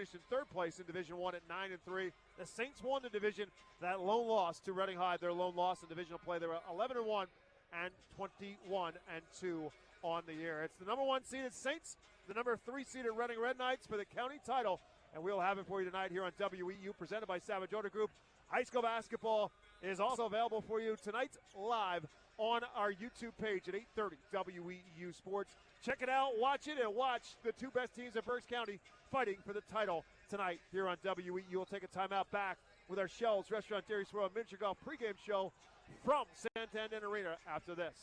finished in third place in Division I at 9-3. The Saints won the division. That lone loss to Reading High, their lone loss in divisional play. They were 11-1 and 21-2 on the year. It's the number 1 seeded Saints, the number 3 seeded Reading Red Knights for the county title. And we'll have it for you tonight here on WEEU, presented by Savage Auto Group. High school basketball is also available for you tonight live on our YouTube page at 8:30 WEEU Sports. Check it out, watch it, and watch the two best teams in Berks County fighting for the title tonight here on WEEU. We'll take a timeout back with our Shell's Restaurant, Dairy, Swirl, and Miniature Golf pregame show from Santander Arena after this.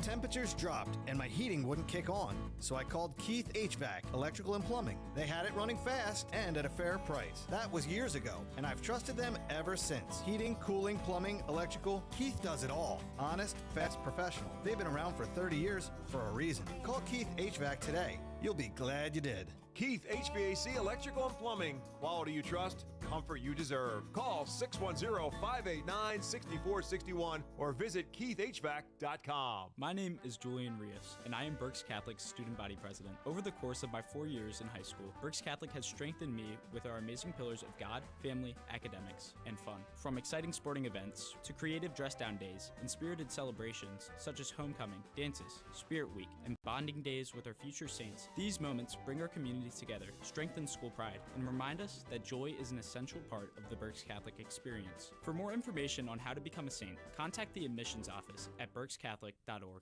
Temperatures dropped and my heating wouldn't kick on, so I called Keith HVAC, Electrical and Plumbing. They had it running fast and at a fair price. That was years ago, and I've trusted them ever since. Heating, cooling, plumbing, electrical, Keith does it all. Honest, fast, professional. They've been around for 30 years for a reason. Call Keith HVAC today. You'll be glad you did. Keith HVAC Electrical and Plumbing. Quality you trust, comfort you deserve. Call 610-589-6461 or visit keithhvac.com. My name is Julian Rios, and I am Berks Catholic's student body president. Over the course of my 4 years in high school, Berks Catholic has strengthened me with our amazing pillars of God, family, academics, and fun. From exciting sporting events to creative dress-down days and spirited celebrations such as homecoming, dances, Spirit Week, and bonding days with our future saints, these moments bring our community together, strengthen school pride, and remind us that joy is an essential part of the Berks Catholic experience. For more information on how to become a saint, contact the admissions office at berkscatholic.org.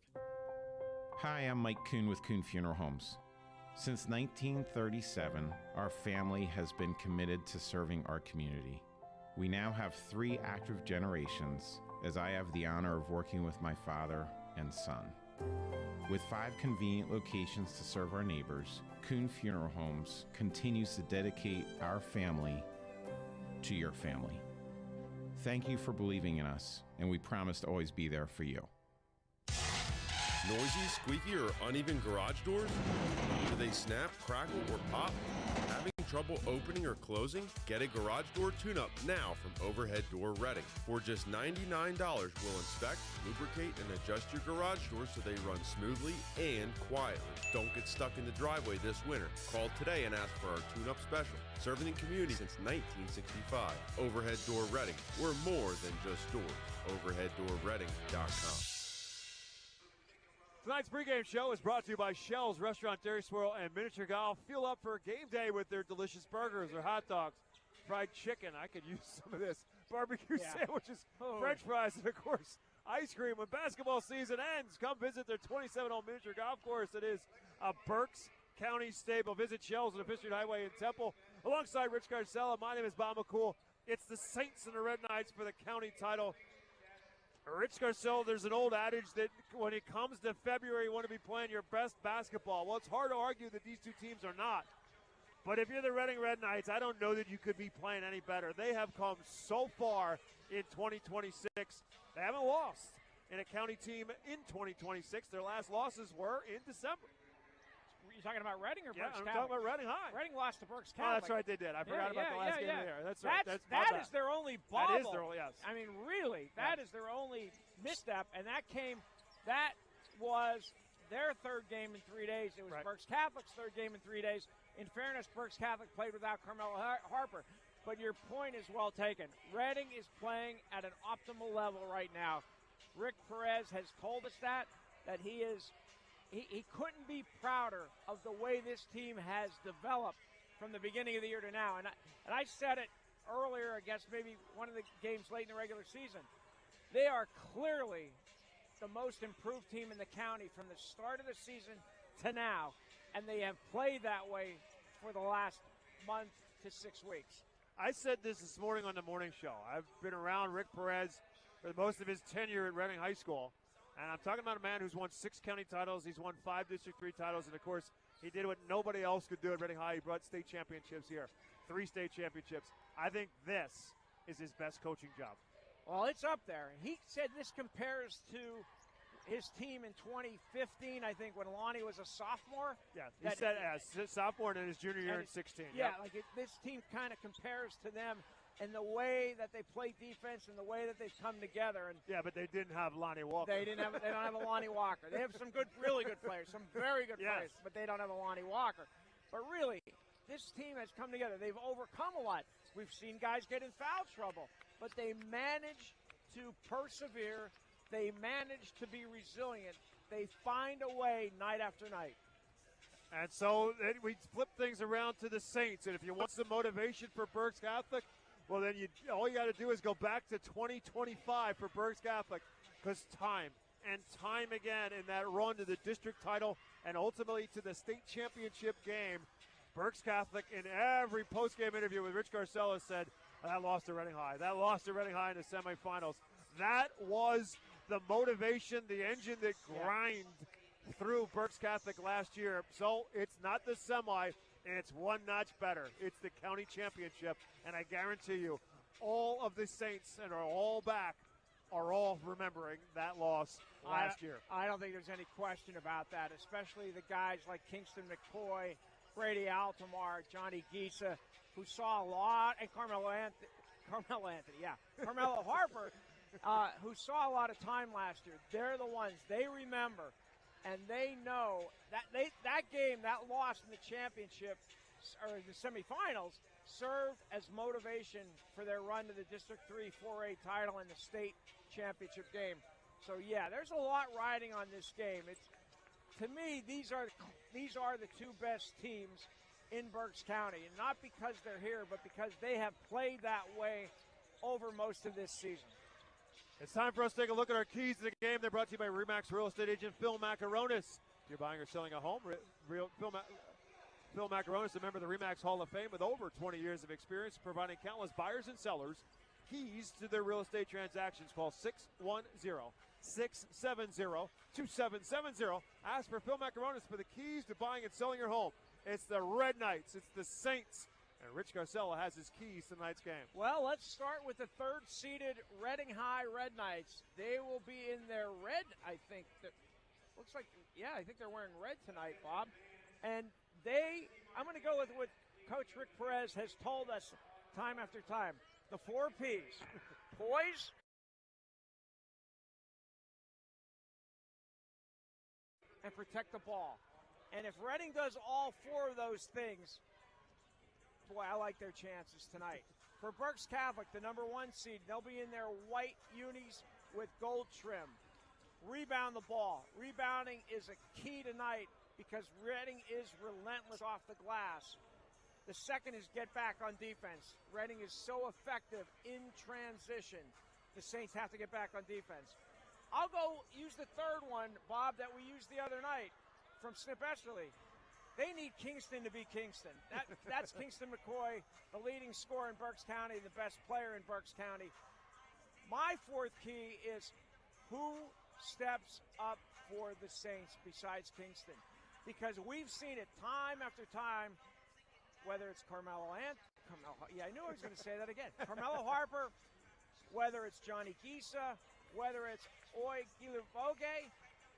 Hi, I'm Mike Kuhn with Kuhn Funeral Homes. Since 1937, our family has been committed to serving our community. We now have 3 active generations, as I have the honor of working with my father and son. With 5 convenient locations to serve our neighbors, Kuhn Funeral Homes continues to dedicate our family to your family. Thank you for believing in us, and we promise to always be there for you. Noisy, squeaky, or uneven garage doors? Do they snap, crackle, or pop? Having trouble opening or closing? Get a garage door tune-up now from Overhead Door Reading. For just $99, we'll inspect, lubricate, and adjust your garage doors so they run smoothly and quietly. Don't get stuck in the driveway this winter. Call today and ask for our tune-up special. Serving the community since 1965. Overhead Door Reading. We're more than just doors. OverheadDoorReading.com. Tonight's pregame show is brought to you by Shell's Restaurant, Dairy, Swirl, and Miniature Golf. Feel up for a game day with their delicious burgers or hot dogs, fried chicken. I could use some of this. Barbecue sandwiches, French fries, and, of course, ice cream. When basketball season ends, come visit their 27-hole miniature golf course. It is a Berks County stable. Visit Shell's on the 5th Street Highway in Temple. Alongside Rich Garcella, my name is Bob McCool. It's the Saints and the Red Knights for the county title. Rich Garcella, there's an old adage that when it comes to February, you want to be playing your best basketball. Well, it's hard to argue that these two teams are not. But if you're the Reading Red Knights, I don't know that you could be playing any better. They have come so far in 2026. They haven't lost in a county team in 2026. Their last losses were in December. Were you talking about Reading or Berks Catholic? I'm talking about Reading High. Reading lost to Berks Catholic. Oh, that's right, they did. I forgot about the last game of the year. That's right. That is their only bobble. That is their only, yes. I mean, really, that is their only misstep, and that was their third game in 3 days. It was Berks Catholic's third game in 3 days. In fairness, Berks Catholic played without Carmelo Harper. But your point is well taken. Reading is playing at an optimal level right now. Rick Perez has told us that he is – He couldn't be prouder of the way this team has developed from the beginning of the year to now. And I said it earlier against maybe one of the games late in the regular season. They are clearly the most improved team in the county from the start of the season to now, and they have played that way for the last month to 6 weeks. I said this morning on the morning show. I've been around Rick Perez for most of his tenure at Reading High School. And I'm talking about a man who's won 6 county titles. He's won 5 District 3 titles. And, of course, he did what nobody else could do at Reading High. He brought state championships here, 3 state championships. I think this is his best coaching job. Well, it's up there. He said this compares to his team in 2015, I think, when Lonnie was a sophomore. Yeah, he said as a sophomore and in his junior year in 16. Yeah, this team kind of compares to them in the way that they play defense and the way that they've come together. And yeah, but they didn't have Lonnie Walker. They don't have a Lonnie Walker. They have some really good players, some very good players, but they don't have a Lonnie Walker. But really, this team has come together. They've overcome a lot. We've seen guys get in foul trouble, but they manage to persevere. They manage to be resilient. They find a way night after night. And so we flip things around to the Saints. And if you want some motivation for Berks Catholic, well, then all you got to do is go back to 2025 for Berks Catholic, because time and time again in that run to the district title and ultimately to the state championship game, Berks Catholic in every postgame interview with Rich Garcella said, that lost to Reading High. That lost to Reading High in the semifinals. That was the motivation, the engine that grind through Berks Catholic last year. So it's not the semi, and it's one notch better. It's the county championship, and I guarantee you, all of the Saints and are all back are all remembering that loss last year. I don't think there's any question about that, especially the guys like Kingston McCoy, Brady Altamar, Johnny Gisa, who saw a lot, and Carmelo Harper, who saw a lot of time last year. They're the ones, they remember, and they know that that game, that loss in the championship, or the semifinals, served as motivation for their run to the District 3 4A title and the state championship game. So yeah, there's a lot riding on this game. It's, to me, these are the two best teams in Berks County, and not because they're here, but because they have played that way over most of this season. It's time for us to take a look at our keys to the game. They're brought to you by RE/MAX real estate agent Phil Macaronis. If you're buying or selling a home, Phil Macaronis, a member of the RE/MAX Hall of Fame with over 20 years of experience providing countless buyers and sellers keys to their real estate transactions. Call 610-670-2770. Ask for Phil Macaronis for the keys to buying and selling your home. It's the Red Knights. It's the Saints. And Rich Garcella has his keys to tonight's game. Well, let's start with the third-seeded Reading High Red Knights. They will be in their red, I think. Looks like, I think they're wearing red tonight, Bob. And I'm going to go with what Coach Rick Perez has told us time after time. The 4 Ps. Poise, and protect the ball. And if Reading does all 4 of those things, boy, I like their chances tonight. For Berks Catholic, the number 1 seed, they'll be in their white unis with gold trim. Rebound the ball. Rebounding is a key tonight because Reading is relentless off the glass. The second is get back on defense. Reading is so effective in transition. The Saints have to get back on defense. I'll go use the third one, Bob, that we used the other night from Snip Esterly. They need Kingston to be Kingston. That's Kingston McCoy, the leading scorer in Berks County, the best player in Berks County. My 4th key is who steps up for the Saints besides Kingston. Because we've seen it time after time, whether it's I knew I was going to say that again. Carmelo Harper, whether it's Johnny Gisa, whether it's Oy Giluvoge,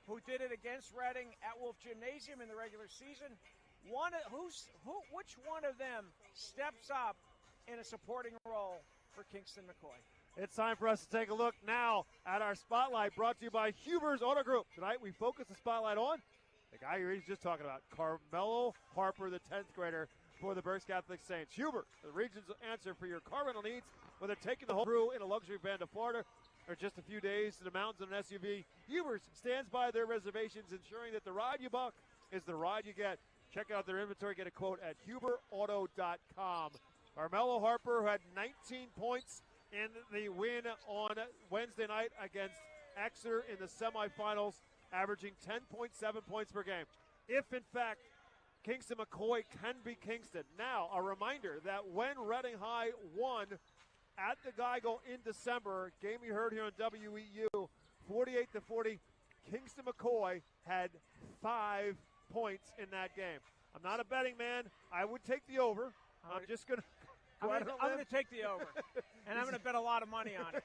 who did it against Reading at Wolf Gymnasium in the regular season. Which one of them steps up in a supporting role for Kingston McCoy? It's time for us to take a look now at our spotlight, brought to you by Huber's Auto Group. Tonight we focus the spotlight on the guy he's just talking about, Carmelo Harper, the 10th grader for the Berks Catholic Saints. Huber, the region's answer for your car rental needs, whether taking the whole crew in a luxury van to Florida or just a few days to the mountains in an SUV. Huber's stands by their reservations, ensuring that the ride you book is the ride you get. Check out their inventory. Get a quote at huberauto.com. Carmelo Harper, who had 19 points in the win on Wednesday night against Exeter in the semifinals, averaging 10.7 points per game. If, in fact, Kingston McCoy can be Kingston. Now, a reminder that when Reading High won at the Geigle in December, game you heard here on WEEU, 48-40, Kingston McCoy had 5 points in that game. I'm not a betting man. I would take the over. I'm just going to I'm going to take the over, and I'm going to bet a lot of money on it.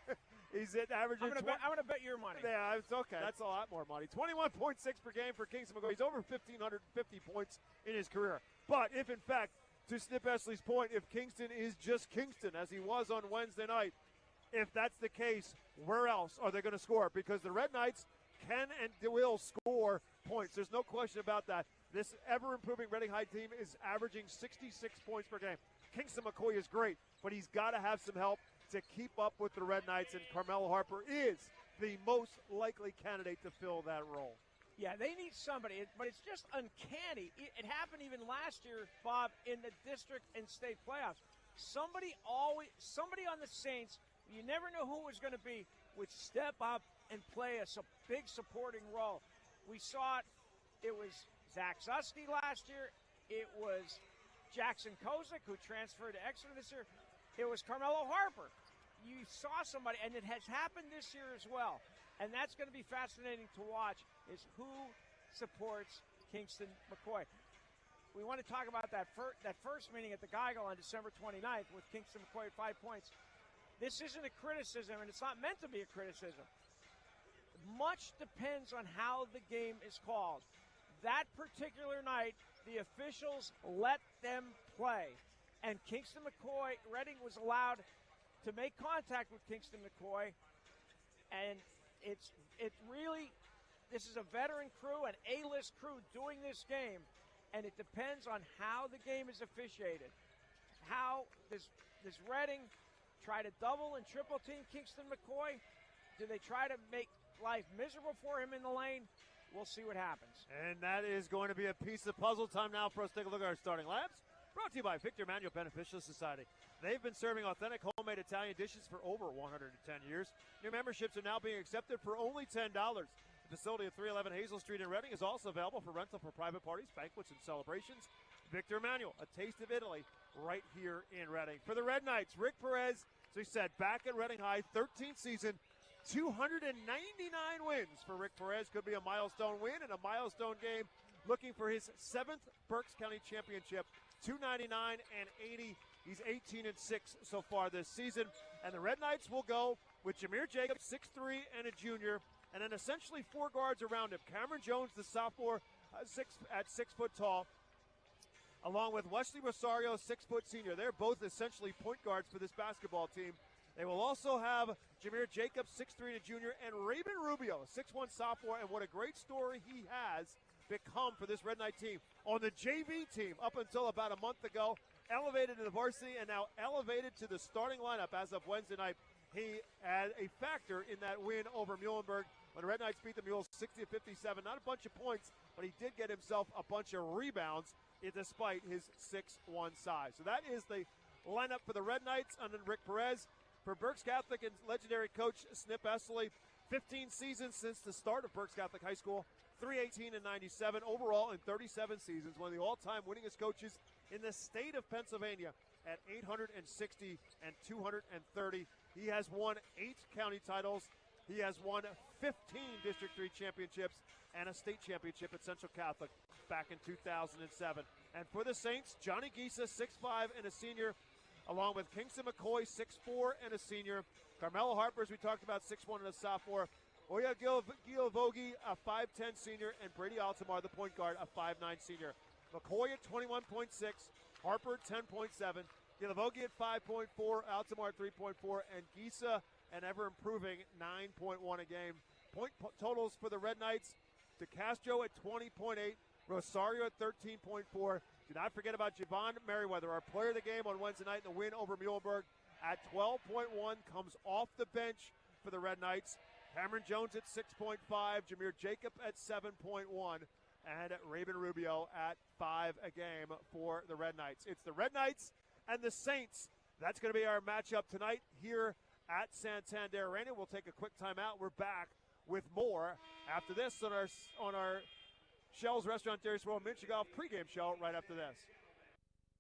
He's at averaging. I'm going to bet your money. Yeah, it's okay. That's a lot more money. 21.6 per game for Kingston McCoy. He's over 1,550 points in his career. But if, in fact, to Snip Esley's point, if Kingston is just Kingston, as he was on Wednesday night, if that's the case, where else are they going to score? Because the Red Knights can and will score points. There's no question about that. This ever-improving Reading High team is averaging 66 points per game. Kingston McCoy is great, but he's got to have some help to keep up with the Red Knights, and Carmelo Harper is the most likely candidate to fill that role. Yeah, they need somebody, but it's just uncanny. It happened even last year, Bob, in the district and state playoffs. Somebody on the Saints, you never know who it was going to be, would step up and play a big supporting role. We saw it was Zach Zusky last year. It was Jackson Kozik, who transferred to Exeter this year. It was Carmelo Harper. You saw somebody, and it has happened this year as well. And that's going to be fascinating to watch, is who supports Kingston McCoy. We want to talk about that first meeting at the Geigel on December 29th with Kingston McCoy at 5 points. This isn't a criticism, and it's not meant to be a criticism. Much depends on how the game is called. That particular night, the officials let them play. And Kingston McCoy, Reading was allowed to make contact with Kingston McCoy. And it's really, this is a veteran crew, an A-list crew doing this game. And it depends on how the game is officiated. How does Reading try to double and triple team Kingston McCoy? Do they try to make life miserable for him in the lane? We'll see what happens. And that is going to be a piece of puzzle time now for us to take a look at our starting labs. Brought to you by Victor Manuel Beneficial Society. They've been serving authentic homemade Italian dishes for over 110 years. New memberships are now being accepted for only $10. The facility at 311 Hazel Street in Reading is also available for rental for private parties, banquets, and celebrations. Victor Manuel, a taste of Italy, right here in Reading. For the Red Knights, Rick Perez, as we said, back at Reading High, 13th season, 299 wins for Rick Perez. Could be a milestone win and a milestone game. Looking for his 7th Berks County Championship, 299 and 80. He's 18-6 so far this season. And the Red Knights will go with Jameer Jacobs, 6'3", and a junior, and then essentially 4 guards around him. Cameron Jones, the sophomore, 6 foot tall, along with Wesley Rosario, 6 foot senior. They're both essentially point guards for this basketball team. They will also have Jameer Jacobs, 6'3", and a junior, and Raven Rubio, 6'1", sophomore, and what a great story he has become for this Red Knight team. On the JV team, up until about a month ago, elevated to the varsity and now elevated to the starting lineup as of Wednesday night. He had a factor in that win over Muhlenberg when the Red Knights beat the Mules 60-57. Not a bunch of points, but he did get himself a bunch of rebounds despite his 6'1" size. So that is the lineup for the Red Knights under Rick Perez. For Berks Catholic and legendary coach Snip Essley, 15 seasons since the start of Berks Catholic High School, 318 and 97 overall in 37 seasons. One of the all-time winningest coaches in the state of Pennsylvania at 860 and 230. He has won 8 county titles. He has won 15 District 3 championships and a state championship at Central Catholic back in 2007. And for the Saints, Johnny Gisa, 6'5", and a senior, along with Kingston McCoy, 6'4", and a senior. Carmelo Harper, as we talked about, 6'1", and a sophomore. Oya Gilavogi, a 5'10" senior, and Brady Altamar, the point guard, a 5'9" senior. McCoy at 21.6, Harper 10.7, Gilavogi at 5.4, Altamar at 3.4, and Gisa, an ever-improving 9.1 a game. Point totals for the Red Knights, DeCastro at 20.8, Rosario at 13.4. Do not forget about Javon Merriweather, our player of the game on Wednesday night in the win over Muhlenberg at 12.1, comes off the bench for the Red Knights. Cameron Jones at 6.5, Jameer Jacob at 7.1, and Raven Rubio at 5 a game for the Red Knights. It's the Red Knights and the Saints. That's going to be our matchup tonight here at Santander Arena. We'll take a quick timeout. We're back with more after this on our Shell's Restaurant Dairy Swirl Miniature Golf pregame show right after this.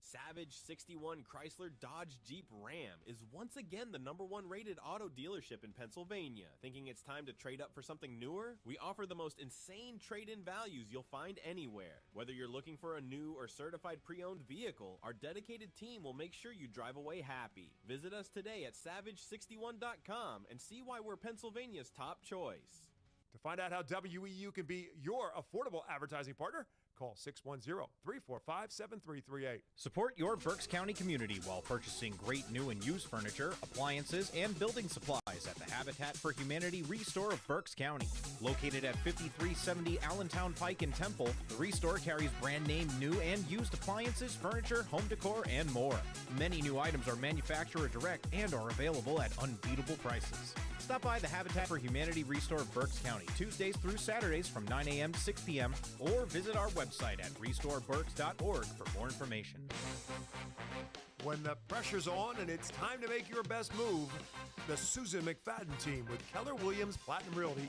Savage 61 Chrysler Dodge Jeep Ram is once again the #1 rated auto dealership in Pennsylvania. Thinking it's time to trade up for something newer? We offer the most insane trade-in values you'll find anywhere. Whether you're looking for a new or certified pre-owned vehicle, our dedicated team will make sure you drive away happy. Visit us today at savage61.com and see why we're Pennsylvania's top choice. To find out how WEEU can be your affordable advertising partner, Call 610-345-7338. Support your Berks County community while purchasing great new and used furniture, appliances, and building supplies at the Habitat for Humanity Restore of Berks County. Located at 5370 Allentown Pike in Temple, the Restore carries brand name new and used appliances, furniture, home decor, and more. Many new items are manufacturer direct and are available at unbeatable prices. Stop by the Habitat for Humanity Restore of Berks County Tuesdays through Saturdays from 9 a.m. to 6 p.m. or visit our website at restoreberks.org for more information. When the pressure's on and it's time to make your best move, the Susan McFadden team with Keller Williams Platinum Realty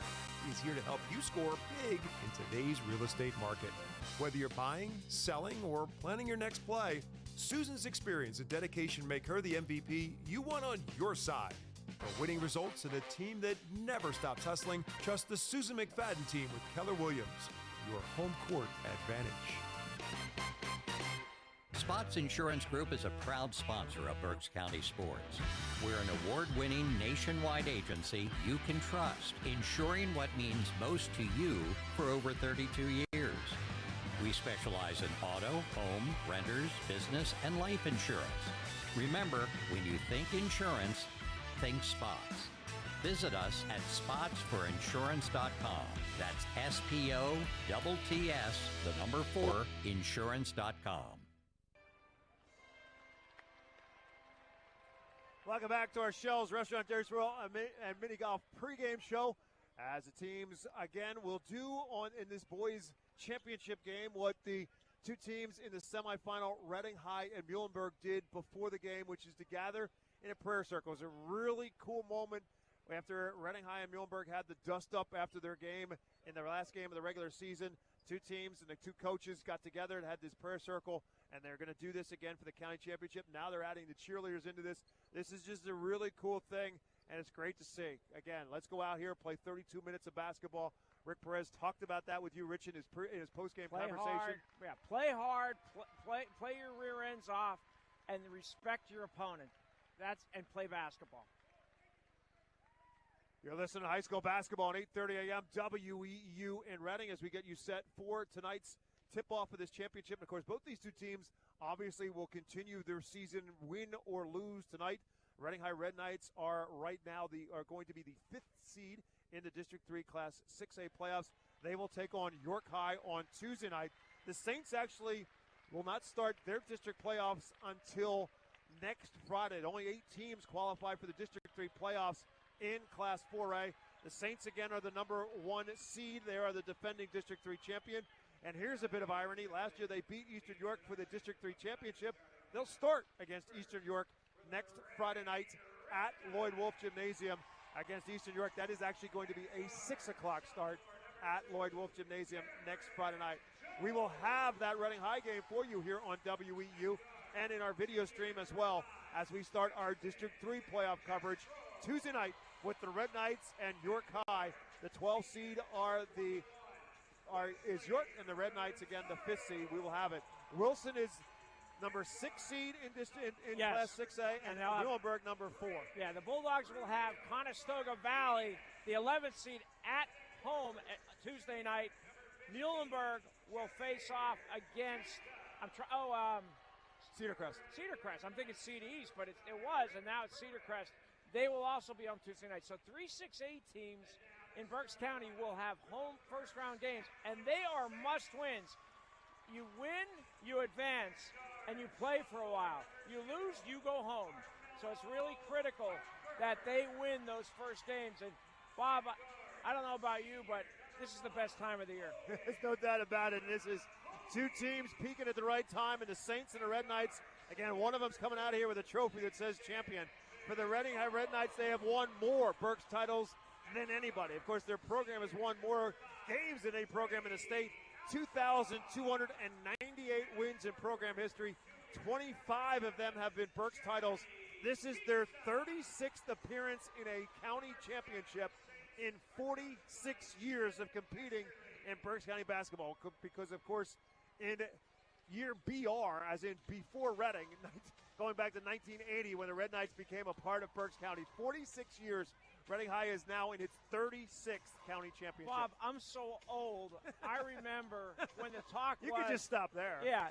is here to help you score big in today's real estate market. Whether you're buying, selling, or planning your next play, Susan's experience and dedication make her the MVP you want on your side. For winning results and a team that never stops hustling, trust the Susan McFadden team with Keller Williams, your home court advantage. Spots Insurance Group is a proud sponsor of Berks County sports. We're an award-winning nationwide agency you can trust, insuring what means most to you for over 32 years. We specialize in auto, home, renters, business, and life insurance. Remember, when you think insurance, think Spots. Visit us at spotsforinsurance.com. That's SPOTTS, the number 4, insurance.com. Welcome back to our Shells Restaurant Dairy Swirl and Mini Golf pregame show. As the teams, again, will do in this boys championship game what the two teams in the semifinal, Reading High and Muhlenberg, did before the game, which is to gather in a prayer circle. It was a really cool moment after Reading High and Muhlenberg had the dust up after their game in their last game of the regular season. Two teams and the two coaches got together and had this prayer circle, and they're going to do this again for the county championship. Now they're adding the cheerleaders into this. This is just a really cool thing, and it's great to see. Again, let's go out here, play 32 minutes of basketball. Rick Perez talked about that with you, Rich, in his post-game conversation. Play hard, play your rear ends off, and respect your opponent. And play basketball. You're listening to high school basketball at 8:30 a.m. WEEU in Reading as we get you set for tonight's tip-off of this championship. And of course, both these two teams obviously will continue their season, win or lose tonight. Reading High Red Knights are right now going to be the 5th seed in the District 3 Class 6A playoffs. They will take on York High on Tuesday night. The Saints actually will not start their district playoffs until next Friday. Only 8 teams qualify for the District 3 playoffs in Class 4A. The Saints, again, are the number 1 seed. They are the defending District 3 champion. And here's a bit of irony. Last year they beat Eastern York for the District 3 championship. They'll start against Eastern York next Friday night at Lloyd Wolf Gymnasium against Eastern York. That is actually going to be a 6 o'clock start at Lloyd Wolf Gymnasium next Friday night. We will have that Reading High game for you here on WEU and in our video stream as well as we start our District 3 playoff coverage Tuesday night with the Red Knights and York High. The 12th seed is York, and the Red Knights, again, the 5th seed. We will have it. Wilson is number 6 seed in Class 6A, and Muhlenberg number 4. Yeah, the Bulldogs will have Conestoga Valley, the 11th seed, at home Tuesday night. Muhlenberg will face off against Cedar Crest. Cedar Crest. I'm thinking Cedar East, but it was, and now it's Cedar Crest. They will also be on Tuesday night. So 3 6A teams in Berks County will have home first-round games, and they are must-wins. You win, you advance, and you play for a while. You lose, you go home. So it's really critical that they win those first games. And, Bob, I don't know about you, but this is the best time of the year. There's no doubt about it. And this is two teams peaking at the right time, and the Saints and the Red Knights. Again, one of them's coming out of here with a trophy that says champion. For the Reading High Red Knights, they have won more Berks titles than anybody. Of course, their program has won more games than any program in the state. 2,298 wins in program history. 25 of them have been Berks titles. This is their 36th appearance in a county championship in 46 years of competing in Berks County basketball. Because, of course, in year BR, as in before Reading, going back to 1980 when the Red Knights became a part of Berks County. 46 years. Reading High is now in its 36th county championship. Bob, I'm so old. I remember when the talk you was... You could just stop there. Yeah,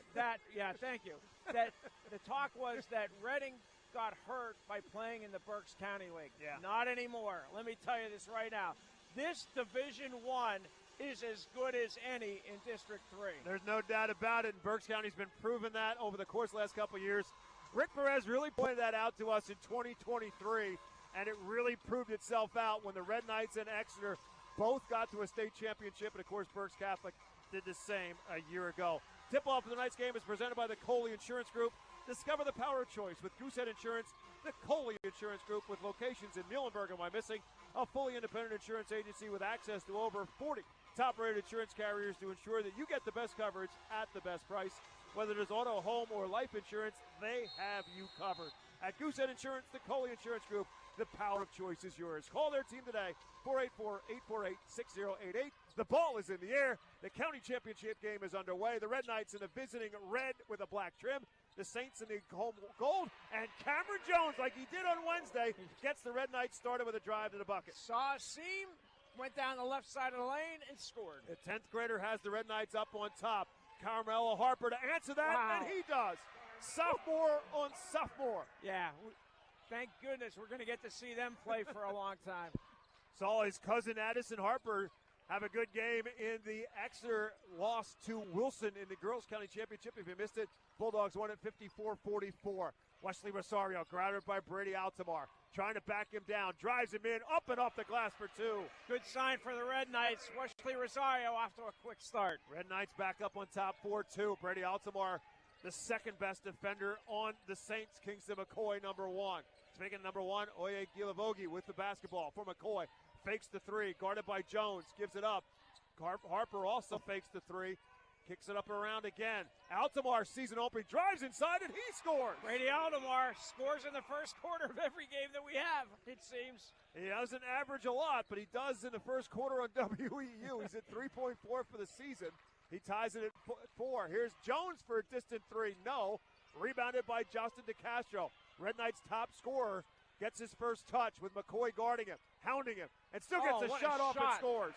thank you. That the talk was that Reading got hurt by playing in the Berks County League. Yeah. Not anymore. Let me tell you this right now. This Division I is as good as any in District 3. There's no doubt about it, and Berks County's been proving that over the course of the last couple of years. Rick Perez really pointed that out to us in 2023, and it really proved itself out when the Red Knights and Exeter both got to a state championship, and of course Berks Catholic did the same a year ago. Tip-off for tonight's game is presented by the Coley Insurance Group. Discover the power of choice with Goosehead Insurance, the Coley Insurance Group with locations in Muhlenberg and Wyomissing, a fully independent insurance agency with access to over 40 top-rated insurance carriers to ensure that you get the best coverage at the best price. Whether it is auto, home, or life insurance, they have you covered. At Goosehead Insurance, the Coley Insurance Group, the power of choice is yours. Call their team today, 484-848-6088. The ball is in the air. The county championship game is underway. The Red Knights in the visiting red with a black trim. The Saints in the home gold. And Cameron Jones, like he did on Wednesday, gets the Red Knights started with a drive to the bucket. Saw a seam, went down the left side of the lane, and scored. The 10th grader has the Red Knights up on top. Carmelo Harper to answer that, and he does. Sophomore on sophomore. Yeah, thank goodness we're going to get to see them play for a long time. Saw his cousin Addison Harper have a good game in the Exeter loss to Wilson in the Girls County Championship. If you missed it, Bulldogs won at 54-44. Wesley Rosario, grounded by Brady Altamar. Trying to back him down, drives him in, up and off the glass for two. Good sign for the Red Knights. Wesley Rosario off to a quick start. Red Knights back up on top 4-2. Brady Altamar, the second best defender on the Saints. Kingston McCoy, number one. Speaking of number one, Oye Gilavogi with the basketball for McCoy. Fakes the three, guarded by Jones, gives it up. Harper also fakes the three. Kicks it up around again. Altamar, season opening, drives inside and he scores. Brady Altamar scores in the first quarter of every game that we have, it seems. He doesn't average a lot, but he does in the first quarter on WEU. He's at 3.4 for the season. He ties it at 4. Here's Jones for a distant three. No. Rebounded by Justin DeCastro. Red Knights' top scorer gets his first touch with McCoy guarding him, hounding him, and still gets a shot off and scores.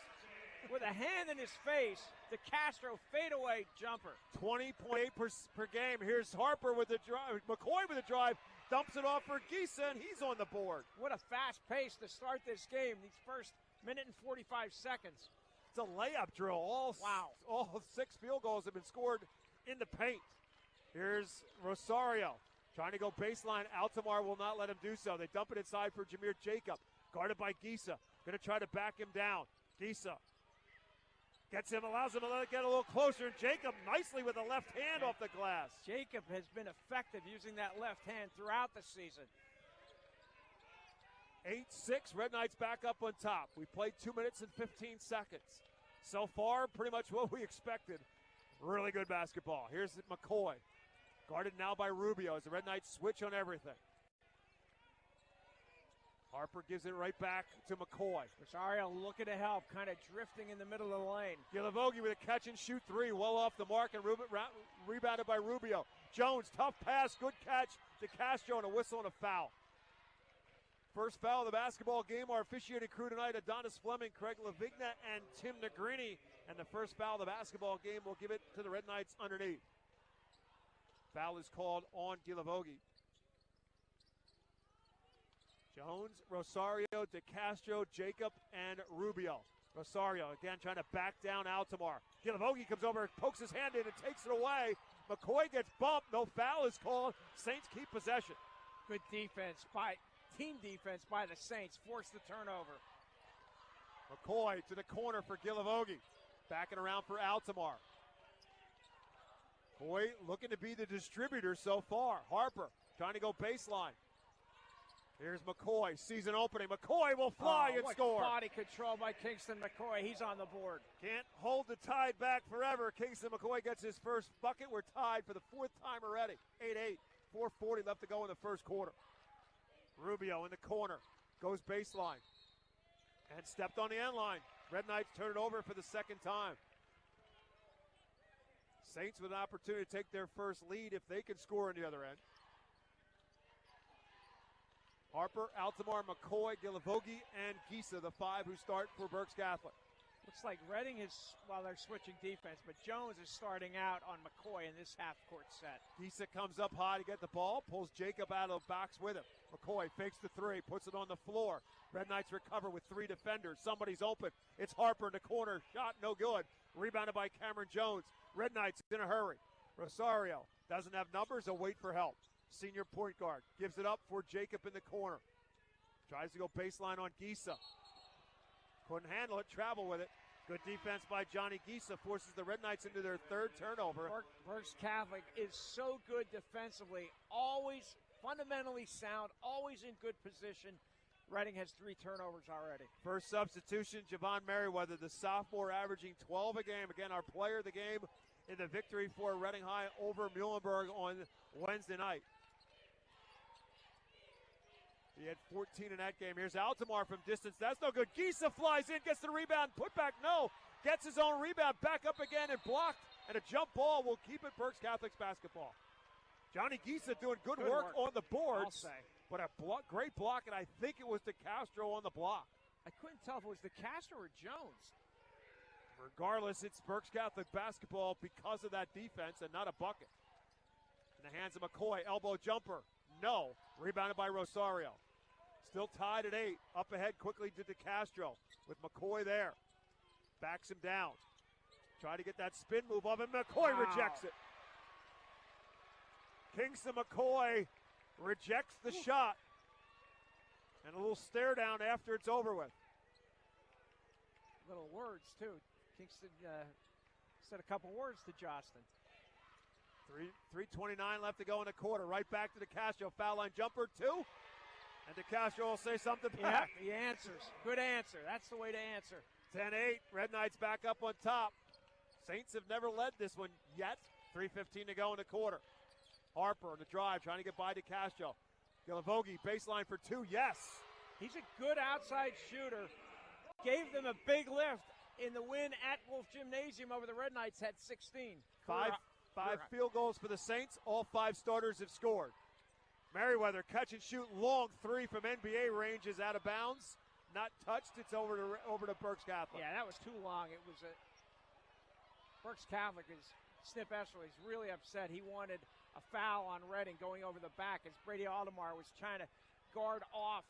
With a hand in his face, DeCastro fadeaway jumper. 20.8 per game. Here's Harper with the drive. McCoy with the drive. Dumps it off for Gisa, and he's on the board. What a fast pace to start this game. These first minute and 45 seconds. It's a layup drill. All 6 field goals have been scored in the paint. Here's Rosario trying to go baseline. Altamar will not let him do so. They dump it inside for Jameer Jacob. Guarded by Gisa. Going to try to back him down. Gisa gets him, allows him to get a little closer. Jacob nicely with the left hand off the glass. Jacob has been effective using that left hand throughout the season. 8-6, Red Knights back up on top. We played 2 minutes and 15 seconds. So far, pretty much what we expected. Really good basketball. Here's McCoy. Guarded now by Rubio as the Red Knights switch on everything. Harper gives it right back to McCoy. Rosario looking to help, kind of drifting in the middle of the lane. Gilavogi with a catch-and-shoot three, well off the mark, and rebounded by Rubio. Jones, tough pass, good catch to Castro, and a whistle and a foul. First foul of the basketball game. Our officiating crew tonight, Adonis Fleming, Craig Lavigna, and Tim Negrini. And the first foul of the basketball game will give it to the Red Knights underneath. Foul is called on Gilavogi. Jones, Rosario, DeCastro, Jacob, and Rubio. Rosario again trying to back down Altamar. Gilavogi comes over, pokes his hand in and takes it away. McCoy gets bumped. No foul is called. Saints keep possession. Good defense team defense by the Saints. Force the turnover. McCoy to the corner for Gilavogi. Backing around for Altamar. Boy looking to be the distributor so far. Harper trying to go baseline. Here's McCoy, season opening. McCoy will fly and score. Body control by Kingston McCoy. He's on the board. Can't hold the Tide back forever. Kingston McCoy gets his first bucket. We're tied for the 4th time already. 8-8. 4:40 left to go in the first quarter. Rubio in the corner. Goes baseline. And stepped on the end line. Red Knights turn it over for the second time. Saints with an opportunity to take their first lead if they can score on the other end. Harper, Altamar, McCoy, Gilavogi, and Gisa, the 5 who start for Berks Catholic. Looks like Reading is, while they're switching defense, but Jones is starting out on McCoy in this half-court set. Gisa comes up high to get the ball, pulls Jacob out of the box with him. McCoy fakes the 3, puts it on the floor. Red Knights recover with 3 defenders. Somebody's open. It's Harper in the corner. Shot no good. Rebounded by Cameron Jones. Red Knights in a hurry. Rosario doesn't have numbers, he'll wait for help. Senior point guard gives it up for Jacob in the corner. Tries to go baseline on Gisa. Couldn't handle it, travel with it. Good defense by Johnny Gisa forces the Red Knights into their 3rd turnover. Berks Catholic is so good defensively, always fundamentally sound, always in good position. Reading has 3 turnovers already. First substitution, Javon Merriweather, the sophomore, averaging 12 a game. Again, our player of the game in the victory for Reading High over Muhlenberg on Wednesday night. He had 14 in that game. Here's Altamar from distance. That's no good. Gisa flies in, gets the rebound. Put back, no. Gets his own rebound. Back up again and blocked. And a jump ball will keep it Berks Catholic's basketball. Johnny Gisa doing good work on the boards. I'll say. But a great block, and I think it was DeCastro on the block. I couldn't tell if it was DeCastro or Jones. Regardless, it's Berks Catholic basketball because of that defense and not a bucket. In the hands of McCoy, elbow jumper. No. Rebounded by Rosario. Still tied at 8. Up ahead quickly to DeCastro with McCoy there. Backs him down. Try to get that spin move of him. McCoy rejects it. Kingston McCoy rejects the shot. And a little stare down after it's over with. Little words, too. Kingston said a couple words to Jostin. 3:29 left to go in the quarter. Right back to DeCastro. Foul line jumper, 2. And DeCastro will say something back. Yep, he answers. Good answer. That's the way to answer. 10-8. Red Knights back up on top. Saints have never led this one yet. 3:15 to go in the quarter. Harper on the drive, trying to get by DeCastro. Gilavogi, baseline for 2. Yes. He's a good outside shooter. Gave them a big lift in the win at Wolf Gymnasium over the Red Knights. Had 16. Five field goals for the Saints. All 5 starters have scored. Merriweather, catch and shoot, long 3 from NBA range is out of bounds. Not touched. It's over to Berks Catholic. Yeah, that was too long. It was Berks Catholic is Snip Esserly is really upset. He wanted a foul on Reading going over the back as Brady Altamar was trying to guard off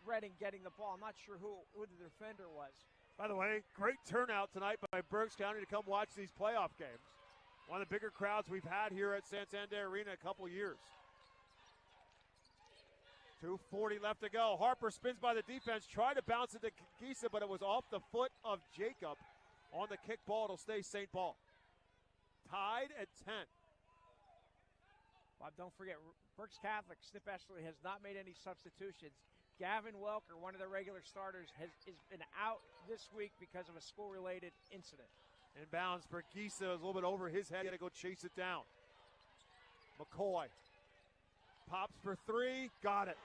Reading getting the ball. I'm not sure who the defender was. By the way, great turnout tonight by Berks County to come watch these playoff games. One of the bigger crowds we've had here at Santander Arena in a couple years. 2:40 left to go. Harper spins by the defense, tried to bounce it to Gisa, but it was off the foot of Jacob. On the kick ball, it'll stay St. Paul. Tied at 10. Bob, don't forget, Berks Catholic, Snip Esserly has not made any substitutions. Gavin Welker, one of their regular starters, has been out this week because of a school-related incident. Inbounds for Gisa, a little bit over his head. Got to go chase it down. McCoy pops for 3, got it.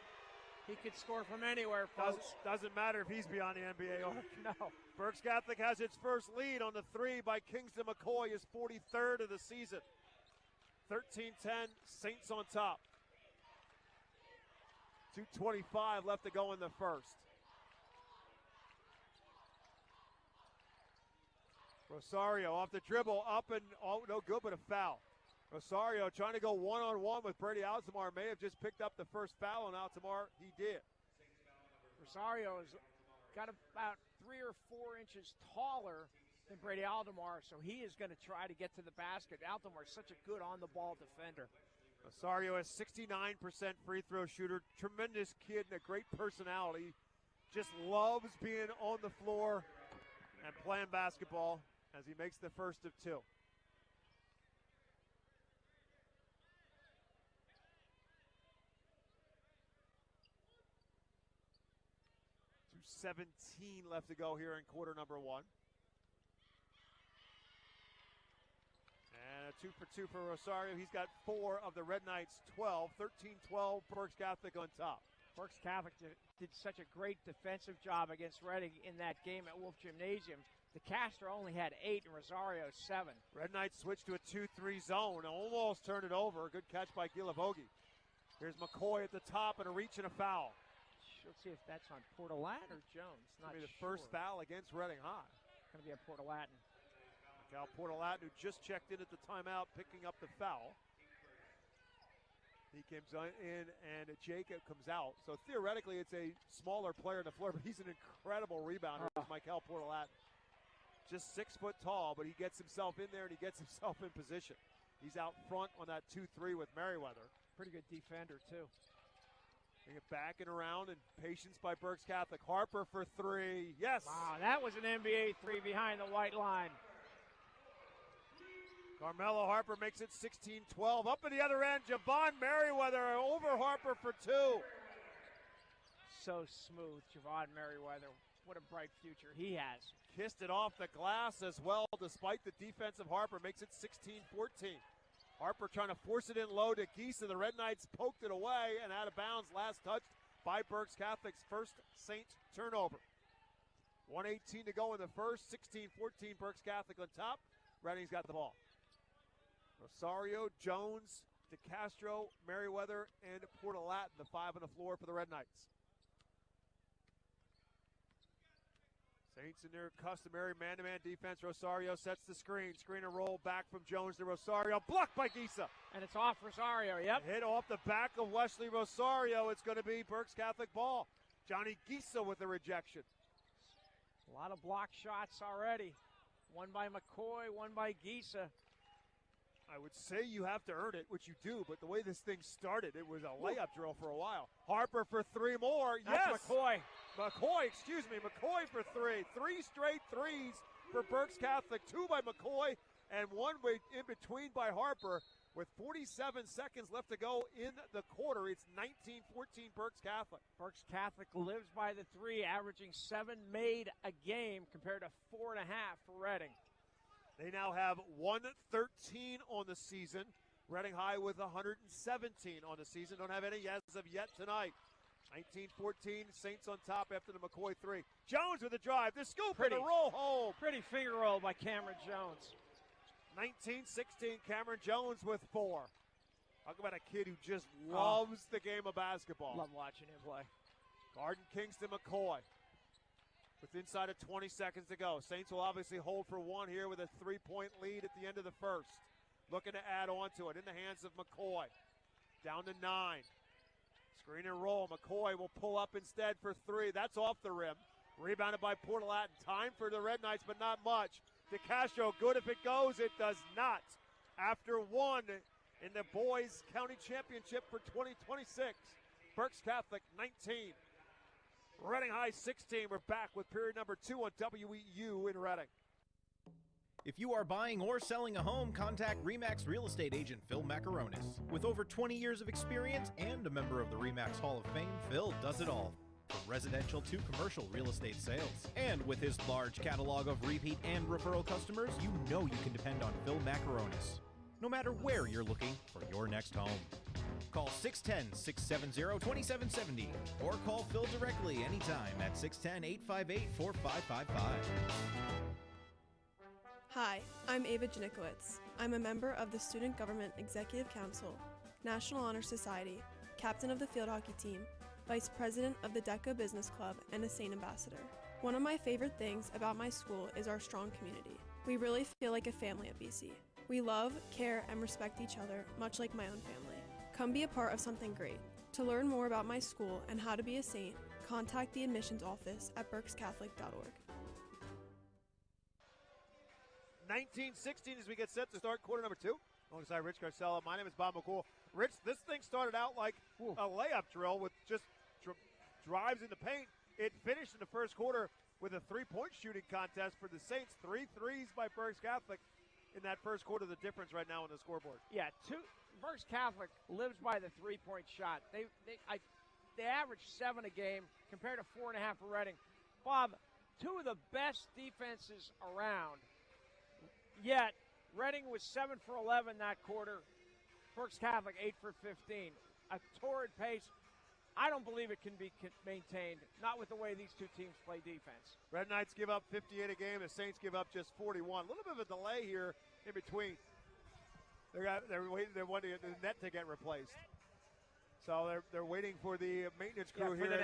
He could score from anywhere, folks. Doesn't matter if he's beyond the NBA arc. No. Berks Catholic has its first lead on the 3 by Kingston McCoy, his 43rd of the season. 13-10, Saints on top. 2:25 left to go in the first. Rosario off the dribble, up and no good, but a foul. Rosario trying to go one-on-one with Brady Altamar. May have just picked up the first foul on Altamar. He did. Rosario has got about 3 or 4 inches taller than Brady Altamar, so he is going to try to get to the basket. Altamar is such a good on-the-ball defender. Rosario is 69% free throw shooter. Tremendous kid and a great personality. Just loves being on the floor and playing basketball as he makes the first of 2. 2:17 left to go here in quarter number 1. And a 2 for 2 for Rosario. He's got 4 of the Red Knights' 12. 13-12, Berks Catholic on top. Berks Catholic did such a great defensive job against Reading in that game at Wolf Gymnasium. DeCastro only had 8 and Rosario 7. Red Knights switched to a 2-3 zone. Almost turned it over. Good catch by Gilavogi. Here's McCoy at the top and a reach and a foul. Let's see if that's on Portalatin or Jones. Not be the first foul against Reading High. Going to be on Portalatin. Cal Portalatin, who just checked in at the timeout, picking up the foul. He comes in and Jacob comes out. So theoretically, it's a smaller player on the floor, but he's an incredible rebounder. Michael Portalatin. Just 6 foot tall, but he gets himself in there and he gets himself in position. He's out front on that 2-3 with Merriweather. Pretty good defender, too. Bring it back and around, and patience by Berks Catholic. Harper for 3. Yes! Wow, that was an NBA 3 behind the white line. Carmelo Harper makes it 16-12. Up at the other end, Javon Merriweather over Harper for 2. So smooth, Javon Merriweather. What a bright future he has. Kissed it off the glass as well, despite the defense of Harper. Makes it 16-14. Harper trying to force it in low to Giesa. The Red Knights poked it away and out of bounds. Last touched by Berks Catholic's first Saint turnover. 1:18 to go in the first. 16-14 Berks Catholic on top. Reading's got the ball. Rosario, Jones, DeCastro, Merriweather, and Portalatin, the 5 on the floor for the Red Knights. Saints in their customary man-to-man defense. Rosario sets the screen. Screen and roll back from Jones to Rosario. Blocked by Giesa. And it's off Rosario, yep. Hit off the back of Wesley Rosario. It's going to be Berks Catholic ball. Johnny Giesa with the rejection. A lot of block shots already. One by McCoy, one by Giesa. I would say you have to earn it, which you do, but the way this thing started, it was a layup drill for a while. Harper for 3 more. That's yes! McCoy. McCoy for 3. 3 straight threes for Berks Catholic. 2 by McCoy and 1 in between by Harper. With 47 seconds left to go in the quarter, it's 19-14 Berks Catholic. Berks Catholic lives by the 3, averaging 7 made a game compared to 4.5 for Reading. They now have 113 on the season. Reading High with 117 on the season. Don't have any as of yet tonight. 19-14, Saints on top after the McCoy 3. Jones with the drive, the scoop, and the roll home. Pretty finger roll by Cameron Jones. 19-16, Cameron Jones with 4. Talk about a kid who just loves the game of basketball. Love watching him play. Garden Kingston McCoy. With inside of 20 seconds to go. Saints will obviously hold for 1 here with a 3-point lead at the end of the first. Looking to add on to it in the hands of McCoy. Down to 9. Screen and roll. McCoy will pull up instead for 3. That's off the rim. Rebounded by Portalatin. Time for the Red Knights, but not much. DeCastro, good if it goes. It does not. After 1 in the boys county championship for 2026. Berks Catholic 19. Reading High 16. We're back with period number 2 on WEEU in Reading. If you are buying or selling a home, contact RE/MAX real estate agent Phil Macaronis. With over 20 years of experience and a member of the RE/MAX Hall of Fame, Phil does it all. From residential to commercial real estate sales. And with his large catalog of repeat and referral customers, you know you can depend on Phil Macaronis. No matter where you're looking for your next home. Call 610-670-2770 or call Phil directly anytime at 610-858-4555. Hi, I'm Ava Janikowicz. I'm a member of the Student Government Executive Council, National Honor Society, captain of the field hockey team, vice president of the DECA Business Club, and a Saint ambassador. One of my favorite things about my school is our strong community. We really feel like a family at BC. We love, care, and respect each other, much like my own family. Come be a part of something great. To learn more about my school and how to be a Saint, contact the admissions office at berkscatholic.org. 19-16 as we get set to start quarter number 2. Alongside Rich Garcella, my name is Bob McCool. Rich, this thing started out like a layup drill with just drives in the paint. It finished in the first quarter with a 3-point shooting contest for the Saints. 3 threes by Berks Catholic in that first quarter. The difference right now on the scoreboard. Yeah, Berks Catholic lives by the 3-point shot. They average 7 a game compared to 4.5 for Reading. Bob, 2 of the best defenses around. Yet, Reading was 7 for 11 that quarter. Berks Catholic 8 for 15. A torrid pace. I don't believe it can be maintained, not with the way these two teams play defense. Red Knights give up 58 a game. The Saints give up just 41. A little bit of a delay here in between. They're wanting the net to get replaced. So they're waiting for the maintenance crew here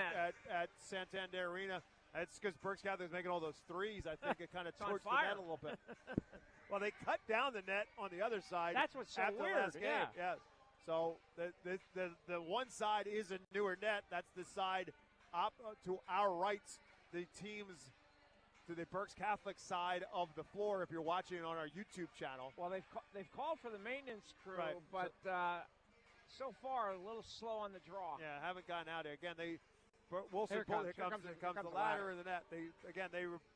at Santander Arena. That's because Berks Catholic is making all those threes. I think it kind of torched the net a little bit. Well, they cut down the net on the other side. That's what's so after weird. Last game. Yes. So the one side is a newer net. That's the side to our rights. The teams to the Berks Catholic side of the floor. If you're watching it on our YouTube channel. Well, they've called for the maintenance crew, right. but so far a little slow on the draw. Yeah, haven't gotten out there again. Wilson here comes the ladder and in the net.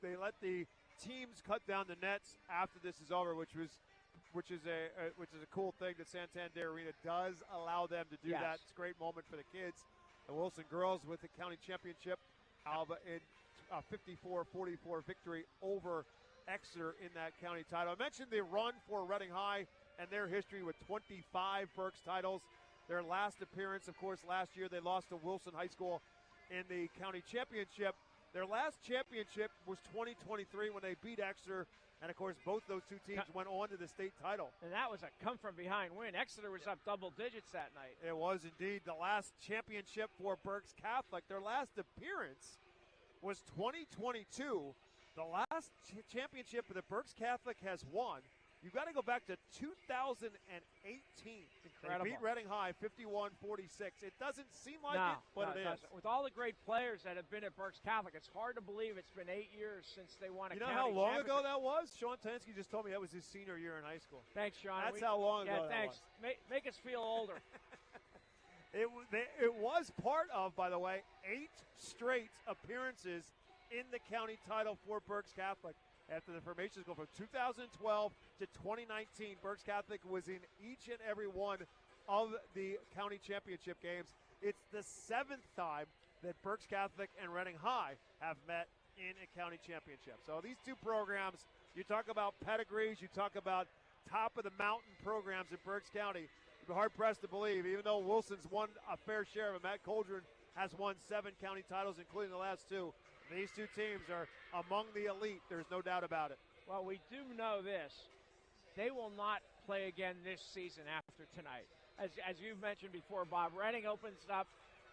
They let the teams cut down the nets after this is over, which is a cool thing that Santander Arena does allow them to do that. It's a great moment for the kids. The Wilson girls with the county championship in a 54-44 victory over Exeter in that county title. I mentioned the run for Reading High and their history with 25 Berks titles. Their last appearance, of course, last year they lost to Wilson High School in the county championship. Their last championship was 2023 when they beat Exeter, and of course both those two teams went on to the state title. And that was a come-from-behind win. Exeter was up double digits that night. It was indeed the last championship for Berks Catholic. Their last appearance was 2022. The last championship that Berks Catholic has won. You've got to go back to 2018. Incredible. They beat Reading High 51-46. It doesn't seem like it, but it is. With all the great players that have been at Berks Catholic, it's hard to believe it's been 8 years since they won a county championship. You know how long ago that was? Sean Tensky just told me that was his senior year in high school. Thanks, Sean. That's how long ago that thanks. was. Make us feel older. It was part of, by the way, 8 straight appearances in the county title for Berks Catholic. After the formations go from 2012 to 2019, Berks Catholic was in each and every one of the county championship games. It's the 7th time that Berks Catholic and Reading High have met in a county championship. So these two programs, you talk about pedigrees, you talk about top of the mountain programs in Berks County. You'd be hard pressed to believe, even though Wilson's won a fair share of it, Matt Coldren has won 7 county titles, including the last 2. These two teams are among the elite. There's no doubt about it. Well, we do know this. They will not play again this season after tonight. As you've mentioned before, Bob, Reading opens up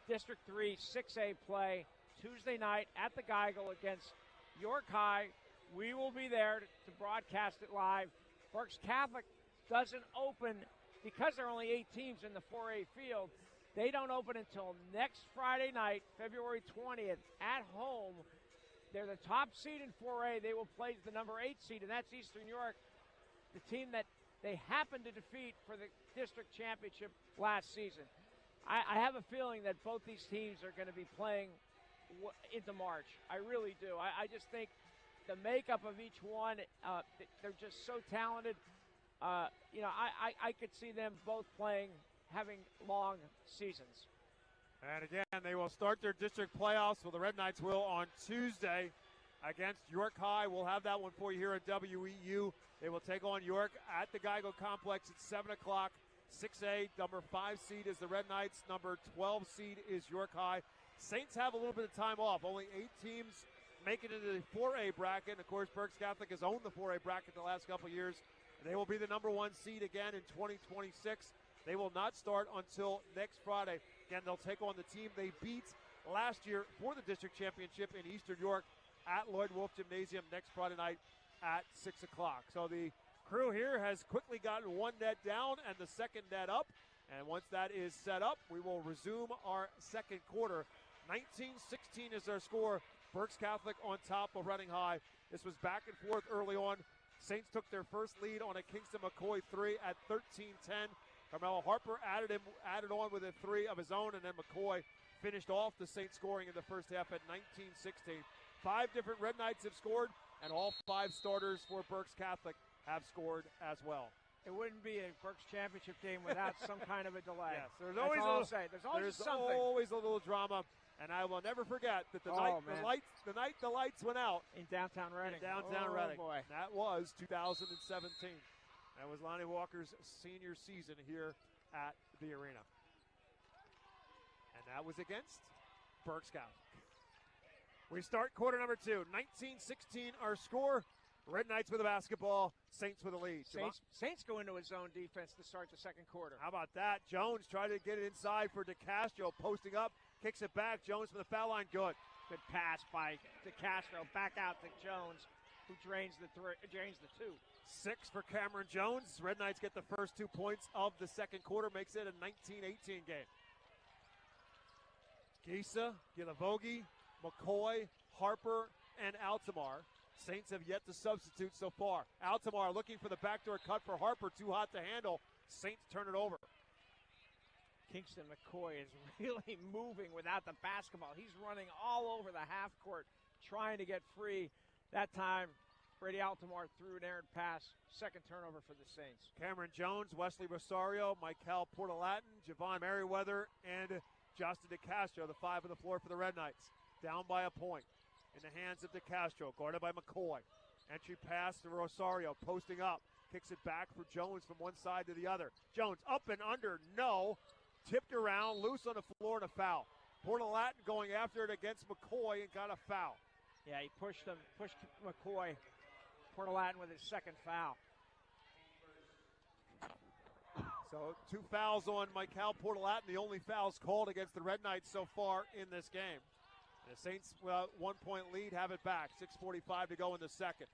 District 3 6A play Tuesday night at the Geigel against York High. We will be there to broadcast it live. Berks Catholic doesn't open because there are only 8 teams in the 4A field. They don't open until next Friday night, February 20th, at home. They're the top seed in 4A. They will play the number 8 seed, and that's Eastern York, the team that they happened to defeat for the district championship last season. I have a feeling that both these teams are going to be playing into March. I really do. I just think the makeup of each one, they're just so talented. I could see them both having long seasons. And again, they will start their district playoffs. Well, the Red Knights will on Tuesday against York High. We'll have that one for you here at WEU. They will take on York at the Geigel Complex at 7 o'clock. 6A, number 5 seed is the Red Knights. Number 12 seed is York High. Saints have a little bit of time off. Only 8 teams make it into the 4A bracket. And of course, Berks Catholic has owned the 4A bracket the last couple of years. And they will be the number 1 seed again in 2026. They will not start until next Friday. Again, they'll take on the team they beat last year for the district championship in Eastern York at Lloyd Wolf Gymnasium next Friday night at 6 o'clock. So the crew here has quickly gotten 1 net down and the second net up. And once that is set up, we will resume our second quarter. 19-16 is their score. Berks Catholic on top of Reading High. This was back and forth early on. Saints took their first lead on a Kingston McCoy 3 at 13-10. Carmelo Harper added on with a 3 of his own, and then McCoy finished off the Saints scoring in the first half at 19-16. 5 different Red Knights have scored, and all 5 starters for Berks Catholic have scored as well. It wouldn't be a Berks championship game without some kind of a delay. Yes, there's always a little drama, and I will never forget that the night the lights went out in downtown Reading. Reading. Boy. That was 2017. That was Lonnie Walker's senior season here at the arena. And that was against Berks Catholic. We start quarter number 2. 19-16 our score. Red Knights with the basketball, Saints with the lead. Saints go into his zone defense to start the second quarter. How about that? Jones tried to get it inside for DeCastro, posting up, kicks it back. Jones from the foul line, good. Good pass by DeCastro, back out to Jones, who drains the two. 6 for Cameron Jones. Red Knights get the first 2 points of the second quarter, makes it a 19-18 game. Gisa, Gilavogi, McCoy, Harper, and Altamar. Saints have yet to substitute so far. Altamar looking for the backdoor cut for Harper, too hot to handle. Saints turn it over. Kingston McCoy is really moving without the basketball. He's running all over the half court trying to get free. That time, Brady Altamar threw an errant pass. Second turnover for the Saints. Cameron Jones, Wesley Rosario, Michael Portalatin, Javon Merriweather, and Justin DeCastro, the 5 on the floor for the Red Knights. Down by a point in the hands of DeCastro, guarded by McCoy. Entry pass to Rosario, posting up. Kicks it back for Jones from one side to the other. Jones up and under, no. Tipped around, loose on the floor, and a foul. Portalatin going after it against McCoy and got a foul. Yeah, he pushed McCoy. Portalatin with his second foul. So 2 fouls on Michael Portalatin, the only fouls called against the Red Knights so far in this game. The Saints, 1 point lead, have it back. 6:45 to go in the second.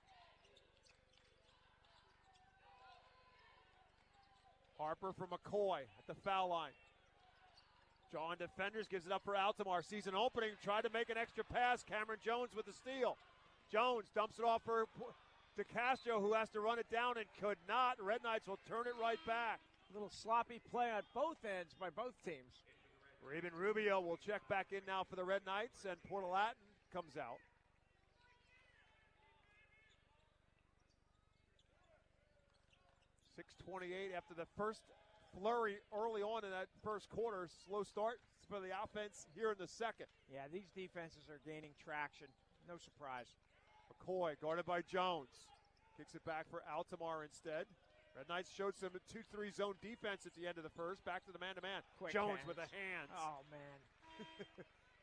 Harper for McCoy at the foul line. Drawing defenders, gives it up for Altamar. Season opening, tried to make an extra pass. Cameron Jones with the steal. Jones dumps it off for DeCastro, who has to run it down and could not. Red Knights will turn it right back. A little sloppy play on both ends by both teams. Raven Rubio will check back in now for the Red Knights, and Portalatin comes out. .6:28 after the first flurry early on in that first quarter. Slow start for the offense here in the second. Yeah, these defenses are gaining traction. No surprise. McCoy guarded by Jones. Kicks it back for Altamar instead. Red Knights showed some 2-3 zone defense at the end of the first. Back to the man-to-man. Jones with the hands. Oh, man.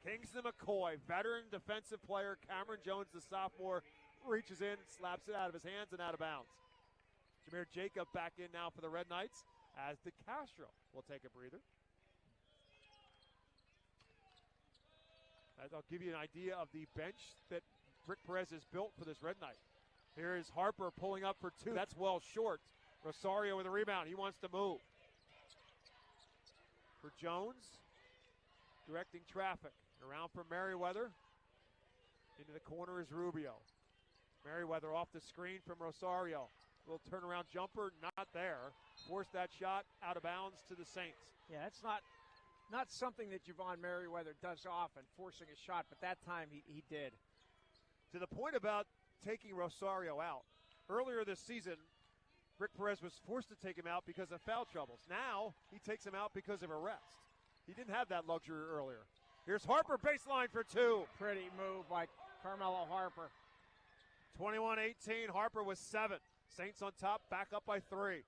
Kingston McCoy, veteran defensive player. Cameron Jones, the sophomore, reaches in, slaps it out of his hands and out of bounds. Jameer Jacob back in now for the Red Knights as DeCastro will take a breather. I'll give you an idea of the bench that Rick Perez has built for this Red Knight. Here is Harper pulling up for 2. That's well short. Rosario with a rebound. He wants to move. For Jones, directing traffic. Around for Merriweather. Into the corner is Rubio. Merriweather off the screen from Rosario. Little turnaround jumper, not there. Forced that shot out of bounds to the Saints. Yeah, that's not something that Javon Merriweather does often, forcing a shot, but that time he did. To the point about taking Rosario out. Earlier this season, Rick Perez was forced to take him out because of foul troubles. Now, he takes him out because of arrest. He didn't have that luxury earlier. Here's Harper, baseline for 2. Pretty move by Carmelo Harper. 21-18, Harper with 7. Saints on top, back up by 3.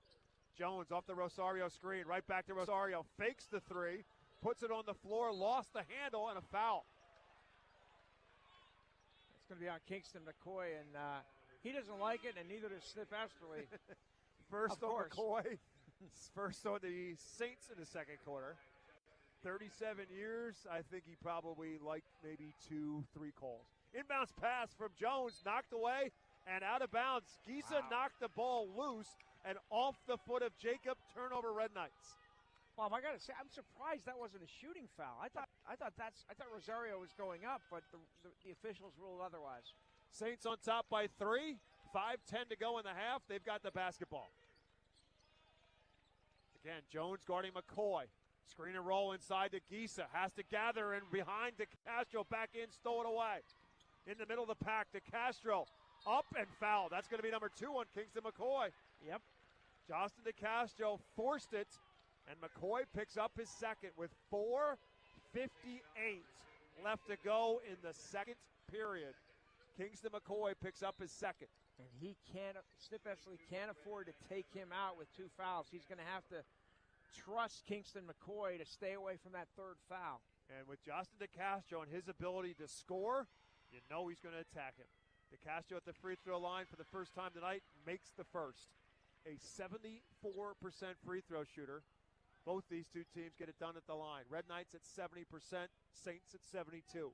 Jones off the Rosario screen, right back to Rosario. Fakes the 3, puts it on the floor, lost the handle, and a foul. It's going to be on Kingston McCoy, and he doesn't like it, and neither does Snip Esterly. First on McCoy, first on the Saints in the second quarter. 37 years, I think he probably liked maybe 2-3 calls. Inbounds pass from Jones, knocked away and out of bounds. Gisa knocked the ball loose and off the foot of Jacob. Turnover, Red Knights. Bob, I got to say, I'm surprised that wasn't a shooting foul. I thought Rosario was going up, but the officials ruled otherwise. Saints on top by 3. 5:10 to go in the half. They've got the basketball. Again, Jones guarding McCoy. Screen and roll inside to Gisa. Has to gather and behind DeCastro. Back in, stole it away. In the middle of the pack, DeCastro up and fouled. That's going to be number 2 on Kingston McCoy. Yep. Justin DeCastro forced it, and McCoy picks up his second with 4:58 left to go in the second period. Kingston McCoy picks up his second. And Snip Esterly can't afford to take him out with 2 fouls. He's going to have to trust Kingston McCoy to stay away from that third foul. And with Justin DeCastro and his ability to score, you know he's going to attack him. DeCastro at the free throw line for the first time tonight makes the first. A 74% free throw shooter. Both these two teams get it done at the line. Red Knights at 70%, Saints at 72.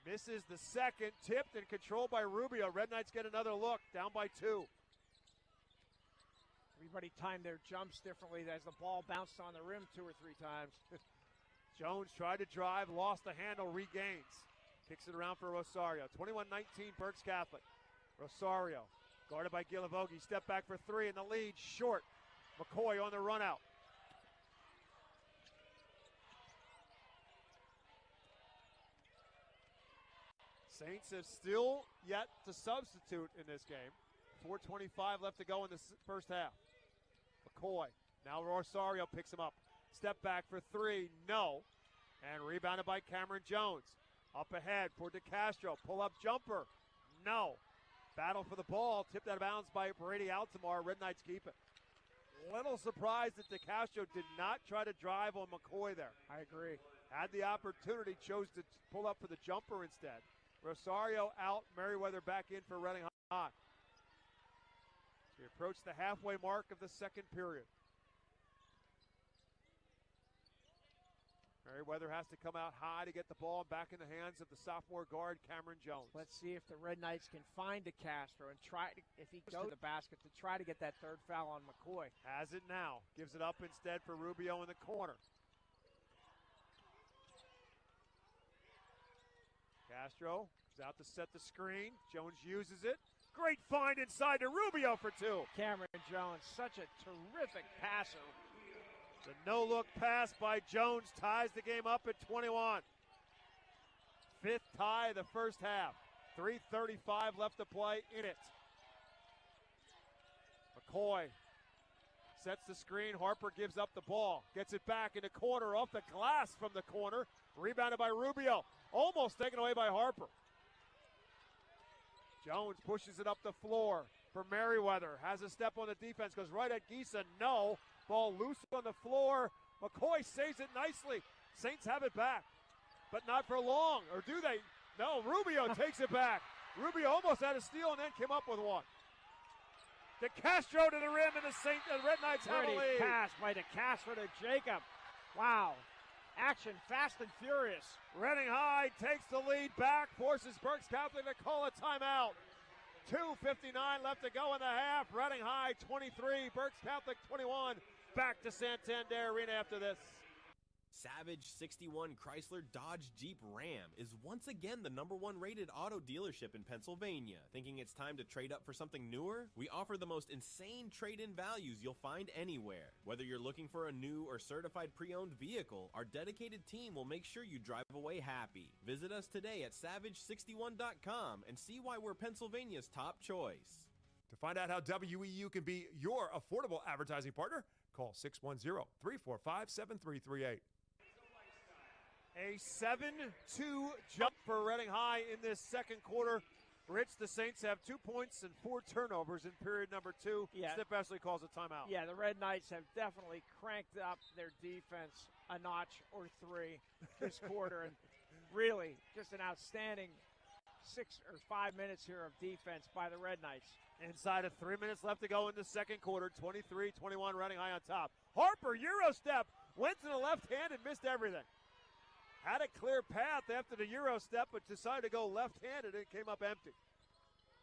Misses the second, tipped and controlled by Rubio. Red Knights get another look, down by 2. Everybody timed their jumps differently as the ball bounced on the rim 2 or 3 times. Jones tried to drive, lost the handle, regains. Kicks it around for Rosario. 21-19, Berks Catholic. Rosario, guarded by Gilavogi. Step back for 3, and the lead short. McCoy on the run out. Saints have still yet to substitute in this game. 4:25 left to go in the first half. McCoy, now Rosario picks him up. Step back for 3, no. And rebounded by Cameron Jones. Up ahead for DeCastro, pull-up jumper, no. Battle for the ball, tipped out of bounds by Brady Altamar. Red Knights keep it. Little surprised that DeCastro did not try to drive on McCoy there. I agree. Had the opportunity, chose to pull up for the jumper instead. Rosario out, Merriweather back in for Reading High. We approach the halfway mark of the second period. Merriweather has to come out high to get the ball back in the hands of the sophomore guard, Cameron Jones. Let's see if the Red Knights can find DeCastro and try to, if he goes to the basket, to try to get that third foul on McCoy. Has it now. Gives it up instead for Rubio in the corner. Castro is out to set the screen. Jones uses it. Great find inside to Rubio for 2. Cameron Jones, such a terrific passer. The no-look pass by Jones ties the game up at 21. 5th tie of the first half. 3:35 left to play in it. McCoy sets the screen. Harper gives up the ball. Gets it back in the corner off the glass from the corner. Rebounded by Rubio. Almost taken away by Harper. Jones pushes it up the floor for Merriweather. Has a step on the defense. Goes right at Gisa. No. Ball loose on the floor. McCoy saves it nicely. Saints have it back, but not for long. Or do they? No, Rubio takes it back. Rubio almost had a steal and then came up with one. DeCastro to the rim, and the Red Knights have a lead. Pass by DeCastro to Jacob. Wow. Action fast and furious. Reading High takes the lead back, forces Berks Catholic to call a timeout. 2:59 left to go in the half. Reading High 23, Berks Catholic 21. Back to Santander Arena after this. Savage 61 Chrysler Dodge Jeep Ram is once again the #1 rated auto dealership in Pennsylvania. Thinking it's time to trade up for something newer? We offer the most insane trade-in values you'll find anywhere. Whether you're looking for a new or certified pre-owned vehicle, our dedicated team will make sure you drive away happy. Visit us today at savage61.com and see why we're Pennsylvania's top choice. To find out how WEEU can be your affordable advertising partner, call 610-345-7338. A 7-2 jump for Reading High in this second quarter. Rich, the Saints have 2 points and 4 turnovers in period number 2. Yeah. Steph Essley calls a timeout. Yeah, the Red Knights have definitely cranked up their defense a notch or 3 this quarter. And really, just an outstanding 6 or 5 minutes here of defense by the Red Knights. Inside of 3 minutes left to go in the second quarter. 23-21, Reading High on top. Harper, Euro step, went to the left hand and missed everything. Had a clear path after the Euro step, but decided to go left-handed and it came up empty.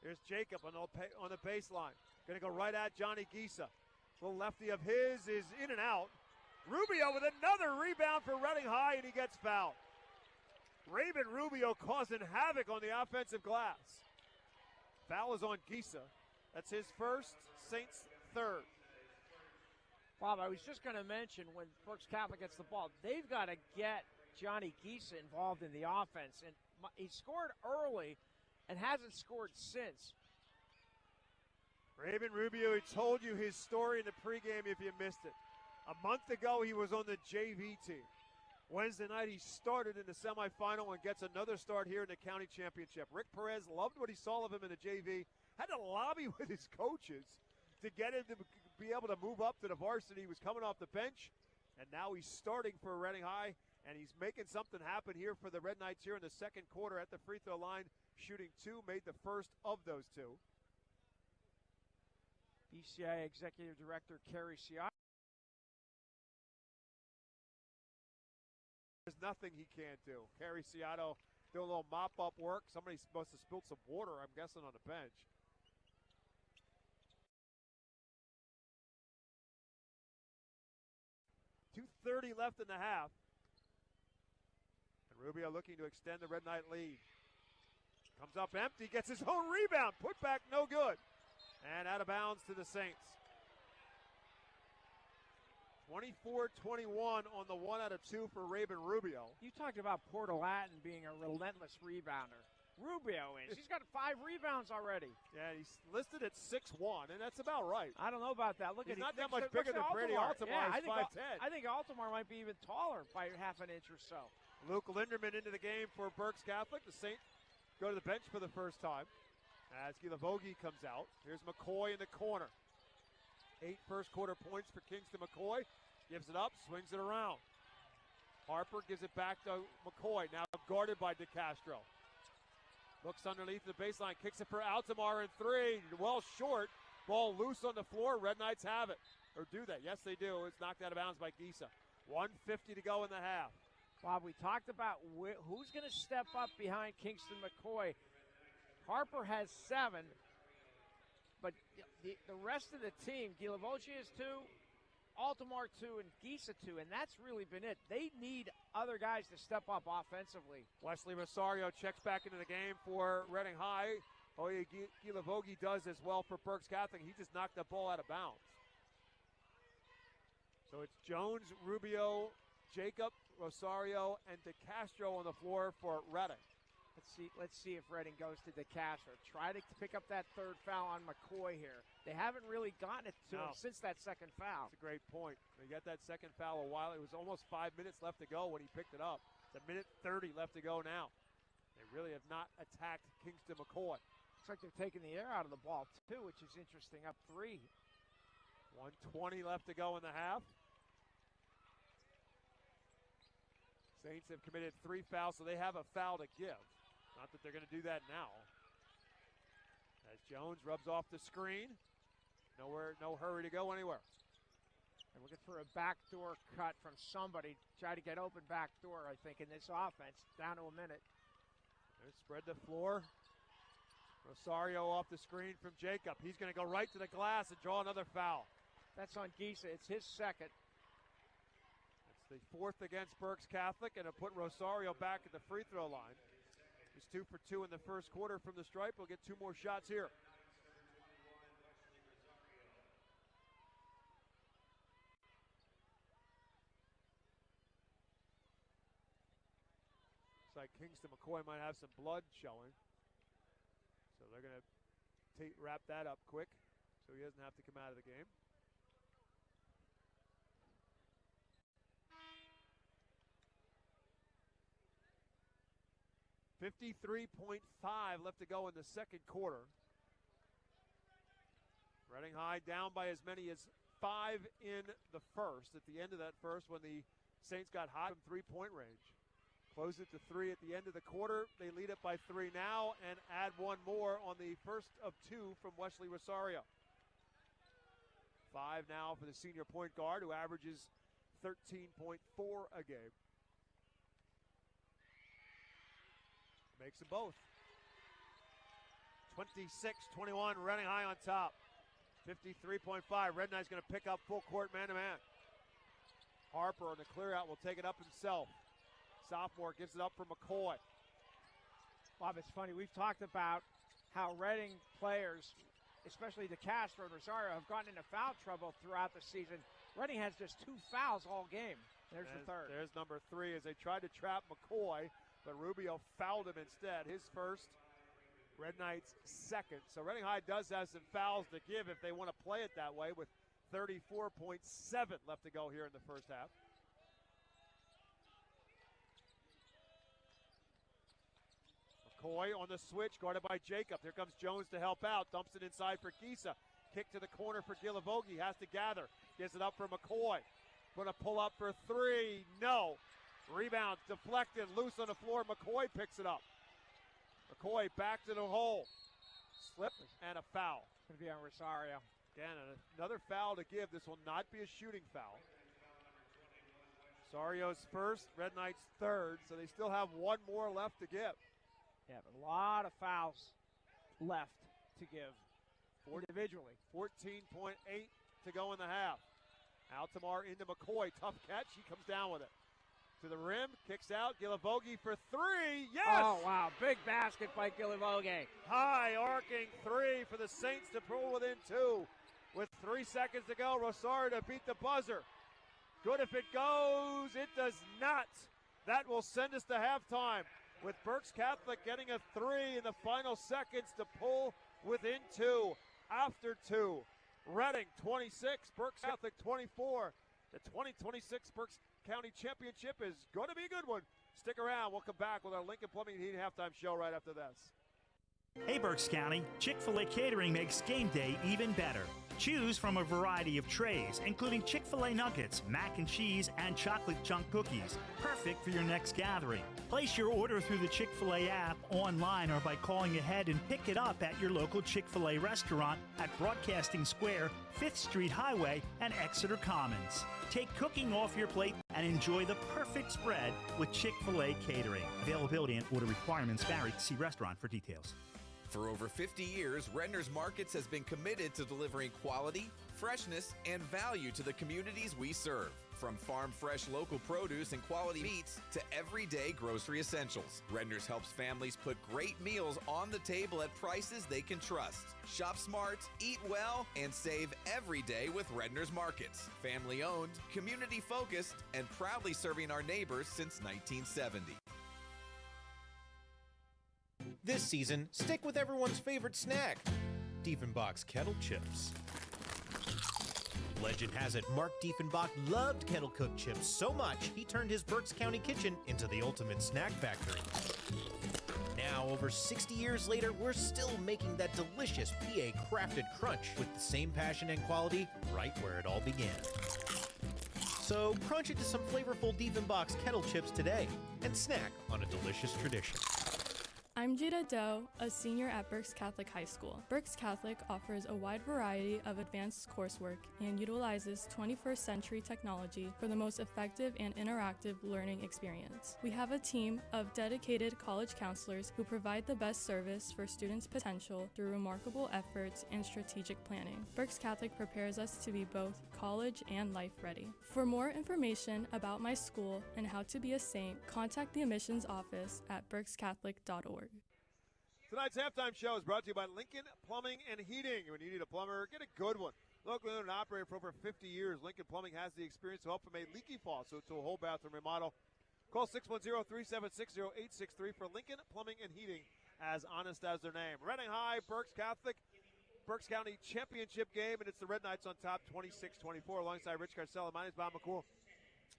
Here's Jacob on the baseline. Going to go right at Johnny Gisa. Little lefty of his is in and out. Rubio with another rebound for Reading High, and he gets fouled. Raven Rubio causing havoc on the offensive glass. Foul is on Gisa. That's his first, Saints' third. Bob, I was just going to mention when Berks Catholic gets the ball, they've got to get Johnny Gisa involved in the offense. And he scored early and hasn't scored since. Raven Rubio, he told you his story in the pregame if you missed it. A month ago, he was on the JV team. Wednesday night, he started in the semifinal and gets another start here in the county championship. Rick Perez loved what he saw of him in the JV. Had to lobby with his coaches to get him to be able to move up to the varsity. He was coming off the bench, and now he's starting for Reading High And he's making something happen here for the Red Knights here in the second quarter at the free throw line, shooting 2, made the first of those 2. BCIAA Executive Director Kerry Ciotto. There's nothing he can't do. Kerry Ciotto doing a little mop-up work. Somebody must have spilled some water, I'm guessing, on the bench. .230 left in the half. And Rubio looking to extend the Red Knight lead. Comes up empty, gets his own rebound. Put back, no good. And out of bounds to the Saints. 24-21 on the 1 out of 2 for Raven Rubio. You talked about Porter Latin being a relentless rebounder. Rubio is. He's got 5 rebounds already. Yeah, he's listed at 6'1", and that's about right. I don't know about that. Look, he's at not that much bigger than Brady Altamar. He's 5'10". I think Altamar might be even taller by half an inch or so. Luke Linderman into the game for Berks Catholic. The Saints go to the bench for the first time as Gilavogi comes out. Here's McCoy in the corner. 8 first quarter points for Kingston McCoy. Gives it up, swings it around. Harper gives it back to McCoy, now guarded by DeCastro. Looks underneath the baseline, kicks it for Altamar in 3. Well short, ball loose on the floor. Red Knights have it, or do they? Yes, they do. It's knocked out of bounds by Gisa. 1:50 to go in the half. Bob, we talked about who's going to step up behind Kingston McCoy. Harper has 7, but the rest of the team, Gilavogi has 2, Altamar 2, and Gisa 2, and that's really been it. They need other guys to step up offensively. Wesley Rosario checks back into the game for Reading High. Oye Gilavogi does as well for Berks Catholic. He just knocked the ball out of bounds. So it's Jones, Rubio, Jacob, Rosario, and DeCastro on the floor for Reading. Let's see if Reading goes to DeCastro. Try to pick up that 3rd foul on McCoy here. They haven't really gotten it to him since that 2nd foul. That's a great point. They got that 2nd foul a while. It was almost 5 minutes left to go when he picked it up. It's 1:30 left to go now. They really have not attacked Kingston McCoy. Looks like they're taking the air out of the ball too, which is interesting. Up 3. 1:20 left to go in the half. Saints have committed 3 fouls, so they have a foul to give. Not that they're going to do that now. As Jones rubs off the screen. No hurry to go anywhere. They're looking for a backdoor cut from somebody. Try to get open backdoor, I think, in this offense. Down to a minute. They spread the floor. Rosario off the screen from Jacob. He's going to go right to the glass and draw another foul. That's on Gisa. It's his 2nd. It's the 4th against Berks Catholic, and it'll put Rosario back at the free throw line. He's 2 for 2 in the first quarter from the stripe. He'll get 2 more shots here. Looks like Kingston McCoy might have some blood showing. So they're going to wrap that up quick so he doesn't have to come out of the game. .53.5 left to go in the second quarter. Reading High down by as many as 5 in the first. At the end of that first, when the Saints got hot from 3-point range. Close it to 3 at the end of the quarter. They lead it by 3 now and add 1 more on the first of 2 from Wesley Rosario. 5 now for the senior point guard, who averages 13.4 a game. Makes them both. 26-21, Reading High on top. 53.5, Red Knight's going to pick up full court man-to-man. Harper on the clear out will take it up himself. Sophomore gives it up for McCoy. Bob, it's funny. We've talked about how Reading players, especially DeCastro and Rosario, have gotten into foul trouble throughout the season. Reading has just 2 fouls all game. There's the 3rd. There's number 3 as they tried to trap McCoy, but Rubio fouled him instead. His first, Red Knights' 2nd. So Reading High does have some fouls to give if they want to play it that way, with 34.7 left to go here in the first half. McCoy on the switch, guarded by Jacob. Here comes Jones to help out. Dumps it inside for Gisa. Kick to the corner for Gilavogi. Has to gather. Gives it up for McCoy. Going to pull up for 3. No. Rebound deflected, loose on the floor. McCoy picks it up. McCoy back to the hole. Slip and a foul. It's going to be on Rosario. Again, another foul to give. This will not be a shooting foul. Rosario's first, Red Knights third, so they still have one more left to give. Yeah, but a lot of fouls left to give individually. 14.8 to go in the half. Altamar into McCoy. Tough catch. He comes down with it. To the rim. Kicks out. Gilivogi for three. Yes! Oh, wow. Big basket by Gilivogi. High arcing three for the Saints to pull within two. With 3 seconds to go, Rosario to beat the buzzer. Good if it goes. It does not. That will send us to halftime with Berks Catholic getting a three in the final seconds to pull within two. After two, Reading 26, Berks Catholic 24. The 2026 Berks County Championship is going to be a good one. Stick around. We'll come back with our Lincoln Plumbing and Heating halftime show right after this. Hey Berks County, Chick-fil-A Catering makes game day even better. Choose from a variety of trays, including Chick-fil-A nuggets, mac and cheese, and chocolate chunk cookies. Perfect for your next gathering. Place your order through the Chick-fil-A app, online, or by calling ahead and pick it up at your local Chick-fil-A restaurant at Broadcasting Square, 5th Street Highway, and Exeter Commons. Take cooking off your plate and enjoy the perfect spread with Chick-fil-A Catering. Availability and order requirements vary. See restaurant for details. For over 50 years, Redner's Markets has been committed to delivering quality, freshness, and value to the communities we serve. From farm fresh local produce and quality meats to everyday grocery essentials, Redner's helps families put great meals on the table at prices they can trust. Shop smart, eat well, and save every day with Redner's Markets. Family owned, community focused, and proudly serving our neighbors since 1970. This season, stick with everyone's favorite snack, Diefenbach's Kettle Chips. Legend has it Mark Diefenbach loved kettle cooked chips so much he turned his Berks County kitchen into the ultimate snack factory. Now, over 60 years later, we're still making that delicious PA crafted crunch with the same passion and quality right where it all began. So crunch into some flavorful Diefenbach's Kettle Chips today and snack on a delicious tradition. I'm Jada Doe, a senior at Berks Catholic High School. Berks Catholic offers a wide variety of advanced coursework and utilizes 21st century technology for the most effective and interactive learning experience. We have a team of dedicated college counselors who provide the best service for students' potential through remarkable efforts and strategic planning. Berks Catholic prepares us to be both college and life ready. For more information about my school and how to be a saint, contact the admissions office at berkscatholic.org. Tonight's halftime show is brought to you by Lincoln Plumbing and Heating. When you need a plumber, get a good one. Locally owned and operated for over 50 years, Lincoln Plumbing has the experience to help from a leaky faucet to a whole bathroom remodel. Call 610-376-0863 for Lincoln Plumbing and Heating, as honest as their name. Reading High, Berks Catholic, Berks County Championship game, and it's the Red Knights on top 26-24 alongside Rich Carcella. My name is Bob McCool.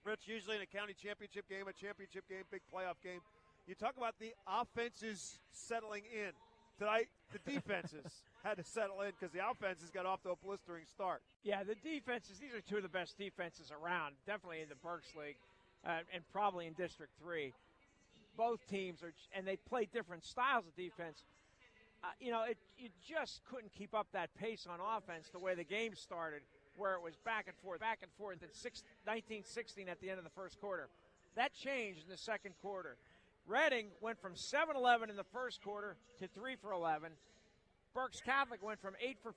Rich, usually in a county championship game, big playoff game, you talk about the offenses settling in. Tonight, the defenses had to settle in because the offenses got off to a blistering start. Yeah, the defenses, these are two of the best defenses around, definitely in the Berks League and probably in District 3. Both teams are, and they play different styles of defense. You just couldn't keep up that pace on offense the way the game started, where it was back and forth, and 19-16 at the end of the first quarter. That changed in the second quarter. Reading went from 7-11 in the first quarter to 3 for 11. Berks Catholic went from 8 for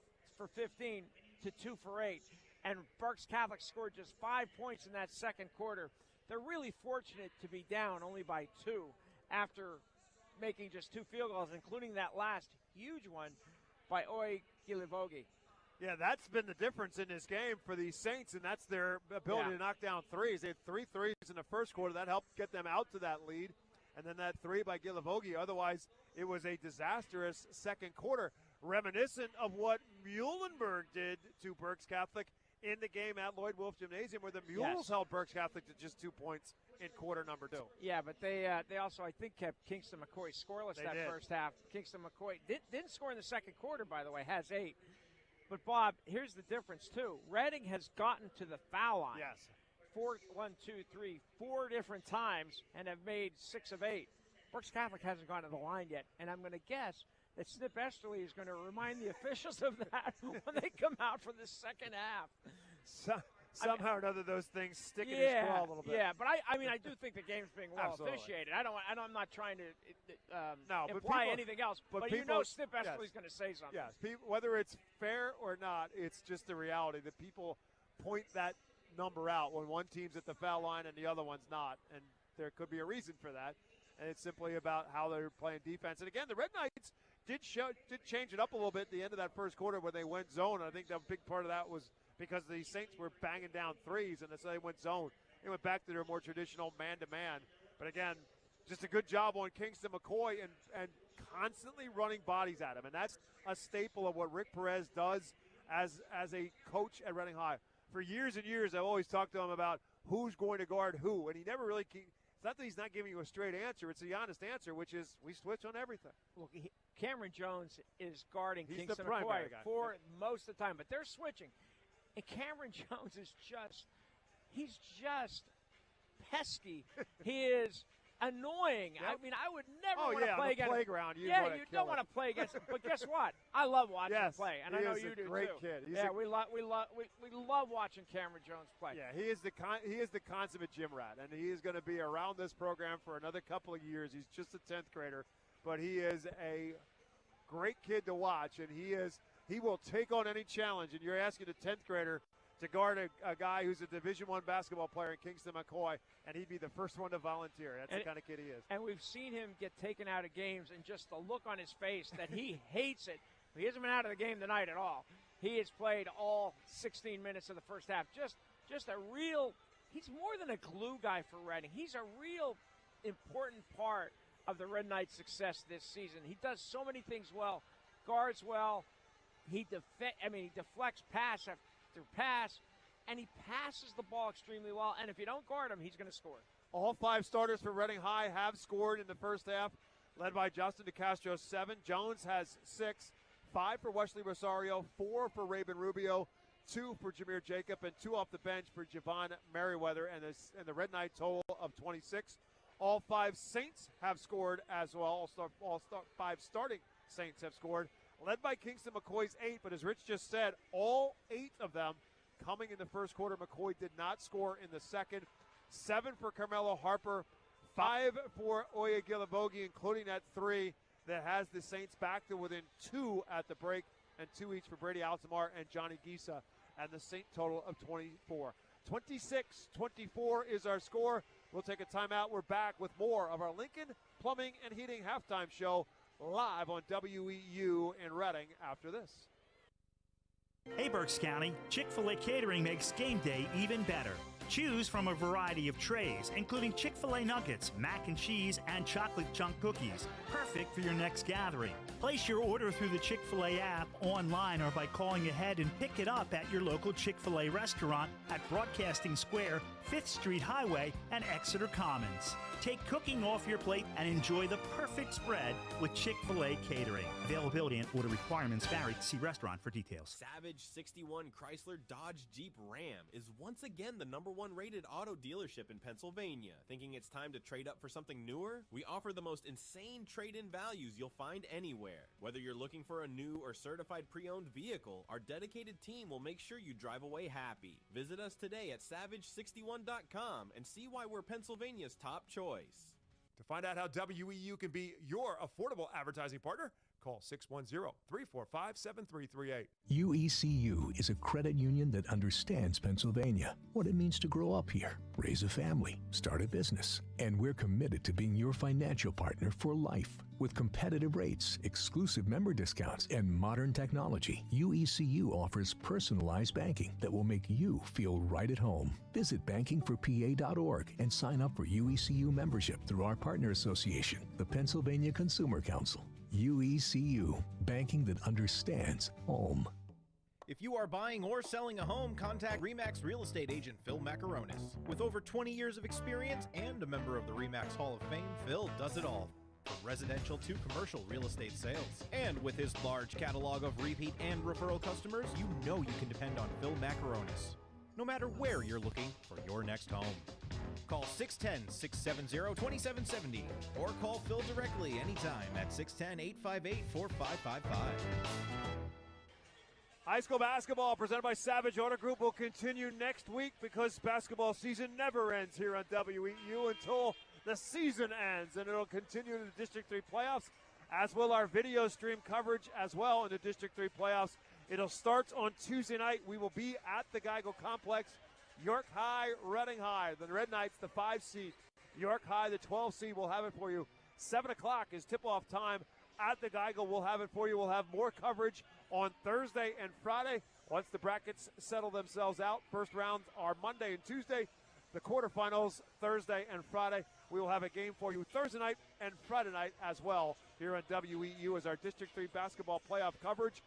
15 to 2 for 8. And Berks Catholic scored just 5 points in that second quarter. They're really fortunate to be down only by 2 after making just 2 field goals, including that last huge one by Oy Gilivogi. Yeah, that's been the difference in this game for the Saints, and that's their ability to knock down threes. They had 3 threes in the first quarter. That helped get them out to that lead. And then that 3 by Gilivogi. Otherwise, it was a disastrous second quarter, reminiscent of what Muhlenberg did to Berks Catholic in the game at Lloyd Wolf Gymnasium, where the Mules held Berks Catholic to just 2 points in quarter number 2. Yeah, but they also, I think, kept Kingston McCoy scoreless first half. Kingston McCoy didn't score in the second quarter, by the way, has 8. But, Bob, here's the difference, too. Reading has gotten to the foul line. Yes. 4 different times and have made 6 of 8. Berks Catholic hasn't gone to the line yet, and I'm going to guess that Snip Esterly is going to remind the officials of that when they come out for the second half. Somehow or another, those things stick in his craw a little bit. Yeah, but I mean, I do think the game's being well officiated. I'm not trying to imply anything else. But you know Snip Esterly's going to say something. Yes, whether it's fair or not, it's just the reality that people point that number out when one team's at the foul line and the other one's not. And there could be a reason for that. And it's simply about how they're playing defense. And again, the Red Knights did change it up a little bit at the end of that first quarter when they went zone. I think that a big part of that was because the Saints were banging down threes, and so they went zone. They went back to their more traditional man-to-man. But again, just a good job on Kingston McCoy and constantly running bodies at him. And that's a staple of what Rick Perez does as a coach at Reading High. For years and years, I've always talked to him about who's going to guard who, and he never really it's not that he's not giving you a straight answer. It's the honest answer, which is we switch on everything. Well, Cameron Jones is guarding Kingston McCoy for most of the time, but they're switching. And Cameron Jones is he's just pesky. He is annoying. Yep. I mean, I would never want to play against playground. You don't want to play against him. But guess what? I love watching him play, and I know you do great too. Kid. We love watching Cameron Jones play. Yeah, he is the consummate gym rat, and he is going to be around this program for another couple of years. He's just a 10th grader, but he is a great kid to watch, and he will take on any challenge. And you're asking a 10th grader to guard a guy who's a Division I basketball player in Kingston McCoy, and he'd be the first one to volunteer. That's the kind of kid he is. And we've seen him get taken out of games, and just the look on his face that he hates it. He hasn't been out of the game tonight at all. He has played all 16 minutes of the first half. Just a real – he's more than a glue guy for Reading. He's a real important part of the Red Knights' success this season. He does so many things well, guards well. He deflects pass after pass, and he passes the ball extremely well. And if you don't guard him, he's going to score. All 5 starters for Reading High have scored in the first half, led by Justin DeCastro, 7. Jones has 6, 5 for Wesley Rosario, 4 for Raven Rubio, 2 for Jameer Jacob, and 2 off the bench for Javon Merriweather, and the Red Knight total of 26. All 5 Saints have scored as well. All 5 starting Saints have scored, led by Kingston McCoy's 8, but as Rich just said, all 8 of them coming in the first quarter. McCoy did not score in the second. 7 for Carmelo Harper, 5 for Oya Gilibogi, including that 3 that has the Saints back to within 2 at the break, and 2 each for Brady Altamar and Johnny Gisa, and the Saint total of 24. 26-24 is our score. We'll take a timeout. We're back with more of our Lincoln Plumbing and Heating halftime show live on WEEU in Reading after this. Hey, Berks County, Chick-fil-A Catering makes game day even better. Choose from a variety of trays, including Chick-fil-A nuggets, mac and cheese, and chocolate chunk cookies. Perfect for your next gathering. Place your order through the Chick-fil-A app, online, or by calling ahead and pick it up at your local Chick-fil-A restaurant at Broadcasting Square, 5th Street Highway, and Exeter Commons. Take cooking off your plate and enjoy the perfect spread with Chick-fil-A Catering. Availability and order requirements vary. See restaurant for details. Savage 61 Chrysler Dodge Jeep Ram is once again the #1 rated auto dealership in Pennsylvania. Thinking it's time to trade up for something newer? We offer the most insane trade-in values you'll find anywhere. Whether you're looking for a new or certified pre-owned vehicle, our dedicated team will make sure you drive away happy. Visit us today at savage61.com and see why we're Pennsylvania's top choice. To find out how WEEU can be your affordable advertising partner, call 610-345-7338. UECU is a credit union that understands Pennsylvania, what it means to grow up here, raise a family, start a business. And we're committed to being your financial partner for life. With competitive rates, exclusive member discounts, and modern technology, UECU offers personalized banking that will make you feel right at home. Visit bankingforpa.org and sign up for UECU membership through our partner association, the Pennsylvania Consumer Council. UECU, banking that understands home. If you are buying or selling a home, contact RE/MAX real estate agent Phil Macaronis. With over 20 years of experience and a member of the RE/MAX Hall of Fame, Phil does it all. From residential to commercial real estate sales. And with his large catalog of repeat and referral customers, you know you can depend on Phil Macaronis. no matter where you're looking for your next home. Call 610-670-2770 or call Phil directly anytime at 610-858-4555. High school basketball presented by Savage Auto Group will continue next week because basketball season never ends here on WEEU until the season ends, and it'll continue to the District 3 playoffs, as will our video stream coverage as well in the District 3 playoffs. It'll start on Tuesday night. We will be at the Geigel Complex. York High, Reading High. The Red Knights, the 5 seed. York High, the 12 seed. We'll have it for you. 7 o'clock is tip-off time at the Geigel. We'll have it for you. We'll have more coverage on Thursday and Friday once the brackets settle themselves out. First rounds are Monday and Tuesday. The quarterfinals Thursday and Friday. We will have a game for you Thursday night and Friday night as well here on WEEU as our District 3 basketball playoff coverage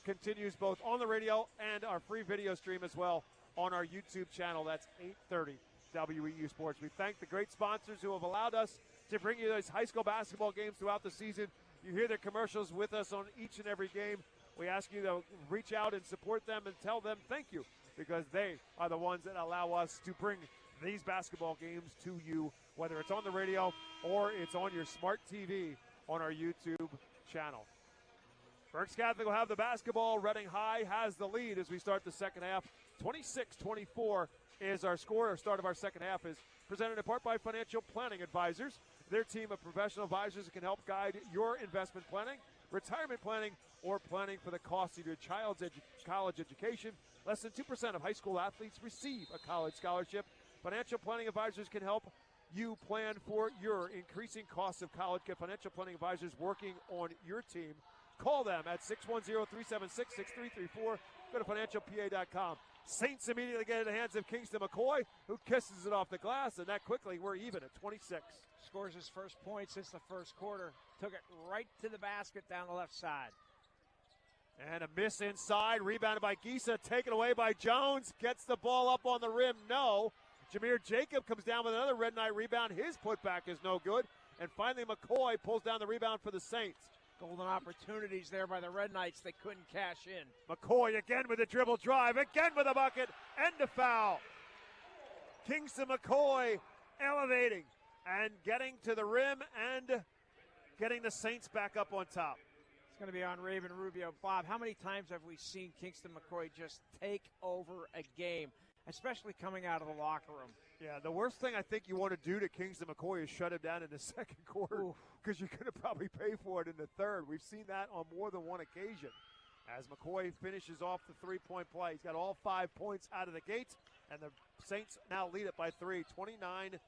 continues both on the radio and our free video stream as well on our YouTube channel. That's 8:30 WEEU Sports. We thank the great sponsors who have allowed us to bring you those high school basketball games throughout the season. You hear their commercials with us on each and every game. We ask you to reach out and support them and tell them thank you because they are the ones that allow us to bring these basketball games to you, whether it's on the radio or it's on your smart TV on our YouTube channel. Berks Catholic will have the basketball. Reading High has the lead as we start the second half. 26-24 is our score. Our start of our second half is presented in part by Financial Planning Advisors. Their team of professional advisors can help guide your investment planning, retirement planning, or planning for the cost of your child's college education. Less than 2% of high school athletes receive a college scholarship. Financial Planning Advisors can help you plan for your increasing costs of college. Get Financial Planning Advisors working on your team. Call them at 610-376-6334. Go to financialpa.com. Saints immediately get in the hands of Kingston McCoy, who kisses it off the glass, and that quickly we're even at 26. Scores his first point since the first quarter. Took it right to the basket down the left side. And a miss inside, rebounded by Gisa, taken away by Jones. Gets the ball up on the rim, no. Jameer Jacob comes down with another Red Knight rebound. His putback is no good. And finally McCoy pulls down the rebound for the Saints. Golden opportunities there by the Red Knights. They couldn't cash in. McCoy again with a dribble drive, again with a bucket, and a foul. Kingston McCoy elevating and getting to the rim and getting the Saints back up on top. It's going to be on Raven Rubio. Bob, how many times have we seen Kingston McCoy just take over a game, especially coming out of the locker room? Yeah, the worst thing I think you want to do to Kingston McCoy is shut him down in the second quarter because you're going to probably pay for it in the third. We've seen that on more than one occasion. As McCoy finishes off the three-point play, he's got all 5 points out of the gates, and the Saints now lead it by 3, 29-26.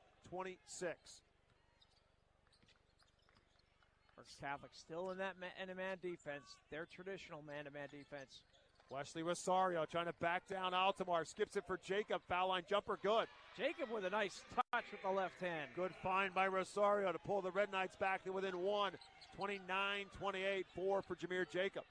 Berks Catholic still in that man-to-man defense, their traditional man-to-man defense. Wesley Rosario trying to back down Altamar. Skips it for Jacob. Foul line jumper, good. Jacob with a nice touch with the left hand. Good find by Rosario to pull the Red Knights back to within 1. 29-28, 4 for Jameer Jacob.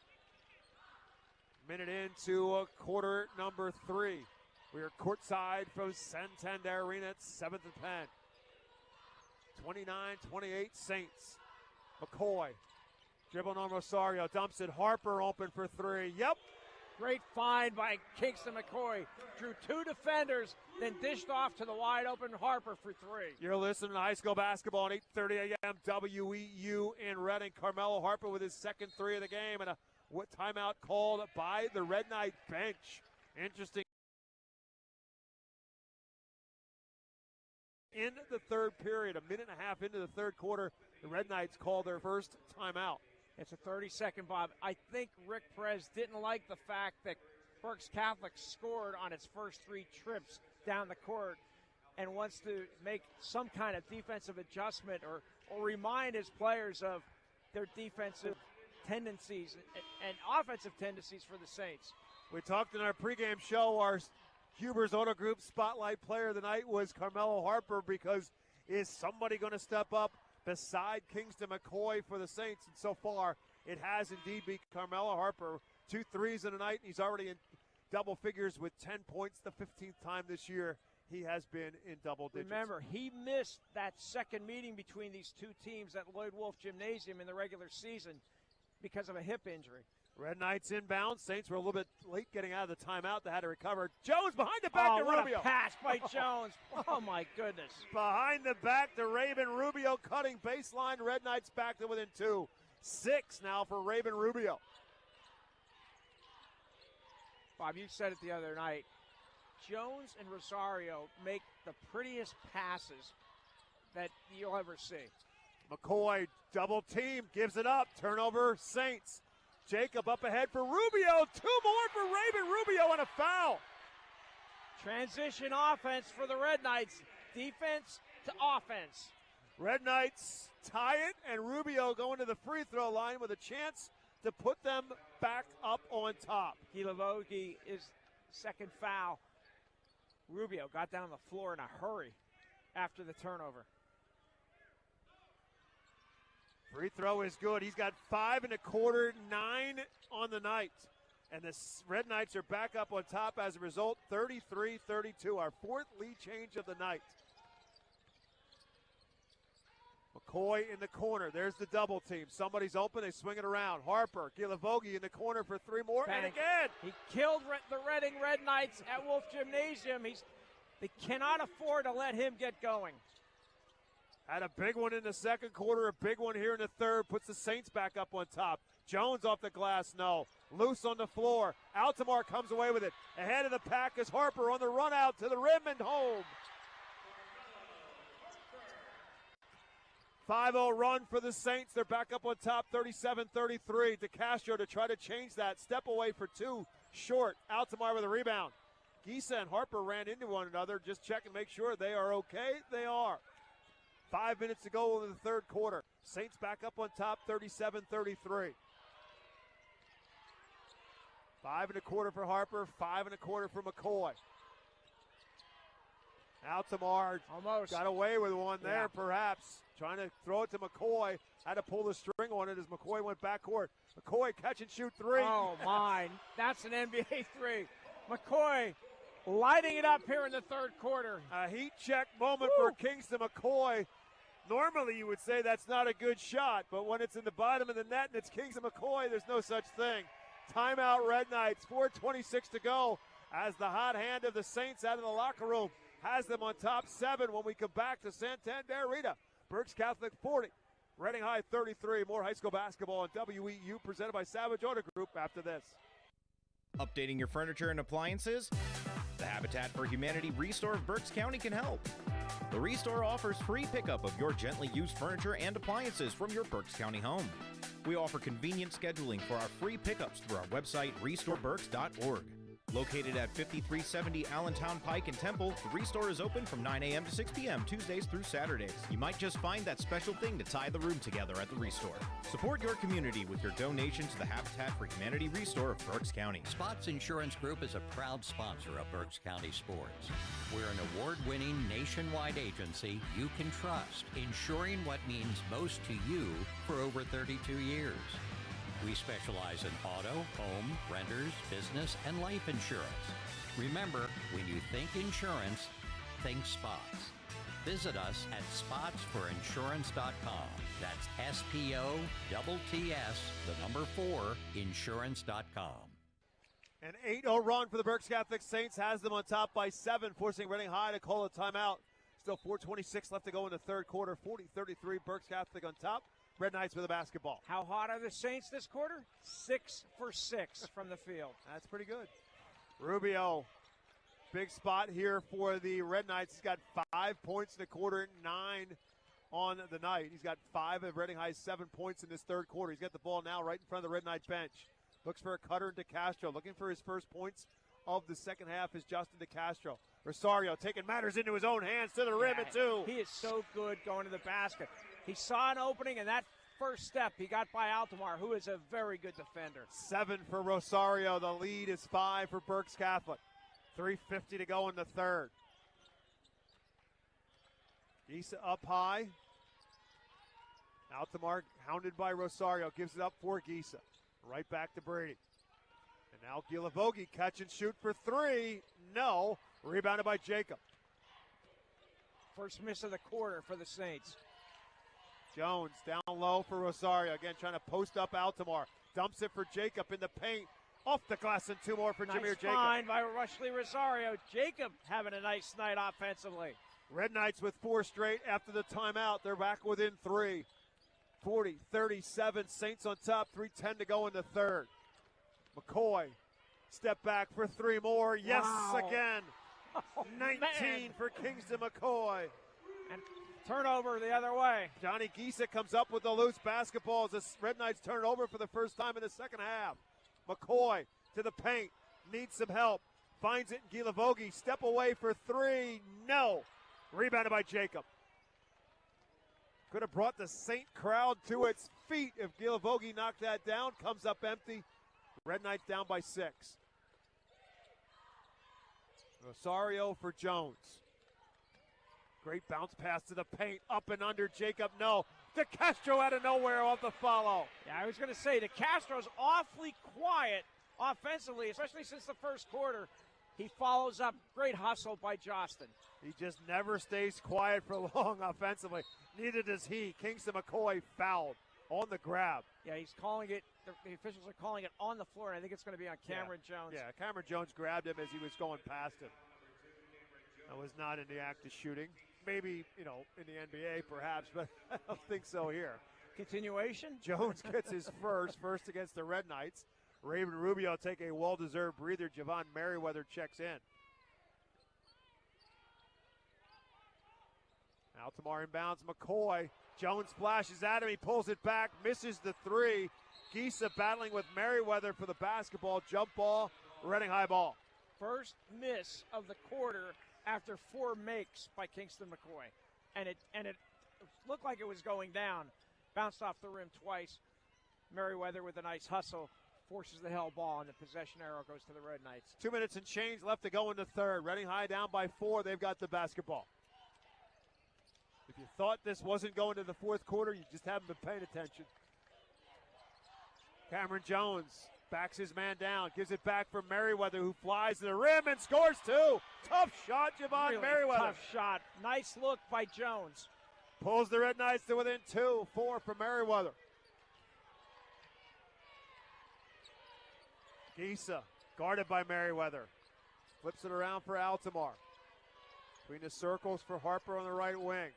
Minute into quarter number 3. We are courtside from Santander Arena at 7th and Penn. 29-28 Saints. McCoy dribbling on Rosario. Dumps it. Harper open for 3. Yep. Great find by Kingston McCoy. Drew 2 defenders, then dished off to the wide open Harper for 3. You're listening to high school basketball at 8:30 a.m. WEEU in Reading. Carmelo Harper with his second 3 of the game, and a timeout called by the Red Knight bench. Interesting. In the third period, a minute and a half into the third quarter, the Red Knights call their first timeout. It's a 30-second, Bob. I think Rick Perez didn't like the fact that Berks Catholic scored on its first 3 trips down the court and wants to make some kind of defensive adjustment or remind his players of their defensive tendencies and offensive tendencies for the Saints. We talked in our pregame show, our Huber's Auto Group Spotlight Player of the Night was Carmelo Harper because is somebody going to step up beside Kingston McCoy for the Saints? And so far, it has indeed been Carmelo Harper. 2 threes in a night, and he's already in double figures with 10 points, the 15th time this year he has been in double digits. Remember, he missed that second meeting between these two teams at Lloyd Wolf Gymnasium in the regular season because of a hip injury. Red Knights inbound. Saints were a little bit late getting out of the timeout. They had to recover. Jones behind the back to Rubio. What a pass by Jones. Oh, my goodness. Behind the back to Raven Rubio, cutting baseline. Red Knights back to within 2. 6 now for Raven Rubio. Bob, you said it the other night. Jones and Rosario make the prettiest passes that you'll ever see. McCoy double team, gives it up. Turnover, Saints. Jacob up ahead for Rubio. 2 more for Raven Rubio and a foul. Transition offense for the Red Knights. Defense to offense. Red Knights tie it, and Rubio going to the free throw line with a chance to put them back up on top. Gilavogi is second foul. Rubio got down on the floor in a hurry after the turnover. Free throw is good. He's got 5 1/4, 9 on the night. And the Red Knights are back up on top as a result, 33-32, our 4th lead change of the night. McCoy in the corner. There's the double team. Somebody's open. They swing it around. Harper, Gilavogi in the corner for 3 more. Bang. And again. He killed the Reading Red Knights at Wolf Gymnasium. They cannot afford to let him get going. Had a big one in the second quarter, a big one here in the third. Puts the Saints back up on top. Jones off the glass, no. Loose on the floor. Altamar comes away with it. Ahead of the pack is Harper on the run out to the rim and home. 5-0 run for the Saints. They're back up on top, 37-33. DeCastro to try to change that. Step away for 2, short. Altamar with a rebound. Gisa and Harper ran into one another. Just check and make sure they are okay. They are. 5 minutes to go in the third quarter. Saints back up on top, 37-33. 5 1/4 for Harper, 5 1/4 for McCoy. Altamar almost got away with one there, yeah. Perhaps. Trying to throw it to McCoy. Had to pull the string on it as McCoy went backcourt. McCoy catch and shoot 3. Oh, my. That's an NBA 3. McCoy lighting it up here in the third quarter. A heat check moment for Kingston McCoy. Normally you would say that's not a good shot, but when it's in the bottom of the net and it's Kingston McCoy, there's no such thing. Timeout Red Knights, 4:26 to go as the hot hand of the Saints out of the locker room has them on top 7 when we come back to Santander Arena. Berks Catholic 40, Reading High 33. More high school basketball on WEEU presented by Savage Auto Group after this. Updating your furniture and appliances? The Habitat for Humanity Restore of Berks County can help. The Restore offers free pickup of your gently used furniture and appliances from your Berks County home. We offer convenient scheduling for our free pickups through our website, restoreberks.org. Located at 5370 Allentown Pike in Temple, the Restore is open from 9 a.m. to 6 p.m. Tuesdays through Saturdays. You might just find that special thing to tie the room together at the Restore. Support your community with your donation to the Habitat for Humanity Restore of Berks County. Spots Insurance Group is a proud sponsor of Berks County sports. We're an award-winning nationwide agency you can trust, ensuring what means most to you for over 32 years. We specialize in auto, home, renters, business, and life insurance. Remember, when you think insurance, think Spots. Visit us at spotsforinsurance.com. That's SPOTTS, the number 4, insurance.com. An 8-0 run for the Berks Catholic Saints has them on top by 7, forcing Reading High to call a timeout. Still 4:26 left to go in the third quarter. 40-33, Berks Catholic on top. Red Knights with the basketball. How hot are the Saints this quarter? 6 for 6 from the field. That's pretty good. Rubio, big spot here for the Red Knights. He's got 5 points in the quarter, 9 on the night. He's got 5 of Reading High's 7 points in this third quarter. He's got the ball now right in front of the Red Knight bench. Looks for a cutter to Castro. Looking for his first points of the second half is Justin DeCastro. Rosario taking matters into his own hands to the rim at 2. He is so good going to the basket. He saw an opening, and that first step he got by Altamar, who is a very good defender. 7 for Rosario. The lead is 5 for Berks Catholic. 3:50 to go in the third. Gisa up high. Altamar hounded by Rosario. Gives it up for Gisa. Right back to Brady. And now Gilavogi catch and shoot for 3. No. Rebounded by Jacob. First miss of the quarter for the Saints. Jones down low for Rosario. Again, trying to post up Altamar. Dumps it for Jacob in the paint. Off the glass and two more for nice Jameer Jacob. find by Wesley Rosario. Jacob having a nice night offensively. Red Knights with 4 straight after the timeout. They're back within 3. 40-37, Saints on top, 3:10 to go in the third. McCoy, step back for 3 more. Yes, wow. Again. Oh, 19 man. for Kingston McCoy. And turnover the other way. Johnny Giesa comes up with the loose basketball as the Red Knights turn it over for the first time in the second half. McCoy to the paint, needs some help. Finds it in Gilavogi, step away for 3. No. Rebounded by Jacob. Could have brought the Saint crowd to its feet if Gilavogi knocked that down. Comes up empty. Red Knights down by 6. Rosario for Jones. Great bounce pass to the paint. Up and under Jacob. No. DeCastro out of nowhere off the follow. Yeah, I was going to say, DeCastro's awfully quiet offensively, especially since the first quarter. He follows up. Great hustle by Jostin. He just never stays quiet for long offensively. Neither does he. Kingston McCoy fouled on the grab. Yeah, he's calling it. The officials are calling it on the floor, and I think it's going to be on Cameron Jones. Yeah, Cameron Jones grabbed him as he was going past him. That was not in the act of shooting. Maybe, in the NBA perhaps, but I don't think so here. Continuation? Jones gets his first against the Red Knights. Raven Rubio take a well-deserved breather. Javon Merriweather checks in. Altamar inbounds McCoy. Jones flashes at him. He pulls it back, misses the 3. Giesa battling with Merriweather for the basketball. Jump ball, Reading high ball. First miss of the quarter after 4 makes by Kingston McCoy. And it looked like it was going down. Bounced off the rim twice. Merriweather with a nice hustle forces the hell ball, and the possession arrow goes to the Red Knights. 2 minutes and change left to go in the third. Reading High down by 4. They've got the basketball. If you thought this wasn't going to the fourth quarter, you just haven't been paying attention. Cameron Jones backs his man down, gives it back for Merriweather, who flies to the rim and scores 2. Tough shot, Javon Really Merriweather. tough shot. Nice look by Jones. Pulls the Red Knights to within 2. 4 for Merriweather. Giesa guarded by Merriweather. Flips it around for Altamar. Between the circles for Harper on the right wing.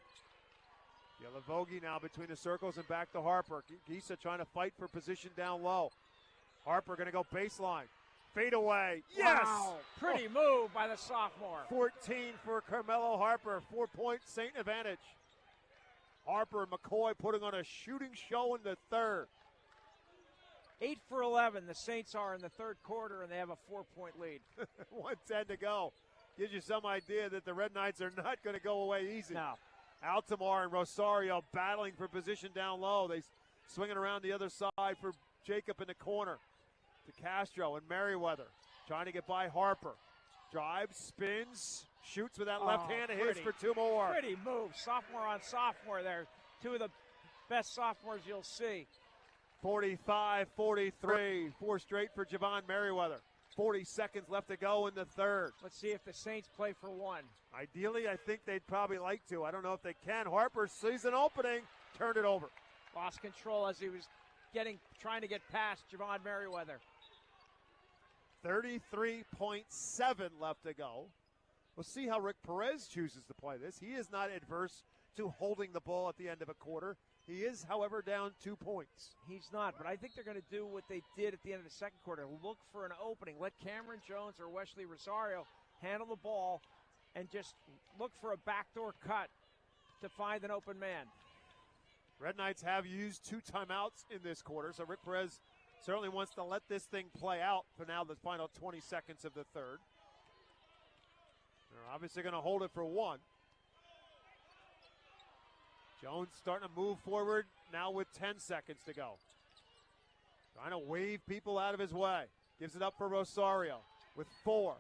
Gilavogi now between the circles and back to Harper. Giesa trying to fight for position down low. Harper going to go baseline. Fade away. Yes! Wow. Pretty move by the sophomore. 14 for Carmelo Harper. 4-point Saint advantage. Harper and McCoy putting on a shooting show in the third. 8 for 11. The Saints are in the third quarter, and they have a 4-point lead. 1:10 to go. Gives you some idea that the Red Knights are not going to go away easy. No. Altamar and Rosario battling for position down low. They swinging around the other side for Jacob in the corner. To Castro and Merriweather trying to get by Harper. Drives, spins, shoots with that left hand of his for 2 more. Pretty move. Sophomore on sophomore there. 2 of the best sophomores you'll see. 45-43. 4 straight for Javon Merriweather. 40 seconds left to go in the third. Let's see if the Saints play for 1. Ideally, I think they'd probably like to. I don't know if they can. Harper sees an opening, turned it over. Lost control as he was trying to get past Javon Merriweather. 33.7 left to go. We'll see how Rick Perez chooses to play this. He is not adverse to holding the ball at the end of a quarter. He is, however, down 2 points. He's not, but I think they're going to do what they did at the end of the second quarter. Look for an opening. Let Cameron Jones or Wesley Rosario handle the ball and just look for a backdoor cut to find an open man. Red Knights have used 2 timeouts in this quarter, so Rick Perez certainly wants to let this thing play out for now the final 20 seconds of the third. They're obviously going to hold it for 1. Jones starting to move forward now with 10 seconds to go. Trying to wave people out of his way. Gives it up for Rosario with 4.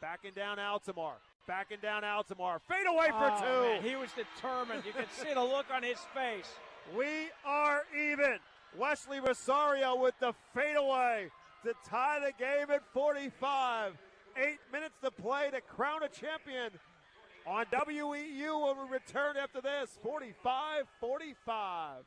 Backing down Altamar. Backing down Altamar. Fade away for 2. Man, he was determined. You could see the look on his face. We are even. Wesley Rosario with the fadeaway to tie the game at 45. 8 minutes to play to crown a champion on WEEU when we return after this. 45-45.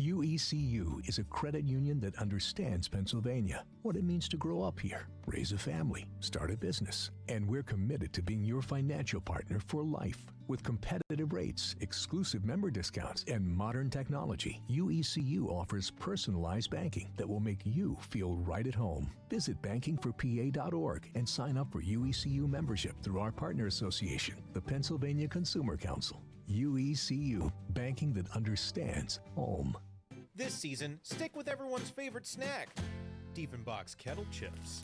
UECU is a credit union that understands Pennsylvania, what it means to grow up here, raise a family, start a business. And we're committed to being your financial partner for life. With competitive rates, exclusive member discounts, and modern technology, UECU offers personalized banking that will make you feel right at home. Visit bankingforpa.org and sign up for UECU membership through our partner association, the Pennsylvania Consumer Council. UECU, banking that understands home. This season, stick with everyone's favorite snack, Diefenbach's Kettle Chips.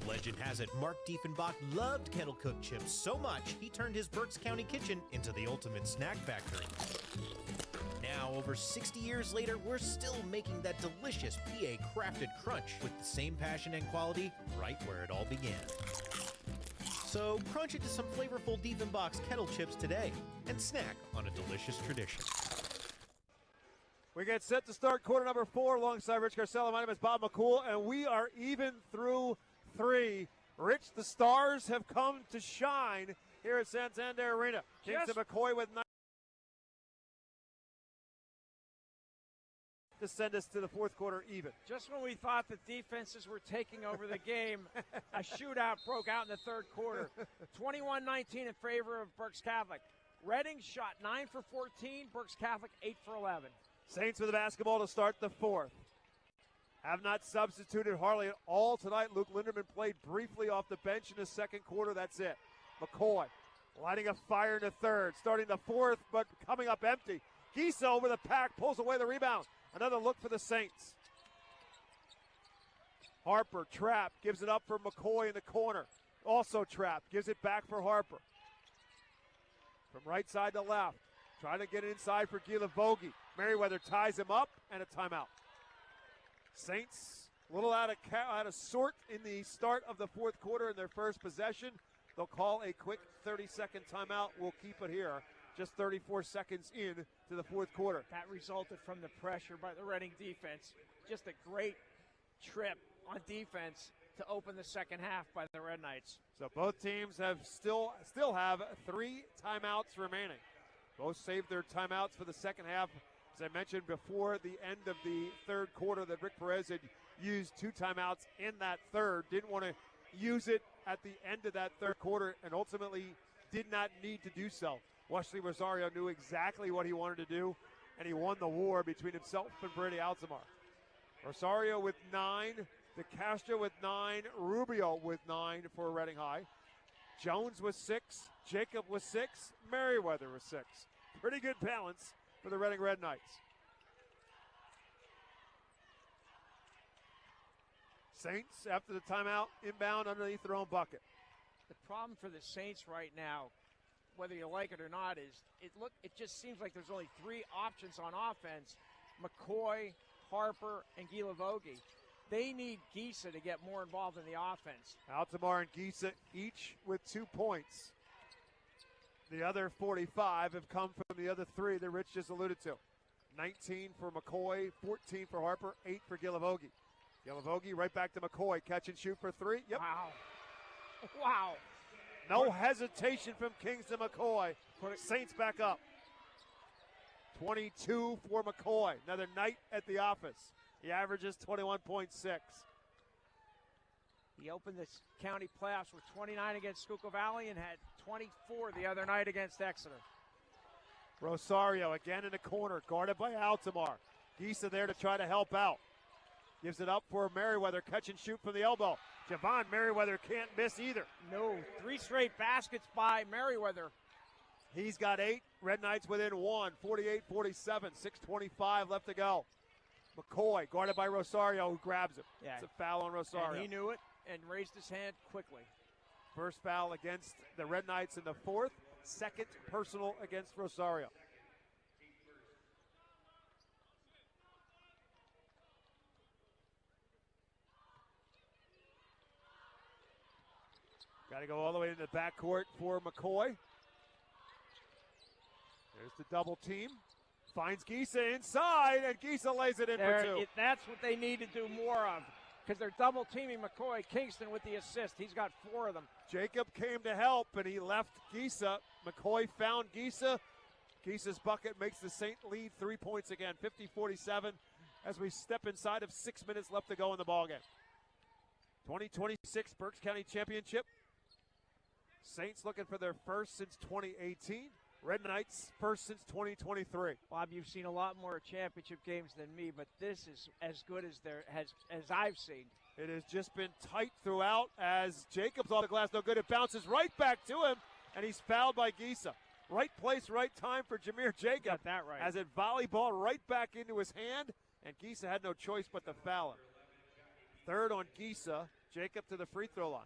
Legend has it Mark Diefenbach loved kettle cooked chips so much he turned his Berks County kitchen into the ultimate snack factory. Now, over 60 years later, we're still making that delicious PA crafted crunch with the same passion and quality right where it all began. So crunch into some flavorful Diefenbach's Kettle Chips today and snack on a delicious tradition. We get set to start quarter number 4 alongside Rich Garcella. My name is Bob McCool, and we are even through 3. Rich, the stars have come to shine here at Santander Arena. Kingston McCoy with 9 to send us to the fourth quarter even. Just when we thought the defenses were taking over the game, a shootout broke out in the third quarter. 21-19 in favor of Berks Catholic. Reading shot 9 for 14, Berks Catholic 8 for 11. Saints with the basketball to start the fourth. Have not substituted hardly at all tonight. Luke Linderman played briefly off the bench in the second quarter. That's it. McCoy lighting a fire in the third. Starting the fourth, but coming up empty. Giesa over the pack, pulls away the rebound. Another look for the Saints. Harper, trap, gives it up for McCoy in the corner. Also trapped, gives it back for Harper. From right side to left. Trying to get it inside for Gila Vogie. Merriweather ties him up, and a timeout. Saints a little out of sort in the start of the fourth quarter in their first possession. They'll call a quick 30-second timeout. We'll keep it here. Just 34 seconds in to the fourth quarter. That resulted from the pressure by the Reading defense. Just a great trip on defense to open the second half by the Red Knights. So both teams have still have 3 timeouts remaining. Both saved their timeouts for the second half. As I mentioned before the end of the third quarter, that Rick Perez had used 2 timeouts in that third. Didn't want to use it at the end of that third quarter and ultimately did not need to do so. Wesley Rosario knew exactly what he wanted to do, and he won the war between himself and Brady Altamar. Rosario with 9, DeCastro with 9, Rubio with 9 for Reading High. Jones with 6, Jacob with 6, Merriweather with 6. Pretty good balance for the Reading Red Knights. Saints, after the timeout, inbound underneath their own bucket. The problem for the Saints right now, whether you like it or not, is it just seems like there's only 3 options on offense. McCoy, Harper, and Gila Vogie. They need Giesa to get more involved in the offense. Altamar and Giesa each with 2 points. The other 45 have come from the other 3 that Rich just alluded to. 19 for McCoy, 14 for Harper, 8 for Gila Vogie. Gila Vogie right back to McCoy. Catch and shoot for 3. Yep. Wow. No hesitation from Kingston McCoy. Saints back up. 22 for McCoy. Another night at the office. He averages 21.6. He opened this county playoffs with 29 against Schuylkill Valley and had 24 the other night against Exeter. Rosario again in the corner, guarded by Altamar. Giesa there to try to help out. Gives it up for Merriweather, catch and shoot from the elbow. Javon Merriweather can't miss either. No, 3 straight baskets by Merriweather. He's got 8. Red Knights within 1, 48-47, 6:25 left to go. McCoy, guarded by Rosario, who grabs him. Yeah. It's a foul on Rosario. And he knew it and raised his hand quickly. First foul against the Red Knights in the fourth. Second personal against Rosario. Got to go all the way into the backcourt for McCoy. There's the double team. Finds Giesa inside, and Giesa lays it in for 2. That's what they need to do more of, because they're double teaming McCoy. Kingston with the assist. He's got 4 of them. Jacob came to help, and he left Giesa. McCoy found Giesa, Giesa's bucket makes the Saint lead 3 points again, 50-47, as we step inside of 6 minutes left to go in the ballgame. 2026 Berks County Championship. Saints looking for their first since 2018. Red Knights first since 2023. Bob, you've seen a lot more championship games than me, but this is as good as I've seen. It has just been tight throughout as Jacobs off the glass, no good. It bounces right back to him, and he's fouled by Giesa. Right place, right time for Jameer Jacob. Got that right. As it volleyball right back into his hand, and Giesa had no choice but to foul him. Third on Giesa, Jacob to the free throw line.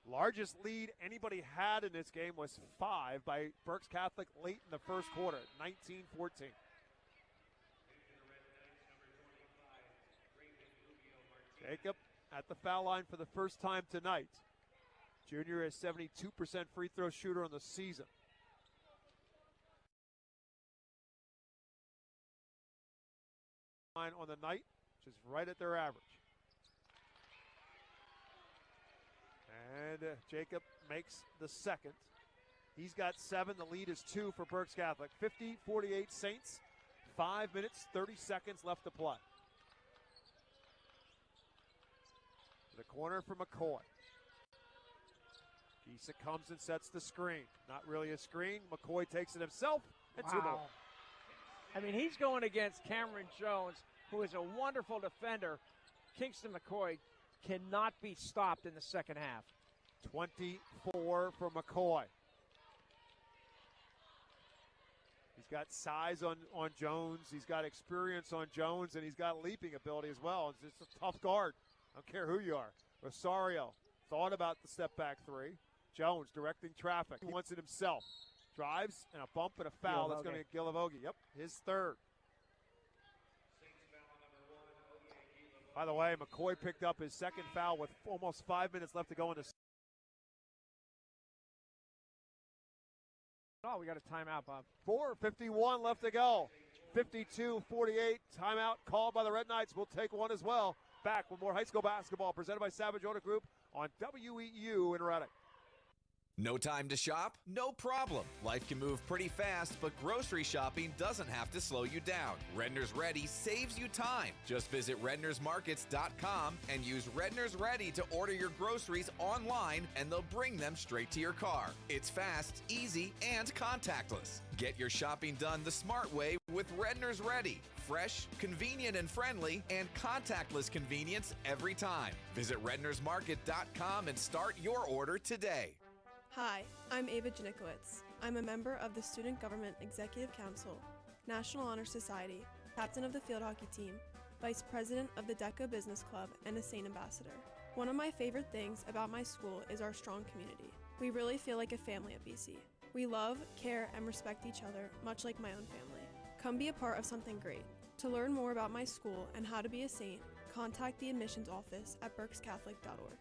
Largest lead anybody had in this game was 5 by Berks Catholic late in the first quarter, 19-14. Jacob at the foul line for the first time tonight. Junior is 72% free throw shooter on the season. On the night, which is right at their average. And Jacob makes the second. He's got 7. The lead is 2 for Berks Catholic. 50-48 Saints. 5 minutes, 30 seconds left to play. The corner for McCoy. Giesa comes and sets the screen. Not really a screen. McCoy takes it himself. And 2 more. I mean, he's going against Cameron Jones, who is a wonderful defender. Kingston McCoy cannot be stopped in the second half. 24 for McCoy. He's got size on Jones. He's got experience on Jones, and he's got leaping ability as well. It's just a tough guard. I don't care who you are. Rosario thought about the step back 3. Jones directing traffic. He wants it himself. Drives, and a bump and a foul. That's going to get Gilavogi. Yep, his third. By the way, McCoy picked up his second foul with almost 5 minutes left to go in the. Oh, we got a timeout, Bob. 4:51 left to go. 52-48 timeout called by the Red Knights. We'll take one as well. Back with more high school basketball presented by Savage Auto Group on WEEU in Reading. No time to shop? No problem. Life can move pretty fast, but grocery shopping doesn't have to slow you down. Redner's Ready saves you time. Just visit rednersmarkets.com and use Redner's Ready to order your groceries online, and they'll bring them straight to your car. It's fast, easy, and contactless. Get your shopping done the smart way with Redner's Ready. Fresh, convenient, and friendly, and contactless convenience every time. Visit rednersmarket.com and start your order today. Hi, I'm Ava Janikowicz. I'm a member of the Student Government Executive Council, National Honor Society, captain of the field hockey team, vice president of the DECA Business Club, and a Saint ambassador. One of my favorite things about my school is our strong community. We really feel like a family at BC. We love, care, and respect each other, much like my own family. Come be a part of something great. To learn more about my school and how to be a Saint, contact the admissions office at berkscatholic.org.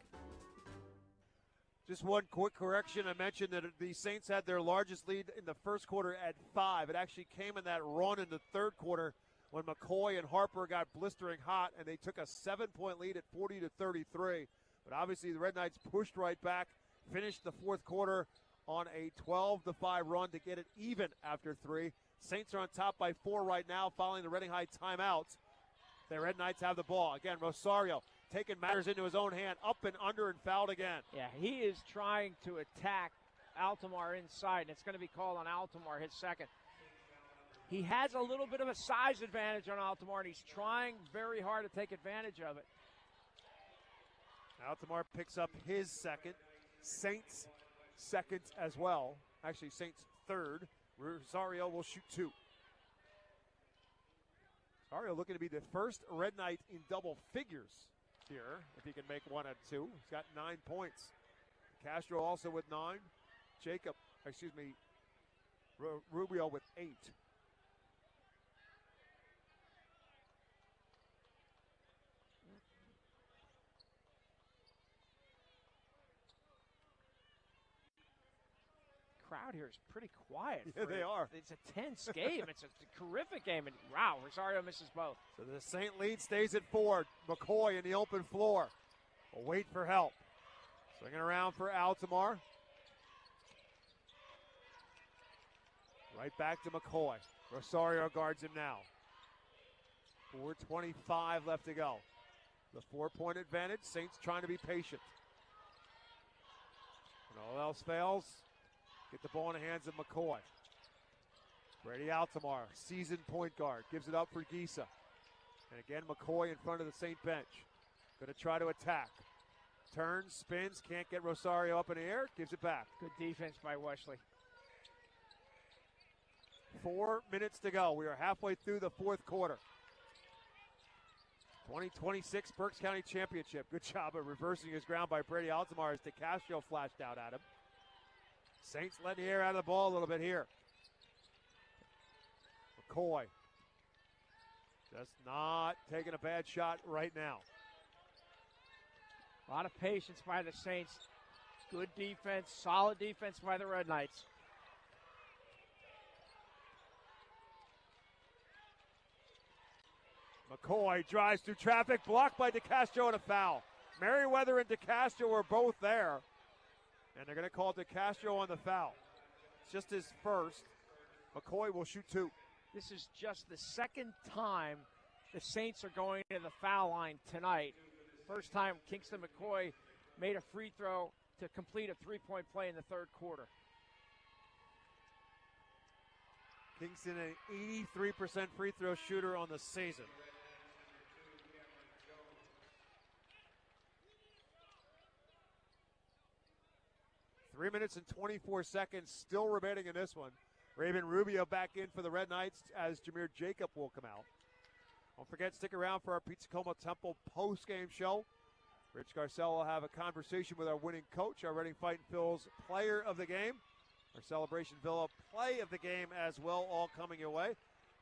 Just one quick correction. I mentioned that the Saints had their largest lead in the first quarter at 5. It actually came in that run in the third quarter when McCoy and Harper got blistering hot, and they took a 7-point lead at 40-33. But obviously the Red Knights pushed right back, finished the fourth quarter on a 12-5 run to get it even after 3. Saints are on top by 4 right now following the Reading High timeout. The Red Knights have the ball. Again, Rosario taking matters into his own hand, up and under, and fouled again. Yeah, he is trying to attack Altamar inside, and it's going to be called on Altamar, his second. He has a little bit of a size advantage on Altamar, and he's trying very hard to take advantage of it. Altamar picks up his second. Saints second as well. Actually, Saints third. Rosario will shoot 2. Rosario looking to be the first Red Knight in double figures here, if he can make 1 at 2. He's got 9 points. Castro also with 9. Rubio with 8. Crowd here is pretty quiet. Yeah, they are. It's a tense game. It's a terrific game. And wow, Rosario misses both. So the Saint lead stays at 4. McCoy in the open floor. Will wait for help. Swinging around for Altamar. Right back to McCoy. Rosario guards him now. 4:25 left to go. The 4-point advantage. Saints trying to be patient. When all else fails, get the ball in the hands of McCoy. Brady Altamar, seasoned point guard, gives it up for Gisa. And again, McCoy in front of the Saint bench. Going to try to attack. Turns, spins, can't get Rosario up in the air, gives it back. Good defense by Wesley. 4 minutes to go. We are halfway through the fourth quarter. 2026 Berks County Championship. Good job of reversing his ground by Brady Altamar as DeCastro flashed out at him. Saints letting the air out of the ball a little bit here. McCoy just not taking a bad shot right now. A lot of patience by the Saints. Good defense, solid defense by the Red Knights. McCoy drives through traffic, blocked by DeCastro and a foul. Merriweather and DeCastro were both there, and they're going to call DeCastro on the foul. It's just his first. McCoy will shoot 2. This is just the second time the Saints are going to the foul line tonight. First time Kingston McCoy made a free throw to complete a 3-point play in the third quarter. Kingston, an 83% free throw shooter on the season. Three minutes and 24 seconds still remaining in this one. Raven Rubio back in for the Red Knights as Jameer Jacob will come out. Don't forget, stick around for our Pizza-Coma Temple post-game show. Rich Garcelle will have a conversation with our winning coach, our Reading Fighting Phil's player of the game. Our Celebration Villa play of the game as well, all coming your way.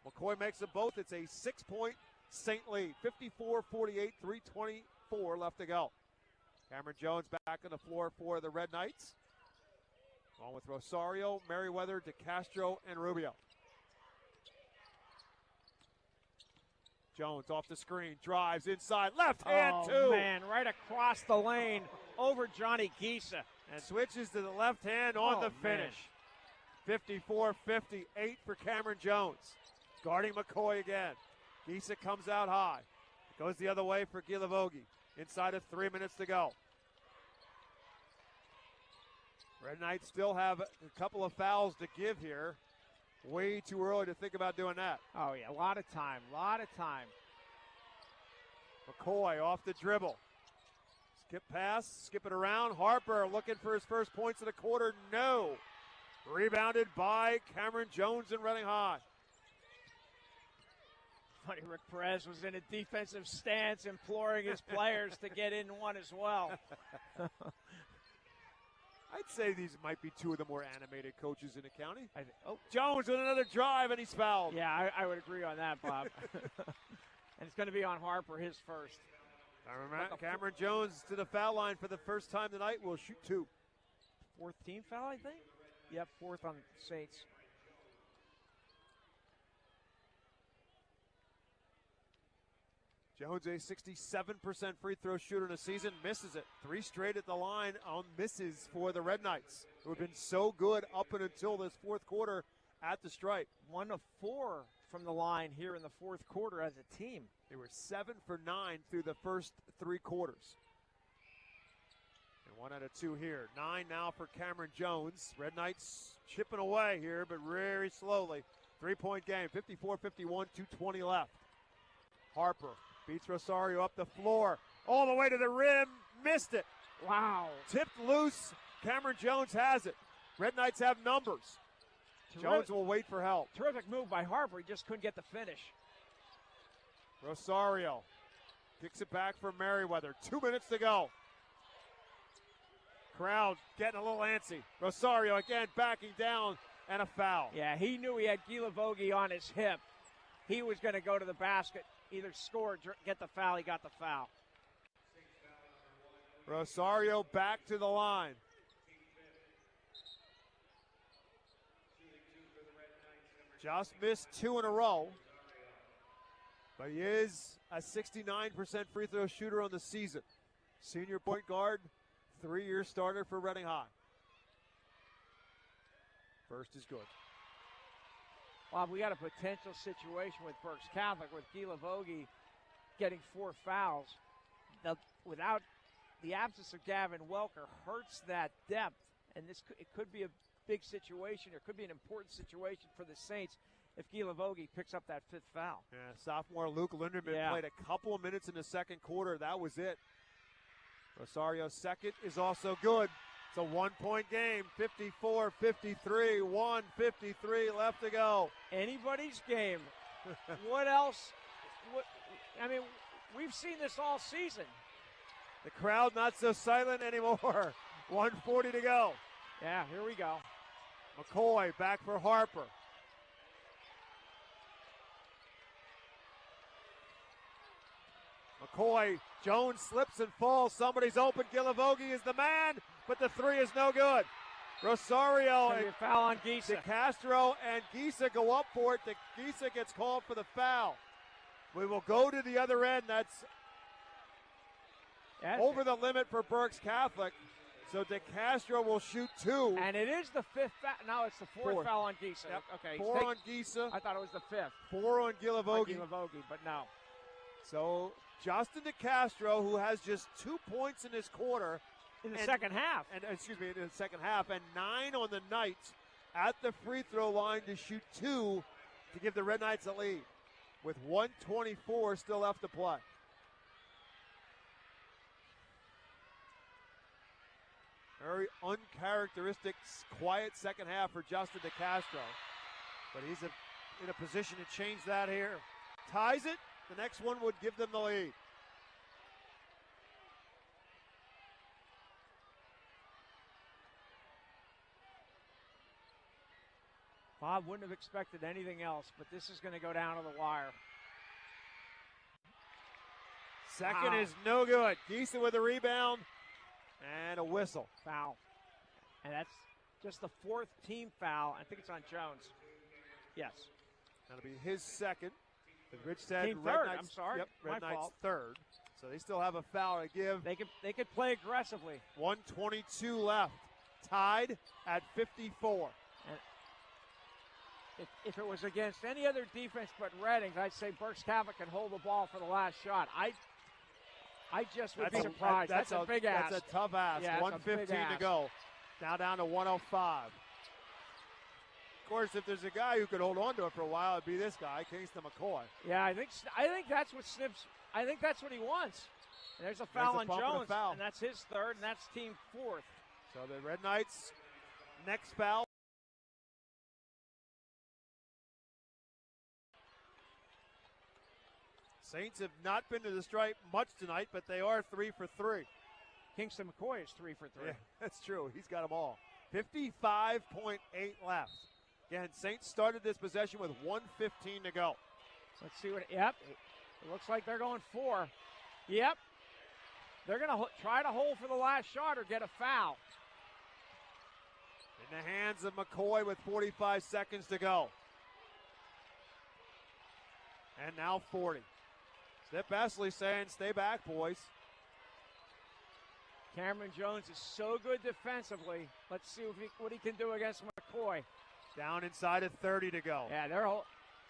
McCoy makes them both. It's a 6-point Saint lead. 54-48, 3:24 left to go. Cameron Jones back on the floor for the Red Knights, along with Rosario, Merriweather, DeCastro, and Rubio. Jones off the screen, drives inside, left hand two. Oh, man, right across the lane over Johnny Gisa. And switches to the left hand on the finish. 54-58 for Cameron Jones. Guarding McCoy again. Gisa comes out high. Goes the other way for Gilavogi. Inside of 3 minutes to go. Red Knights still have a couple of fouls to give here. Way too early to think about doing that. Oh, yeah, a lot of time. McCoy off the dribble. Skip pass, skip it around. Harper looking for his first points of the quarter. No. Rebounded by Cameron Jones in Reading High. Funny, Rick Perez was in a defensive stance imploring his players to get in one as well. I'd say these might be two of the more animated coaches in the county. Jones with another drive, and he's fouled. Yeah, I would agree on that, Bob. And it's going to be on Harper, his first. Cameron Jones to the foul line for the first time tonight will shoot 2. Fourth team foul, I think? Yep, fourth on Saints. Jones, a 67% free throw shooter in the season, misses it. 3 straight at the line on misses for the Red Knights, who have been so good up and until this fourth quarter at the stripe. 1 of 4 from the line here in the fourth quarter as a team. They were 7 for 9 through the first 3 quarters. And 1 out of 2 here. 9 now for Cameron Jones. Red Knights chipping away here, but very slowly. 3-point game, 54-51, 2:20 left. Harper beats Rosario up the floor, all the way to the rim, missed it. Wow. Tipped loose, Cameron Jones has it. Red Knights have numbers. Jones will wait for help. Terrific move by Harper, he just couldn't get the finish. Rosario kicks it back for Merriweather. 2 minutes to go. Crowd getting a little antsy. Rosario again backing down, and a foul. Yeah, he knew he had Gilavogi on his hip. He was going to go to the basket, either score or get the foul. He got the foul. Rosario back to the line. Just missed 2 in a row. But he is a 69% free throw shooter on the season. Senior point guard, 3-year starter for Reading High. First is good. Bob, we got a potential situation with Berks Catholic with Gila Vogie getting 4 fouls. Without the absence of Gavin Welker hurts that depth, and it could be a big situation, or could be an important situation for the Saints if Gila Vogie picks up that 5th foul. Yeah, sophomore Luke Linderman played a couple of minutes in the second quarter. That was it. Rosario's second is also good. It's a 1-point game, 54-53, 1:53 left to go. Anybody's game. What else? We've seen this all season. The crowd not so silent anymore. 1:40 to go. Yeah, here we go. McCoy back for Harper. McCoy, Jones slips and falls. Somebody's open. Gila Vogie is the man, but the 3 is no good. Rosario and foul on Gisa. DeCastro and Gisa go up for it. Gisa gets called for the foul. We will go to the other end. That's over the limit for Berks Catholic. So DeCastro will shoot 2. And it is the 5th foul. No, it's the 4th foul on Gisa. Yep. Okay. 4 on Gisa. I thought it was the 5th. 4 on Gila Vogie. But no. So Justin DeCastro, who has just 2 points in this quarter. In the second half. In the second half. And 9 on the night at the free throw line to shoot 2 to give the Red Knights a lead, with 1:24 still left to play. Very uncharacteristic, quiet second half for Justin DeCastro. But he's in a position to change that here. Ties it. The next one would give them the lead. Bob wouldn't have expected anything else, but this is going to go down to the wire. Second is no good. Gieson with a rebound and a whistle. Foul. And that's just the 4th team foul. I think it's on Jones. Yes. That'll be his second. As Rich said, Team Red third. Knights, I'm sorry. Yep, Red My Knights fault. third. So they still have a foul to give. They could play aggressively. 1:22 left. Tied at 54. If it was against any other defense but Reading, I'd say Berks Catholic can hold the ball for the last shot. I just would be surprised. That's a big ask. That's a tough ask. Yeah, 1:15 to go. Now down to 105. Of course, if there's a guy who could hold on to it for a while, it'd be this guy, Kingston McCoy. Yeah, I think that's what Snips. I think that's what he wants. And there's a foul on Jones, and that's his 3rd, and that's team 4th. So the Red Knights next foul. Saints have not been to the stripe much tonight, but they are 3 for 3. Kingston McCoy is 3 for 3. Yeah, that's true. He's got them all. 55.8 left. Again, Saints started this possession with 1:15 to go. Let's see what. Yep. It looks like they're going 4. Yep. They're going to try to hold for the last shot or get a foul. In the hands of McCoy with 45 seconds to go. And now 40. Snip Essley saying, stay back, boys. Cameron Jones is so good defensively. Let's see what he can do against McCoy. Down inside of 30 to go. Yeah,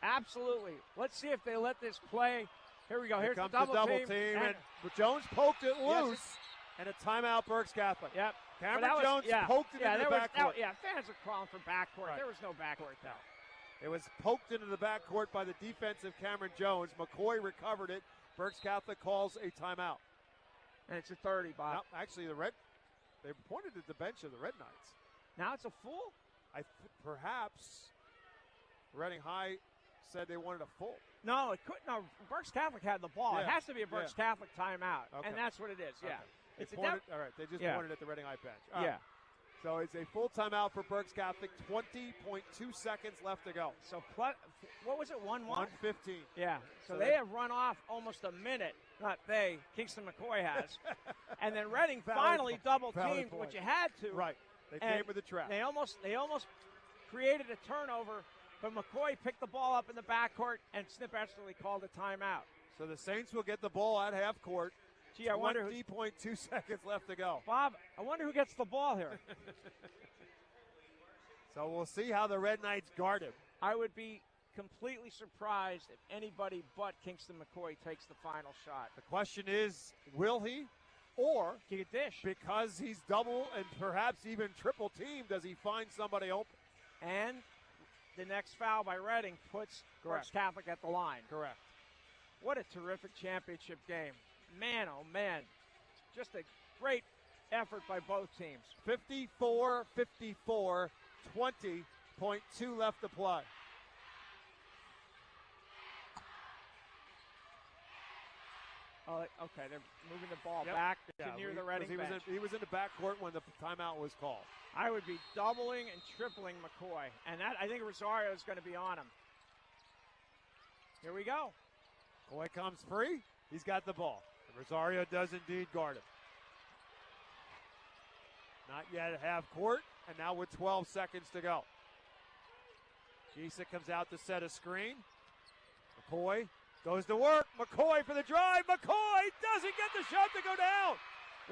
absolutely. Let's see if they let this play. Here we go. Here's comes the double team. And Jones poked it loose. Yes, and a timeout, Berks Catholic. Yep. Cameron Jones poked it into the backcourt. Fans are crawling for backcourt. Right. There was no backcourt, though. It was poked into the backcourt by the defensive Cameron Jones. McCoy recovered it. Berks Catholic calls a timeout. And it's a 30, Bob. No, actually, they pointed at the bench of the Red Knights. Now it's a full? Perhaps Reading High said they wanted a full. No, it couldn't. No, Berks Catholic had the ball. Yeah. It has to be a Berks Catholic timeout. Okay. And that's what it is, yeah. Okay. It's all right, they just pointed at the Reading High bench. All yeah. Right. So it's a full timeout for Berks Catholic. 20.2 seconds left to go. So what was it, 1-1? 1:15. Yeah. So they have run off almost a minute. Not they. Kingston McCoy has. And then Reading finally double-teamed, which you had to. Right. They came with the trap. They almost created a turnover, but McCoy picked the ball up in the backcourt, and Snip Essley called a timeout. So the Saints will get the ball at half court. Gee, I wonder 20.2 seconds left to go. Bob, I wonder who gets the ball here. So we'll see how the Red Knights guard him. I would be completely surprised if anybody but Kingston McCoy takes the final shot. The question is, will he? Or, kick a dish. Because he's double and perhaps even triple teamed, does he find somebody open? And the next foul by Reading puts Berks Catholic at the line. Correct. What a terrific championship game. Man, oh man. Just a great effort by both teams. 54-54, 20.2 left to play. Oh, okay, they're moving the ball back to near the Reading bench. He was in the backcourt when the timeout was called. I would be doubling and tripling McCoy, and that I think Rosario is going to be on him. Here we go. McCoy comes free. He's got the ball. And Rosario does indeed guard him. Not yet at half court, and now with 12 seconds to go. Gisa comes out to set a screen. McCoy goes to work. McCoy for the drive. McCoy doesn't get the shot to go down.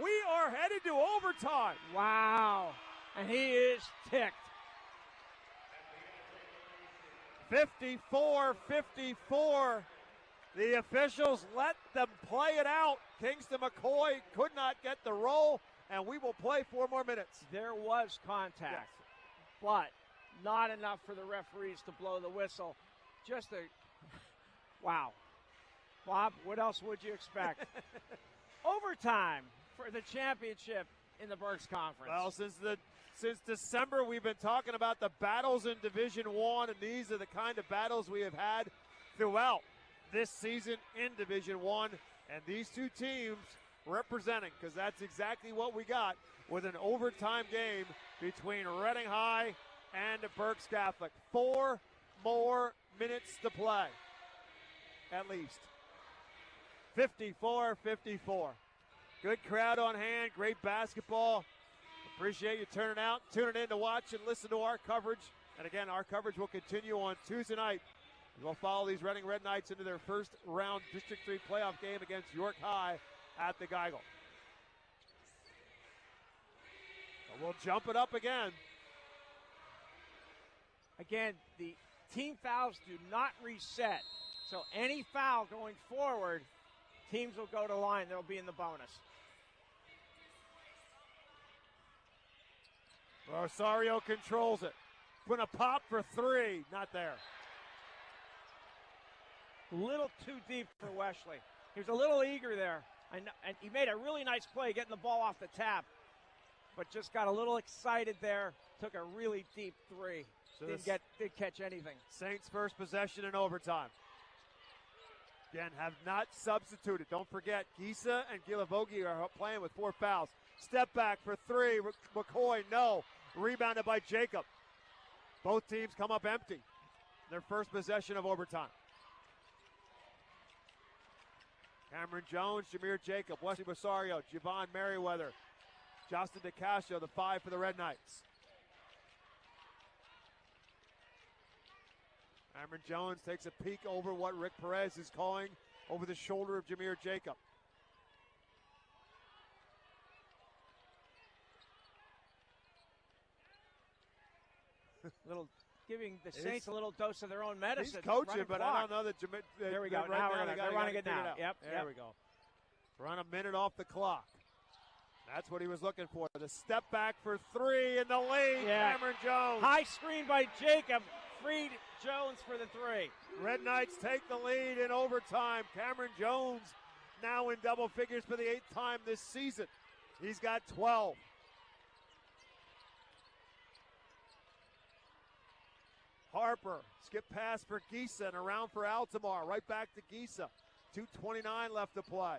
We are headed to overtime. Wow. And he is ticked. 54-54. The officials let them play it out. Kingston McCoy could not get the roll, and we will play 4 more minutes. There was contact, but not enough for the referees to blow the whistle. Just a wow. Bob, what else would you expect? Overtime for the championship in the Berks Conference. Well, since December, we've been talking about the battles in Division I, and these are the kind of battles we have had throughout this season in Division I, and these two teams representing, because that's exactly what we got with an overtime game between Reading High and Berks Catholic. 4 more minutes to play, at least. 54-54. Good crowd on hand, great basketball. Appreciate you tuning in to watch and listen to our coverage. And again, our coverage will continue on Tuesday night. We'll follow these Reading Red Knights into their first round District 3 playoff game against York High at the Geigel. So we'll jump it up again. Again, the team fouls do not reset. So any foul going forward, teams will go to line. They'll be in the bonus. Rosario controls it. Putting a pop for 3. Not there. A little too deep for Wesley. He was a little eager there. And he made a really nice play getting the ball off the tap. But just got a little excited there. Took a really deep 3. So didn't catch anything. Saints first possession in overtime. Again, have not substituted. Don't forget, Gisa and Gilavogi are playing with 4 fouls. Step back for 3. McCoy, no. Rebounded by Jacob. Both teams come up empty. Their first possession of overtime. Cameron Jones, Jameer Jacob, Wesley Rosario, Javon Merriweather, Justin DeCasio, the 5 for the Red Knights. Cameron Jones takes a peek over what Rick Perez is calling over the shoulder of Jameer Jacob. Giving the Saints a little dose of their own medicine. He's coaching, but I don't know that there we go. Now they're running it now. Yep. There we go. Run a minute off the clock. That's what he was looking for. The step back for 3 in the lead. Yeah. Cameron Jones. High screen by Jacob. Freed Jones for the 3. Red Knights take the lead in overtime. Cameron Jones now in double figures for the 8th time this season. He's got 12. Harper, skip pass for Gisa and around for Altamar. Right back to Gisa. 2:29 left to play.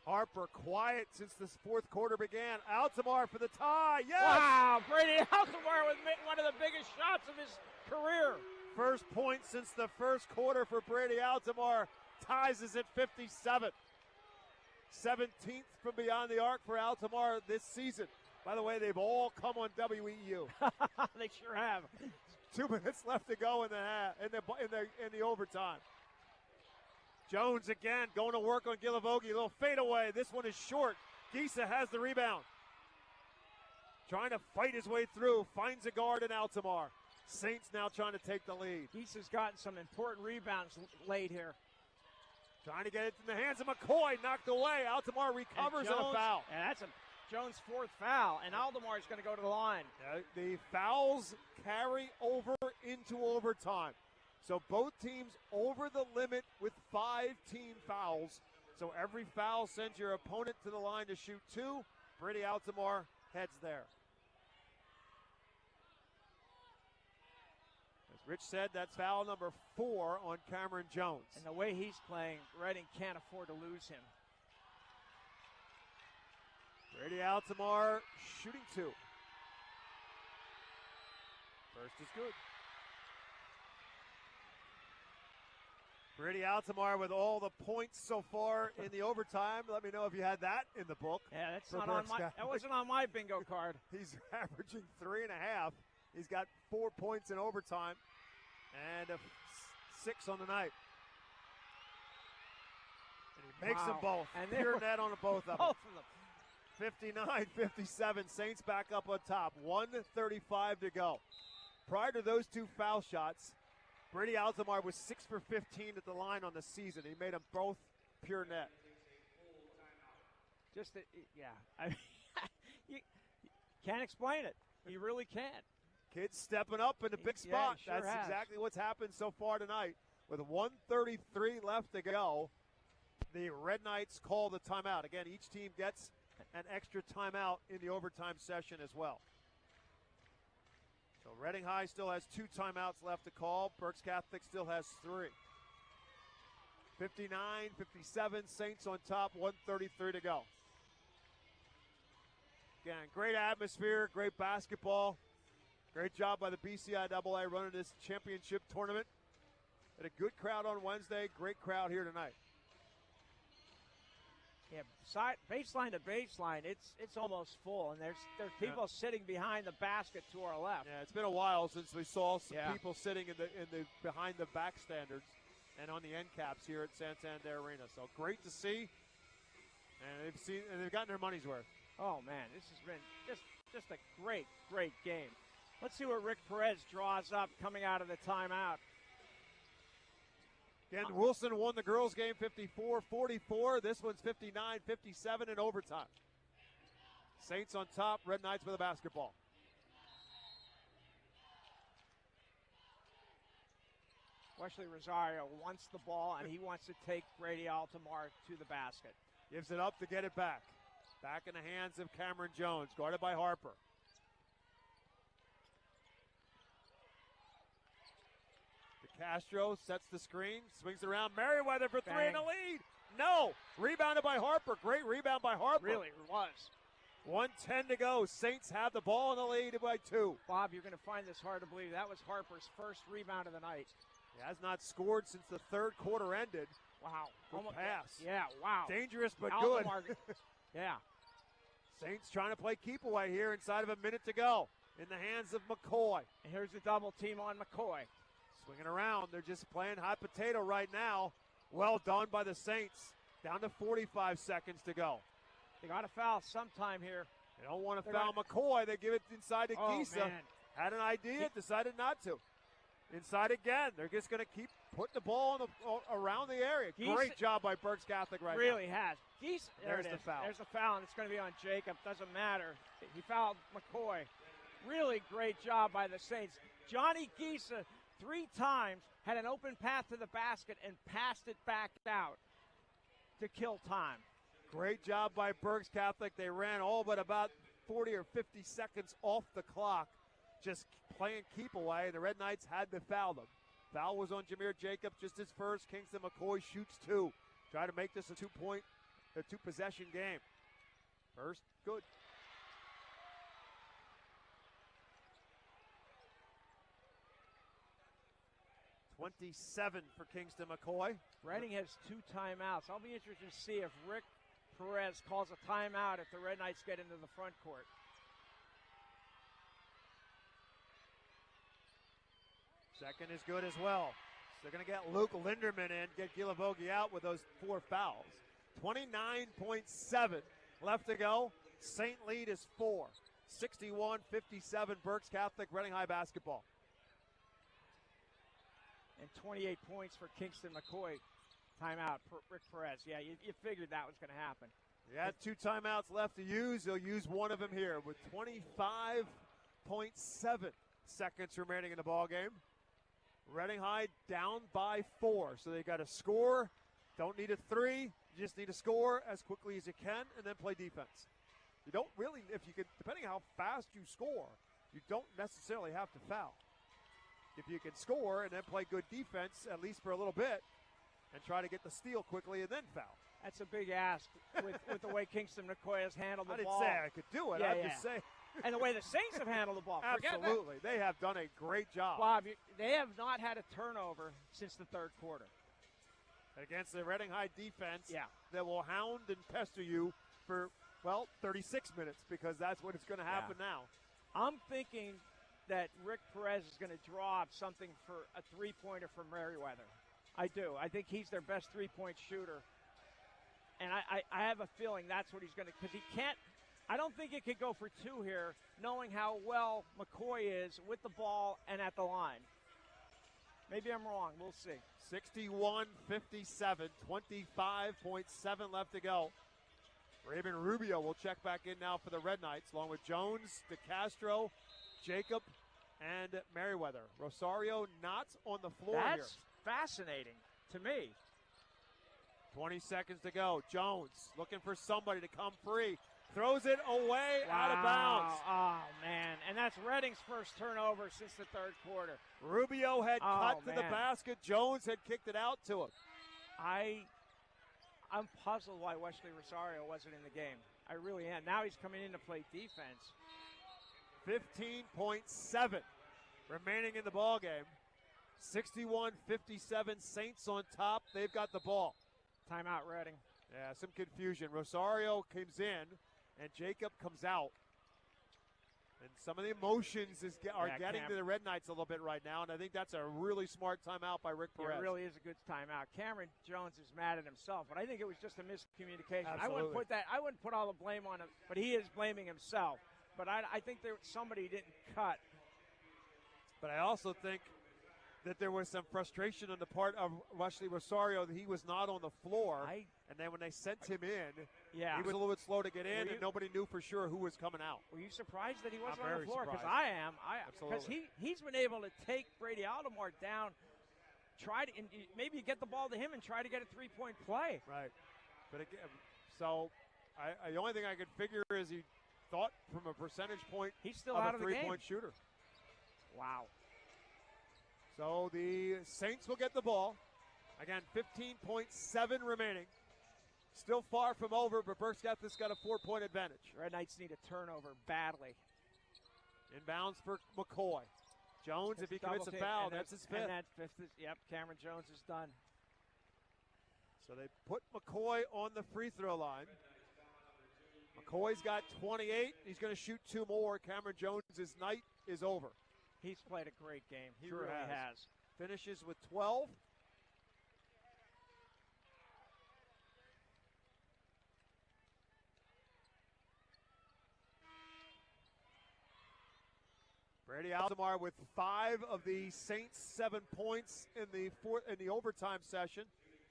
Harper quiet since this 4th quarter began. Altamar for the tie. Yes! Wow, Brady Altamar with one of the biggest shots of his career. First point since the 1st quarter for Brady Altamar. Ties is at 57. 17th from beyond the arc for Altamar this season. By the way, they've all come on WEEU. They sure have. 2 minutes left to go in the overtime. Jones again going to work on Gilavogi. A little fadeaway. This one is short. Gisa has the rebound. Trying to fight his way through. Finds a guard in Altamar. Saints now trying to take the lead. Gisa's gotten some important rebounds late here. Trying to get it in the hands of McCoy. Knocked away. Altamar recovers on a foul. And that's Jones' fourth foul. And Aldemar is going to go to the line. The fouls carry over into overtime. So both teams over the limit with 5 team fouls. So every foul sends your opponent to the line to shoot 2. Brady Altamar heads there. As Rich said, that's foul number 4 on Cameron Jones. And the way he's playing, Reading can't afford to lose him. Brady Altamar shooting 2. First is good. Brady Altamar with all the points so far in the overtime. Let me know if you had that in the book. Yeah, that's not on that wasn't on my bingo card. He's averaging 3.5. He's got 4 points in overtime and 6 on the night. And he makes them both. And pure net on both of them. Both of them. 59-57. Saints back up on top. 1:35 to go. Prior to those 2 foul shots, Brady Altamar was 6 for 15 at the line on the season. He made them both pure net. I mean, you can't explain it. You really can't. Kids stepping up in the big spot. Sure That's has. exactly what's happened so far tonight. With 1:33 left to go, the Red Knights call the timeout. Again, each team gets an extra timeout in the overtime session as well. So Reading High still has 2 timeouts left to call. Berks Catholic still has 3. 59-57, Saints on top, 1:33 to go. Again, great atmosphere, great basketball. Great job by the BCIAA running this championship tournament. Had a good crowd on Wednesday, great crowd here tonight. Yeah, baseline to baseline, it's almost full, and there's people sitting behind the basket to our left. Yeah, it's been a while since we saw some people sitting in the behind the back standards and on the end caps here at Santander Arena. So great to see, and they've gotten their money's worth. Oh man, this has been just a great game. Let's see what Rick Perez draws up coming out of the timeout. Again, Wilson won the girls' game 54-44. This one's 59-57 in overtime. Saints on top, Red Knights with a basketball. Wesley Rosario wants the ball, and he wants to take Brady Altamar to the basket. Gives it up to get it back. Back in the hands of Cameron Jones, guarded by Harper. Castro sets the screen, swings around. Merriweather for 3 in the lead. No. Rebounded by Harper. Great rebound by Harper. Really was. 1:10 to go. Saints have the ball in the lead by 2. Bob, you're going to find this hard to believe. That was Harper's first rebound of the night. He has not scored since the third quarter ended. Wow. Good pass. Yeah, wow. Dangerous but Aldemar, good. Yeah. Saints trying to play keep away here inside of a minute to go. In the hands of McCoy. And here's the double team on McCoy. Swinging around. They're just playing hot potato right now. Well done by the Saints. Down to 45 seconds to go. They got to foul sometime here. They don't want to foul McCoy. They give it inside to Gisa. Man. Had an idea, decided not to. Inside again. They're just going to keep putting the ball around the area. Great job by Berks Catholic right now. Really has. Gisa, there's the foul. There's the foul, and it's going to be on Jacob. Doesn't matter. He fouled McCoy. Really great job by the Saints. Johnny Gisa 3 times had an open path to the basket and passed it back out to kill time. Great job by Berks Catholic. They ran all but about 40 or 50 seconds off the clock, just playing keep away. The Red Knights had to foul them. Foul was on Jameer Jacobs, just his first. Kingston McCoy shoots 2. Try to make this a 2-possession game. First, good. .27 for Kingston McCoy. Reading has 2 timeouts. I'll be interested to see if Rick Perez calls a timeout if the Red Knights get into the front court. Second is good as well. They're going to get Luke Linderman in, get Gilavogi out with those 4 fouls. 29.7 left to go. St. lead is 4. 61-57 Berks Catholic Reading High basketball. And 28 points for Kingston McCoy. Timeout, Rick Perez. Yeah, you figured that was going to happen. He had 2 timeouts left to use. He'll use one of them here with 25.7 seconds remaining in the ball game. Reading High down by 4, so they got to score. Don't need a 3. You just need to score as quickly as you can and then play defense. You don't really, if you can, depending on how fast you score, you don't necessarily have to foul. If you can score and then play good defense, at least for a little bit, and try to get the steal quickly and then foul. That's a big ask with the way Kingston McCoy has handled the ball. I didn't say I could do it. Yeah, I'm just saying. And the way the Saints have handled the ball. Absolutely. They have done a great job. Bob, they have not had a turnover since the third quarter. Against the Reading High defense that will hound and pester you for, 36 minutes, because that's what is going to happen now. I'm thinking that Rick Perez is going to draw up something for a three-pointer from Merriweather. I do. I think he's their best three-point shooter. And I have a feeling that's what he's going to, because he can't, I don't think he could go for 2 here, knowing how well McCoy is with the ball and at the line. Maybe I'm wrong. We'll see. 61-57, 25.7 left to go. Raven Rubio will check back in now for the Red Knights, along with Jones, DeCastro, Jacob, and Merriweather. Rosario not on the floor here. That's fascinating to me. 20 seconds to go. Jones looking for somebody to come free. Throws it away, out of bounds. Oh, man. And that's Reading's first turnover since the third quarter. Rubio had cut to the basket. Jones had kicked it out to him. I'm puzzled why Wesley Rosario wasn't in the game. I really am. Now he's coming in to play defense. 15.7 remaining in the ball game. 61-57, Saints on top. They've got the ball. Timeout, Reading. Yeah, some confusion. Rosario comes in, and Jacob comes out. And some of the emotions are getting to the Red Knights a little bit right now, and I think that's a really smart timeout by Rick Perez. It really is a good timeout. Cameron Jones is mad at himself, but I think it was just a miscommunication. Absolutely. I wouldn't put all the blame on him, but he is blaming himself. But I think somebody didn't cut. But I also think that there was some frustration on the part of Wesley Rosario that he was not on the floor. And then when they sent him in, he was a little bit slow to get in, and nobody knew for sure who was coming out. Were you surprised that he wasn't on the floor? Because I am. Because absolutely. he's been able to take Brady Aldomar down, and maybe you get the ball to him and try to get a three-point play. Right. But again, the only thing I could figure is he thought from a percentage point he's still of out a of the game. three-point shooter. Wow. So the Saints will get the ball. Again, 15.7 remaining. Still far from over, but Berks Catholic's got a 4-point advantage. Red Knights need a turnover badly. Inbounds for McCoy. Jones, if he commits a foul, that's his fifth. And that fifth is, Cameron Jones is done. So they put McCoy on the free throw line. McCoy's got 28. He's going to shoot 2 more. Cameron Jones' night is over. He's played a great game. He Sure really has. Finishes with 12. Brady Aldomar with 5 of the Saints' 7 points in the overtime session.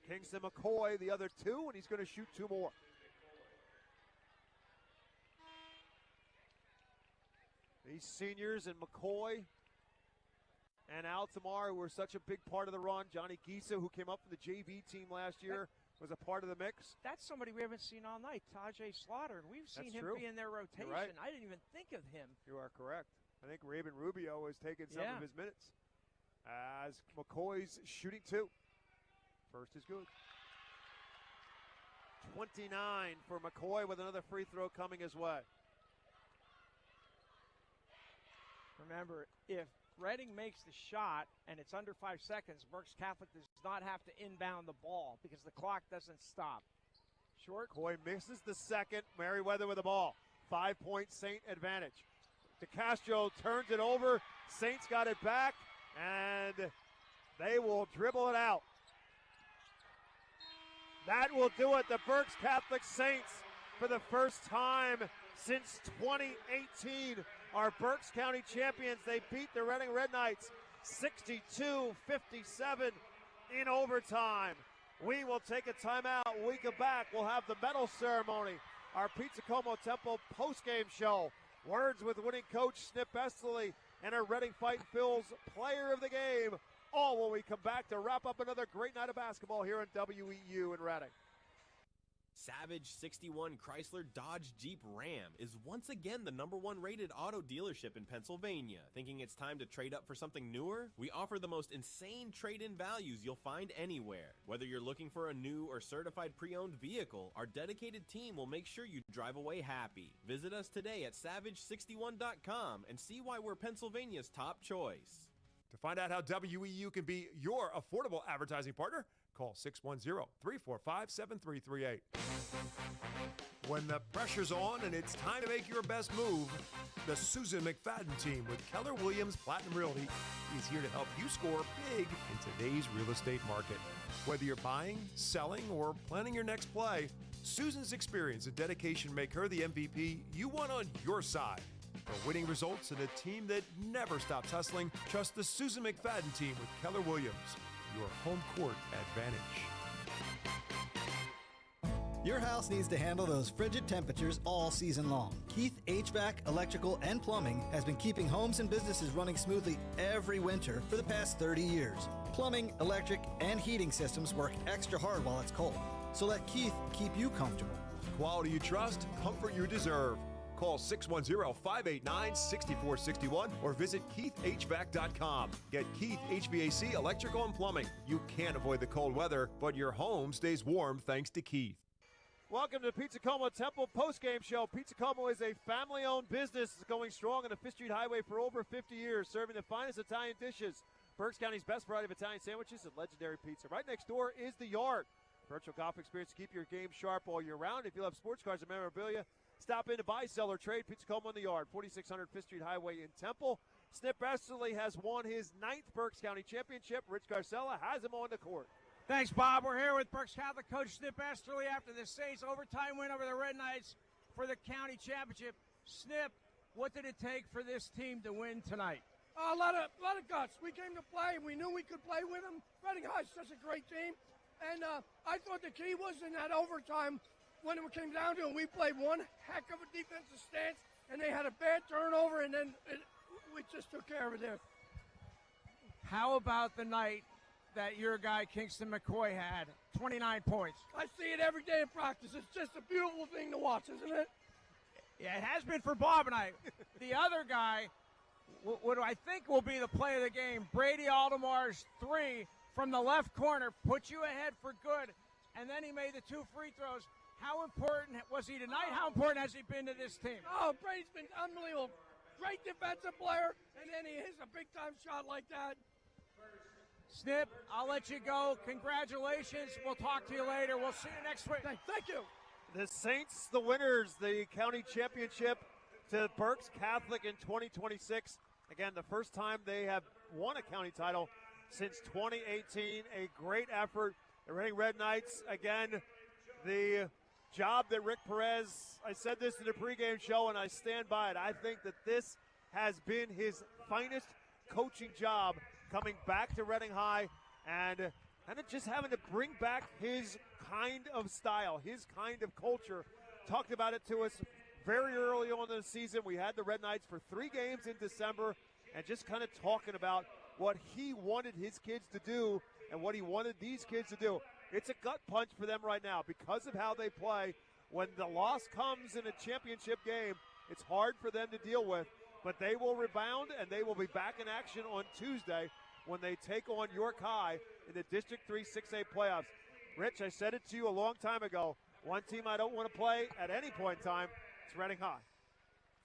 Kingston McCoy the other 2, and he's going to shoot 2 more. These seniors and McCoy and Altamar were such a big part of the run. Johnny Gisa, who came up from the JV team last year, was a part of the mix. That's somebody we haven't seen all night, Tajay Slaughter, and we've seen him be in their rotation. Right. I didn't even think of him. You are correct. I think Raven Rubio has taken some of his minutes as McCoy's shooting 2. First is good. 29 for McCoy with another free throw coming his way. Remember, if Reading makes the shot and it's under 5 seconds, Berks Catholic does not have to inbound the ball because the clock doesn't stop. Short. McCoy misses the second. Merriweather with the ball. 5-point Saint advantage. DeCastro turns it over. Saints got it back, and They will dribble it out. That will do it. The Berks Catholic Saints, for the first time since 2018, are Berks County champions. They beat the Reading Red Knights 62-57 in overtime. We will take a timeout. When we come back, we'll have the medal ceremony, our Pizza Como Temple postgame show, words with winning coach Snip Esterly, and our Reading Fighting Phil's player of the game, all when we come back to wrap up another great night of basketball here in WEEU in Reading. Savage 61 Chrysler Dodge Jeep Ram is once again the #1 rated auto dealership in Pennsylvania. Thinking it's time to trade up for something newer? We offer the most insane trade-in values you'll find anywhere. Whether you're looking for a new or certified pre-owned vehicle, our dedicated team will make sure you drive away happy. Visit us today at savage61.com and see why we're Pennsylvania's top choice. To find out how WEEU can be your affordable advertising partner, call 610-345-7338. When the pressure's on and it's time to make your best move, the Susan McFadden team with Keller Williams Platinum Realty is here to help you score big in today's real estate market. Whether you're buying, selling, or planning your next play, Susan's experience and dedication make her the MVP you want on your side. For winning results and a team that never stops hustling, trust the Susan McFadden team with Keller Williams, your home court advantage. Your house needs to handle those frigid temperatures all season long. Keith HVAC, Electrical, and Plumbing has been keeping homes and businesses running smoothly every winter for the past 30 years. Plumbing, electric, and heating systems work extra hard while it's cold. So let Keith keep you comfortable. Quality you trust, comfort you deserve. Call 610-589-6461 or visit KeithHVAC.com. Get Keith HVAC, Electrical, and Plumbing. You can't avoid the cold weather, but your home stays warm thanks to Keith. Welcome to Pizza Como Temple postgame show. Pizza Como is a family-owned business going strong on the Fifth Street Highway for over 50 years, serving the finest Italian dishes, Berks County's best variety of Italian sandwiches, and legendary pizza. Right next door is the Yard. Virtual golf experience to keep your game sharp all year round. If you love sports cars and memorabilia, stop in to buy, sell, or trade. Pizza Como on the Yard, 4600 Fifth Street Highway in Temple. Snip Esterly has won his 9th Berks County championship. Rich Garcella has him on the court. Thanks, Bob. We're here with Berks Catholic coach Snip Esterly after the Saints' overtime win over the Red Knights for the county championship. Snip, what did it take for this team to win tonight? A lot of guts. We came to play, and we knew we could play with them. Reading High is such a great team. And I thought the key was in that overtime when it came down to it. We played one heck of a defensive stance, and they had a bad turnover, and then we just took care of it there. How about the night that your guy Kingston McCoy had? 29 points. I see it every day in practice. It's just a beautiful thing to watch, isn't it? Yeah, it has been for Bob and I. The other guy, what I think will be the play of the game, Brady Aldemar's 3 from the left corner, put you ahead for good, and then he made the 2 free throws. How important was he tonight? How important has he been to this team? Oh, Brady's been unbelievable. Great defensive player, and then he hits a big-time shot like that. Snip, I'll let you go. Congratulations. We'll talk to you later. We'll see you next week. Thank you. The Saints, the winners, the county championship to Berks Catholic in 2026. Again, the first time they have won a county title since 2018. A great effort. The Reading Red Knights, again, the job that Rick Perez, I said this in the pregame show, and I stand by it. I think that this has been his finest coaching job, coming back to Reading High and kind of just having to bring back his kind of style, his kind of culture. Talked about it to us very early on in the season. We had the Red Knights for 3 games in December and just kind of talking about what he wanted his kids to do and what he wanted these kids to do. It's a gut punch for them right now because of how they play. When the loss comes in a championship game, it's hard for them to deal with. But they will rebound, and they will be back in action on Tuesday when they take on York High in the District 3 6A playoffs. Rich, I said it to you a long time ago. One team I don't want to play at any point in time, it's Reading High.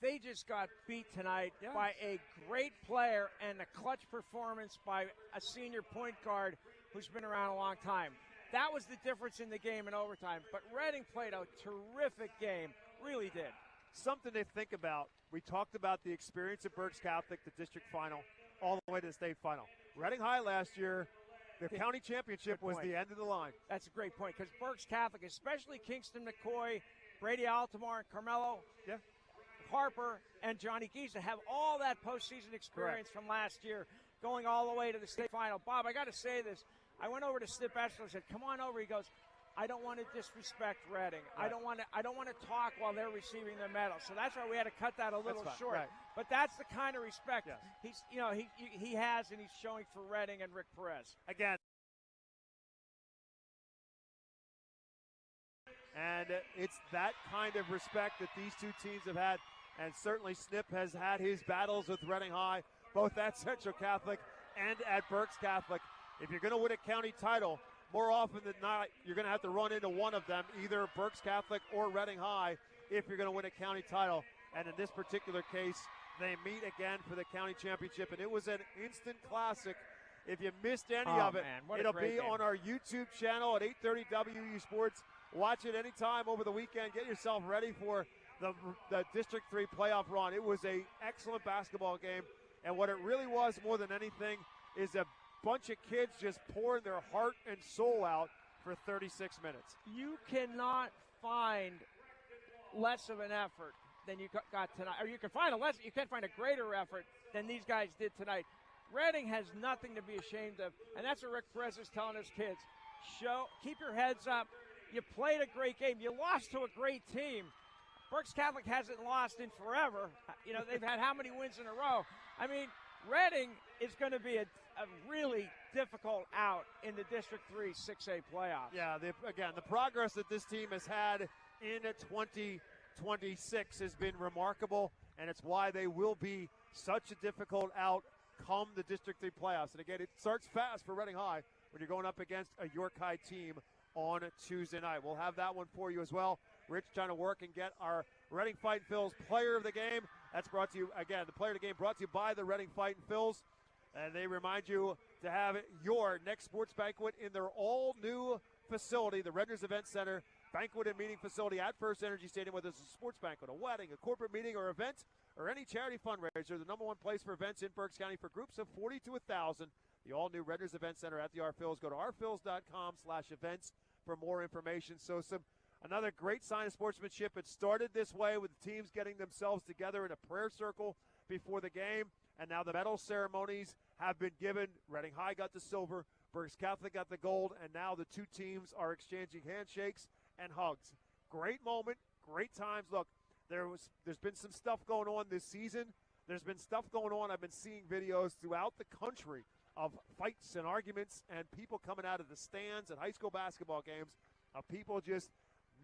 They just got beat tonight by a great player and a clutch performance by a senior point guard who's been around a long time. That was the difference in the game in overtime. But Reading played a terrific game, really did. Something to think about. We talked about the experience at Berks Catholic, the district final, all the way to the state final. Reading High last year The county championship was the end of the line. That's a great point because Berks Catholic, especially Kingston McCoy, Brady Altamar, and Carmelo Harper, and Johnny Giza have all that postseason experience from last year going all the way to the state final. Bob, I got to say this. I went over to Stip Etchler and said, come on over. He goes, I don't want to disrespect Reading. Right. I don't want to talk while they're receiving their medal. So that's why we had to cut that a little short. Right. But that's the kind of respect he has, and he's showing for Reading and Rick Perez. Again. And it's that kind of respect that these two teams have had. And certainly Snip has had his battles with Reading High, both at Central Catholic and at Berks Catholic. If you're going to win a county title, more often than not, you're going to have to run into one of them, either Berks Catholic or Reading High, if you're going to win a county title. And in this particular case, they meet again for the county championship. And it was an instant classic. If you missed any of it, it'll be on our YouTube channel at 8:30 WEEU Sports. Watch it anytime over the weekend. Get yourself ready for the District 3 playoff run. It was an excellent basketball game. And what it really was more than anything is a bunch of kids just pouring their heart and soul out for 36 minutes. You cannot find less of an effort than you got tonight. Or you can find you can't find a greater effort than these guys did tonight. Reading has nothing to be ashamed of, and that's what Rick Perez is telling his kids. Keep your heads up. You played a great game. You lost to a great team. Berks Catholic hasn't lost in forever. You know, they've had how many wins in a row? I mean, Reading is going to be a really difficult out in the District 3 6A playoffs. Yeah, again, the progress that this team has had in 2026 has been remarkable, and it's why they will be such a difficult out come the District 3 playoffs. And again, it starts fast for Reading High when you're going up against a York High team on Tuesday night. We'll have that one for you as well. Rich trying to work and get our Reading Fightin' Phils player of the game. That's brought to you, again, the player of the game brought to you by the Reading Fightin' Phils. And they remind you to have your next sports banquet in their all-new facility, the Redners Event Center Banquet and Meeting Facility at First Energy Stadium, whether it's a sports banquet, a wedding, a corporate meeting, or event, or any charity fundraiser. The number one place for events in Berks County for groups of 40 to 1,000. The all-new Redners Event Center at the R-Phils. Go to rphils.com/events for more information. So another great sign of sportsmanship. It started this way with the teams getting themselves together in a prayer circle before the game. And now the medal ceremonies have been given. Reading High got the silver, Berks Catholic got the gold, and now the two teams are exchanging handshakes and hugs. Great moment, great times. Look, there's been some stuff going on this season. There's been stuff going on. I've been seeing videos throughout the country of fights and arguments and people coming out of the stands at high school basketball games, of people just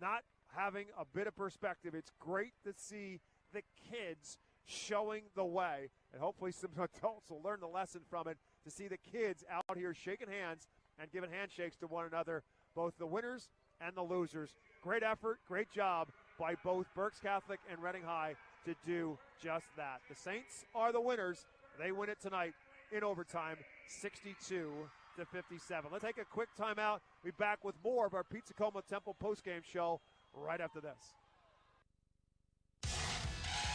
not having a bit of perspective. It's great to see the kids showing the way, and hopefully some adults will learn the lesson from it, to see the kids out here shaking hands and giving handshakes to one another, both the winners and the losers. Great effort, great job by both Berks Catholic and Reading High to do just that. The Saints are the winners. They win it tonight in overtime, 62-57. Let's take a quick timeout. We'll be back with more of our Pizza Coma Temple postgame show right after this.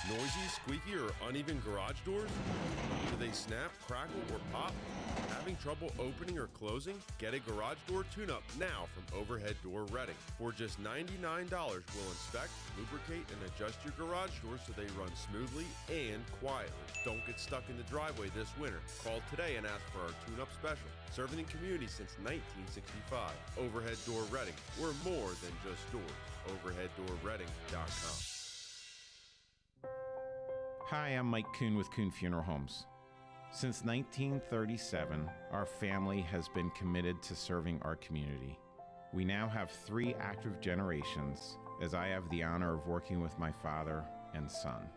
Noisy, squeaky, or uneven garage doors? Do they snap, crackle, or pop? Having trouble opening or closing? Get a garage door tune-up now from Overhead Door Reading. For just $99, we'll inspect, lubricate, and adjust your garage doors so they run smoothly and quietly. Don't get stuck in the driveway this winter. Call today and ask for our tune-up special. Serving the community since 1965. Overhead Door Reading. We're more than just doors. OverheadDoorReading.com. Hi, I'm Mike Kuhn with Kuhn Funeral Homes. Since 1937, our family has been committed to serving our community. We now have 3 active generations, as I have the honor of working with my father and son.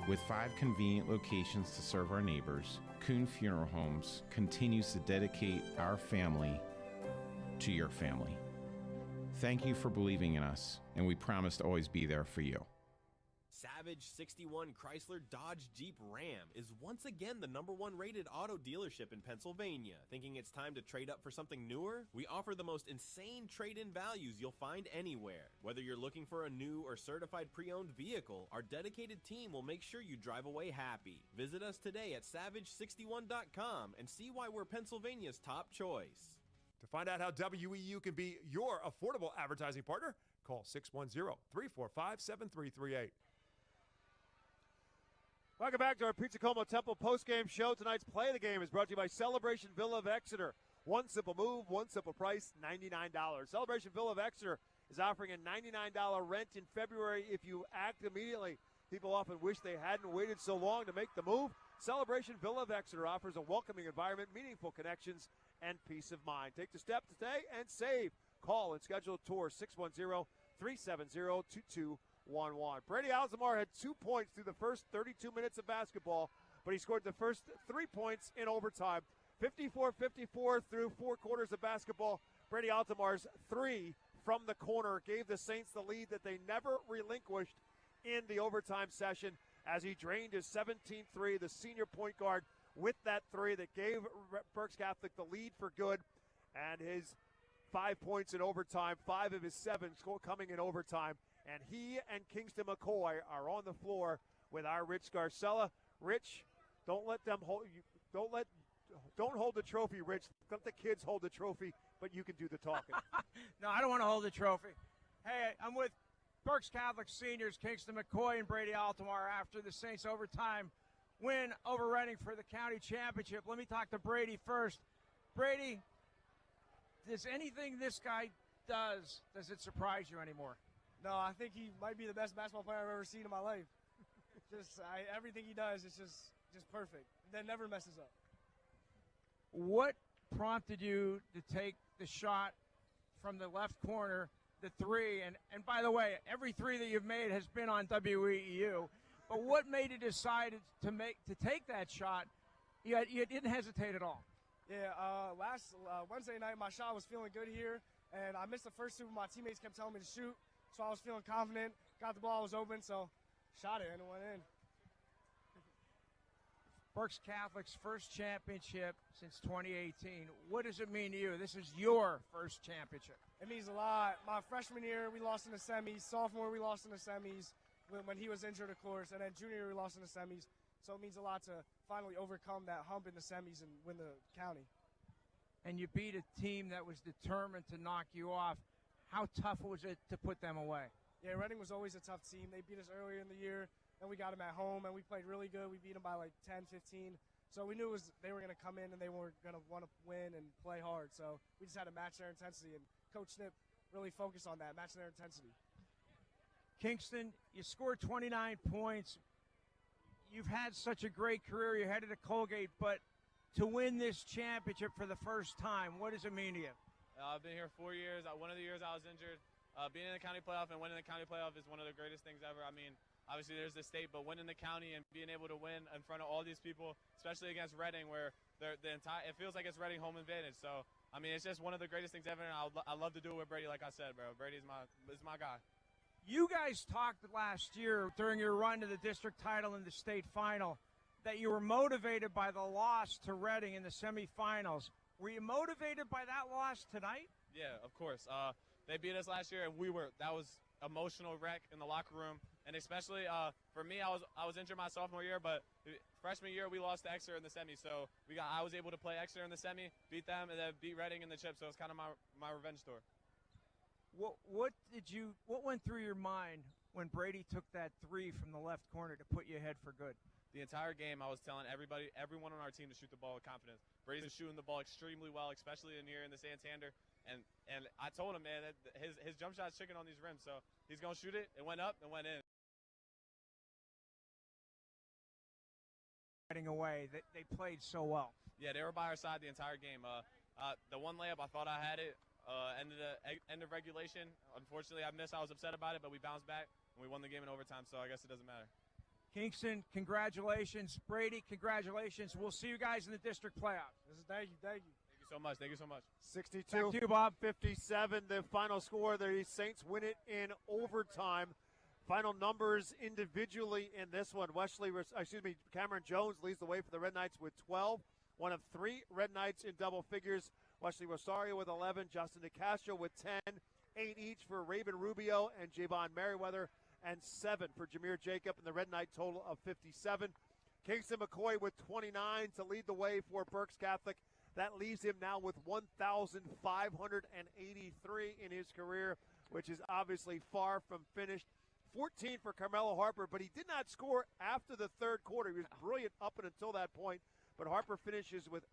With 5 convenient locations to serve our neighbors, Kuhn Funeral Homes continues to dedicate our family to your family. Thank you for believing in us, and we promise to always be there for you. Savage 61 Chrysler Dodge Jeep Ram is once again the #1 rated auto dealership in Pennsylvania. Thinking it's time to trade up for something newer? We offer the most insane trade-in values you'll find anywhere. Whether you're looking for a new or certified pre-owned vehicle, our dedicated team will make sure you drive away happy. Visit us today at savage61.com and see why we're Pennsylvania's top choice. To find out how WEEU can be your affordable advertising partner, call 610-345-7338. Welcome back to our Pizza Como Temple postgame show. Tonight's Play of the Game is brought to you by Celebration Villa of Exeter. One simple move, one simple price, $99. Celebration Villa of Exeter is offering a $99 rent in February if you act immediately. People often wish they hadn't waited so long to make the move. Celebration Villa of Exeter offers a welcoming environment, meaningful connections, and peace of mind. Take the step today and save. Call and schedule a tour, 610-370-2211. Brady Alzamar had 2 points through the first 32 minutes of basketball, but he scored the first 3 points in overtime. 54-54 through 4 quarters of basketball. Brady Alzamar's 3 from the corner gave the Saints the lead that they never relinquished in the overtime session as he drained his 17th three, the senior point guard, with that 3 that gave Berks Catholic the lead for good, and his 5 points in overtime, 5 of his 7 coming in overtime. And he and Kingston McCoy are on the floor with our Rich Scarcella. Rich, don't let them hold you. Don't hold the trophy, Rich. Let the kids hold the trophy, but you can do the talking. No, I don't want to hold the trophy. Hey, I'm with Berks Catholic seniors Kingston McCoy and Brady Altamar after the Saints overtime win over Reading for the county championship. Let me talk to Brady first. Brady, does anything this guy does it surprise you anymore? No, I think he might be the best basketball player I've ever seen in my life. Everything he does is just perfect. That never messes up. What prompted you to take the shot from the left corner, the 3? And by the way, every 3 that you've made has been on WEEU. But what made you decide to take that shot? You didn't hesitate at all. Yeah, last Wednesday night, my shot was feeling good here, and I missed the first 2, but my teammates kept telling me to shoot. So I was feeling confident, got the ball, was open, so shot it, and it went in. Berks Catholic's first championship since 2018. What does it mean to you? This is your first championship. It means a lot. My freshman year, we lost in the semis. Sophomore, we lost in the semis when he was injured, of course. And then junior year, we lost in the semis. So it means a lot to finally overcome that hump in the semis and win the county. And you beat a team that was determined to knock you off. How tough was it to put them away? Yeah, Reading was always a tough team. They beat us earlier in the year, and we got them at home, and we played really good. We beat them by like 10, 15. So we knew they were going to come in, and they were going to want to win and play hard. So we just had to match their intensity, and Coach Snip really focused on that, matching their intensity. Kingston, you scored 29 points. You've had such a great career. You're headed to Colgate, but to win this championship for the first time, what does it mean to you? I've been here 4 years. One of the years I was injured. Being in the county playoff and winning the county playoff is one of the greatest things ever. I mean, obviously there's the state, but winning the county and being able to win in front of all these people, especially against Reading, where it feels like it's Reading home advantage. So, I mean, it's just one of the greatest things ever, and I love to do it with Brady, like I said, bro. Brady is my guy. You guys talked last year during your run to the district title and the state final that you were motivated by the loss to Reading in the semifinals. Were you motivated by that loss tonight? Yeah, of course. They beat us last year, and that was emotional wreck in the locker room. And especially for me, I was injured my sophomore year, but freshman year we lost to Exeter in the semi. So I was able to play Exeter in the semi, beat them, and then beat Reading in the chip. So it's kind of my revenge tour. What went through your mind when Brady took that 3 from the left corner to put you ahead for good? The entire game, I was telling everyone on our team to shoot the ball with confidence. Brady's shooting the ball extremely well, especially in here in the Santander. And I told him, man, that his jump shot's chicken on these rims, so he's going to shoot it. It went up and went in. Away, they played so well. Yeah, they were by our side the entire game. The one layup, I thought I had it. End of regulation. Unfortunately, I missed. I was upset about it, but we bounced back, and we won the game in overtime, so I guess it doesn't matter. Kingston, congratulations. Brady, congratulations. We'll see you guys in the district playoffs. Thank you. Thank you so much. Thank you so much. 62, back to you, Bob. 57, the final score. The Saints win it in overtime. Final numbers individually in this one. Cameron Jones leads the way for the Red Knights with 12. One of 3 Red Knights in double figures. Wesley Rosario with 11. Justin DeCastro with 10. 8 each for Raven Rubio and Javon Merriweather. And 7 for Jameer Jacob. And the Red Knight total of 57. Kingston McCoy with 29 to lead the way for Berks Catholic. That leaves him now with 1,583 in his career, which is obviously far from finished. 14 for Carmelo Harper, but he did not score after the third quarter. He was brilliant up until that point, but Harper finishes with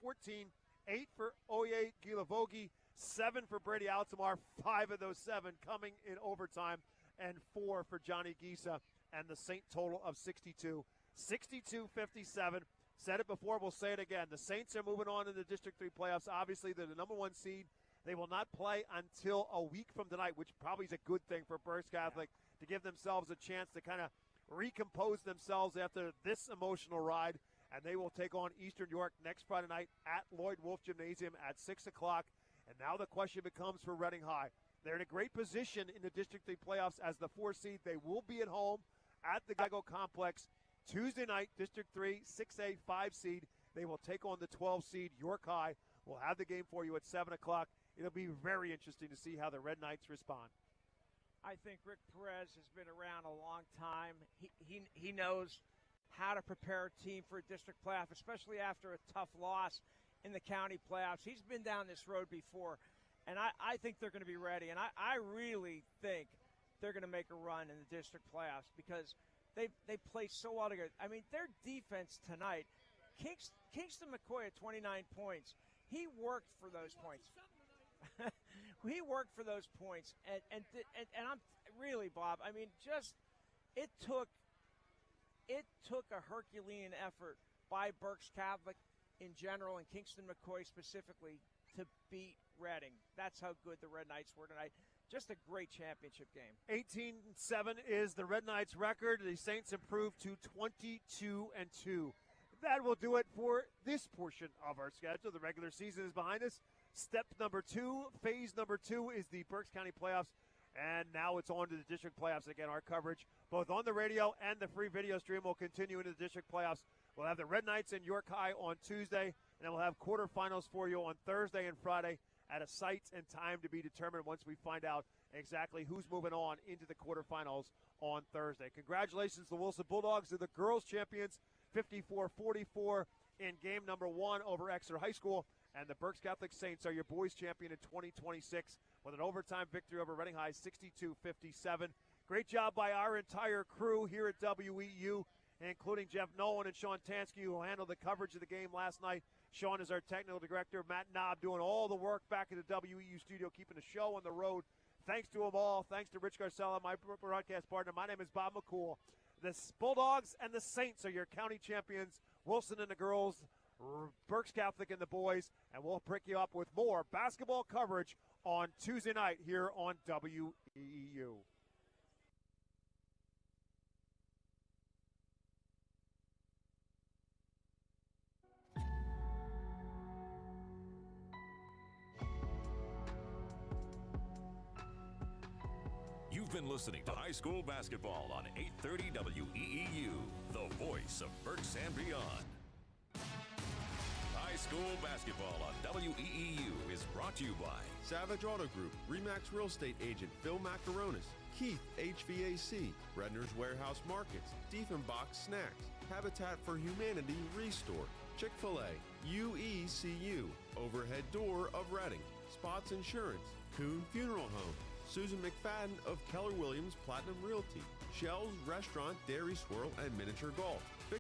14, 8 for Oye Gilavogi, 7 for Brady Altamar, 5 of those 7 coming in overtime, and 4 for Johnny Gisa, and the Saint total of 62. 62-57. Said it before, we'll say it again. The Saints are moving on in the District 3 playoffs. Obviously, they're the number 1 seed. They will not play until a week from tonight, which probably is a good thing for Berks Catholic to give themselves a chance to kind of recompose themselves after this emotional ride. And they will take on Eastern York next Friday night at Lloyd Wolf Gymnasium at 6 o'clock. And now the question becomes for Reading High. They're in a great position in the District 3 playoffs as the 4 seed. They will be at home at the Geico Complex Tuesday night, District 3, 6A, 5 seed. They will take on the 12 seed, York High. We'll have the game for you at 7 o'clock. It'll be very interesting to see how the Red Knights respond. I think Rick Perez has been around a long time. He knows how to prepare a team for a district playoff, especially after a tough loss in the county playoffs. He's been down this road before, and I think they're going to be ready. And I really think they're going to make a run in the district playoffs because they play so well together. I mean, their defense tonight, Kingston McCoy at 29 points, he worked for those points. He worked for those points, and I'm really, Bob. I mean, it took a Herculean effort by Berks Catholic in general and Kingston McCoy specifically to beat Reading. That's how good the Red Knights were tonight. Just a great championship game. 18-7 is the Red Knights' record. The Saints improved to 22-2. That will do it for this portion of our schedule. The regular season is behind us. Step number 2, phase number 2 is the Berks County playoffs. And now it's on to the district playoffs. Again, our coverage, both on the radio and the free video stream, will continue into the district playoffs. We'll have the Red Knights and York High on Tuesday, and then we'll have quarterfinals for you on Thursday and Friday at a site and time to be determined once we find out exactly who's moving on into the quarterfinals on Thursday. Congratulations to the Wilson Bulldogs. They're the girls' champions, 54-44 in game number 1 over Exeter High School. And the Berks Catholic Saints are your boys' champion in 2026 with an overtime victory over Reading High, 62-57. Great job by our entire crew here at WEEU, including Jeff Nolan and Sean Tansky, who handled the coverage of the game last night. Sean is our technical director. Matt Knob doing all the work back at the WEU studio, keeping the show on the road. Thanks to them all. Thanks to Rich Garcella, my broadcast partner. My name is Bob McCool. The Bulldogs and the Saints are your county champions. Wilson and the girls, Berks Catholic and the boys, and we'll pick you up with more basketball coverage on Tuesday night here on WEEU. You've been listening to High School Basketball on 830 WEEU, the voice of Berks and beyond. High School Basketball on WEEU is brought to you by Savage Auto Group, Remax Real Estate Agent Phil Macaronis, Keith HVAC, Redner's Warehouse Markets, Diefenbach Snacks, Habitat for Humanity Restore, Chick-fil-A, UECU, Overhead Door of Reading, Spots Insurance, Coon Funeral Home, Susan McFadden of Keller Williams Platinum Realty, Shell's Restaurant, Dairy Swirl, and Miniature Golf,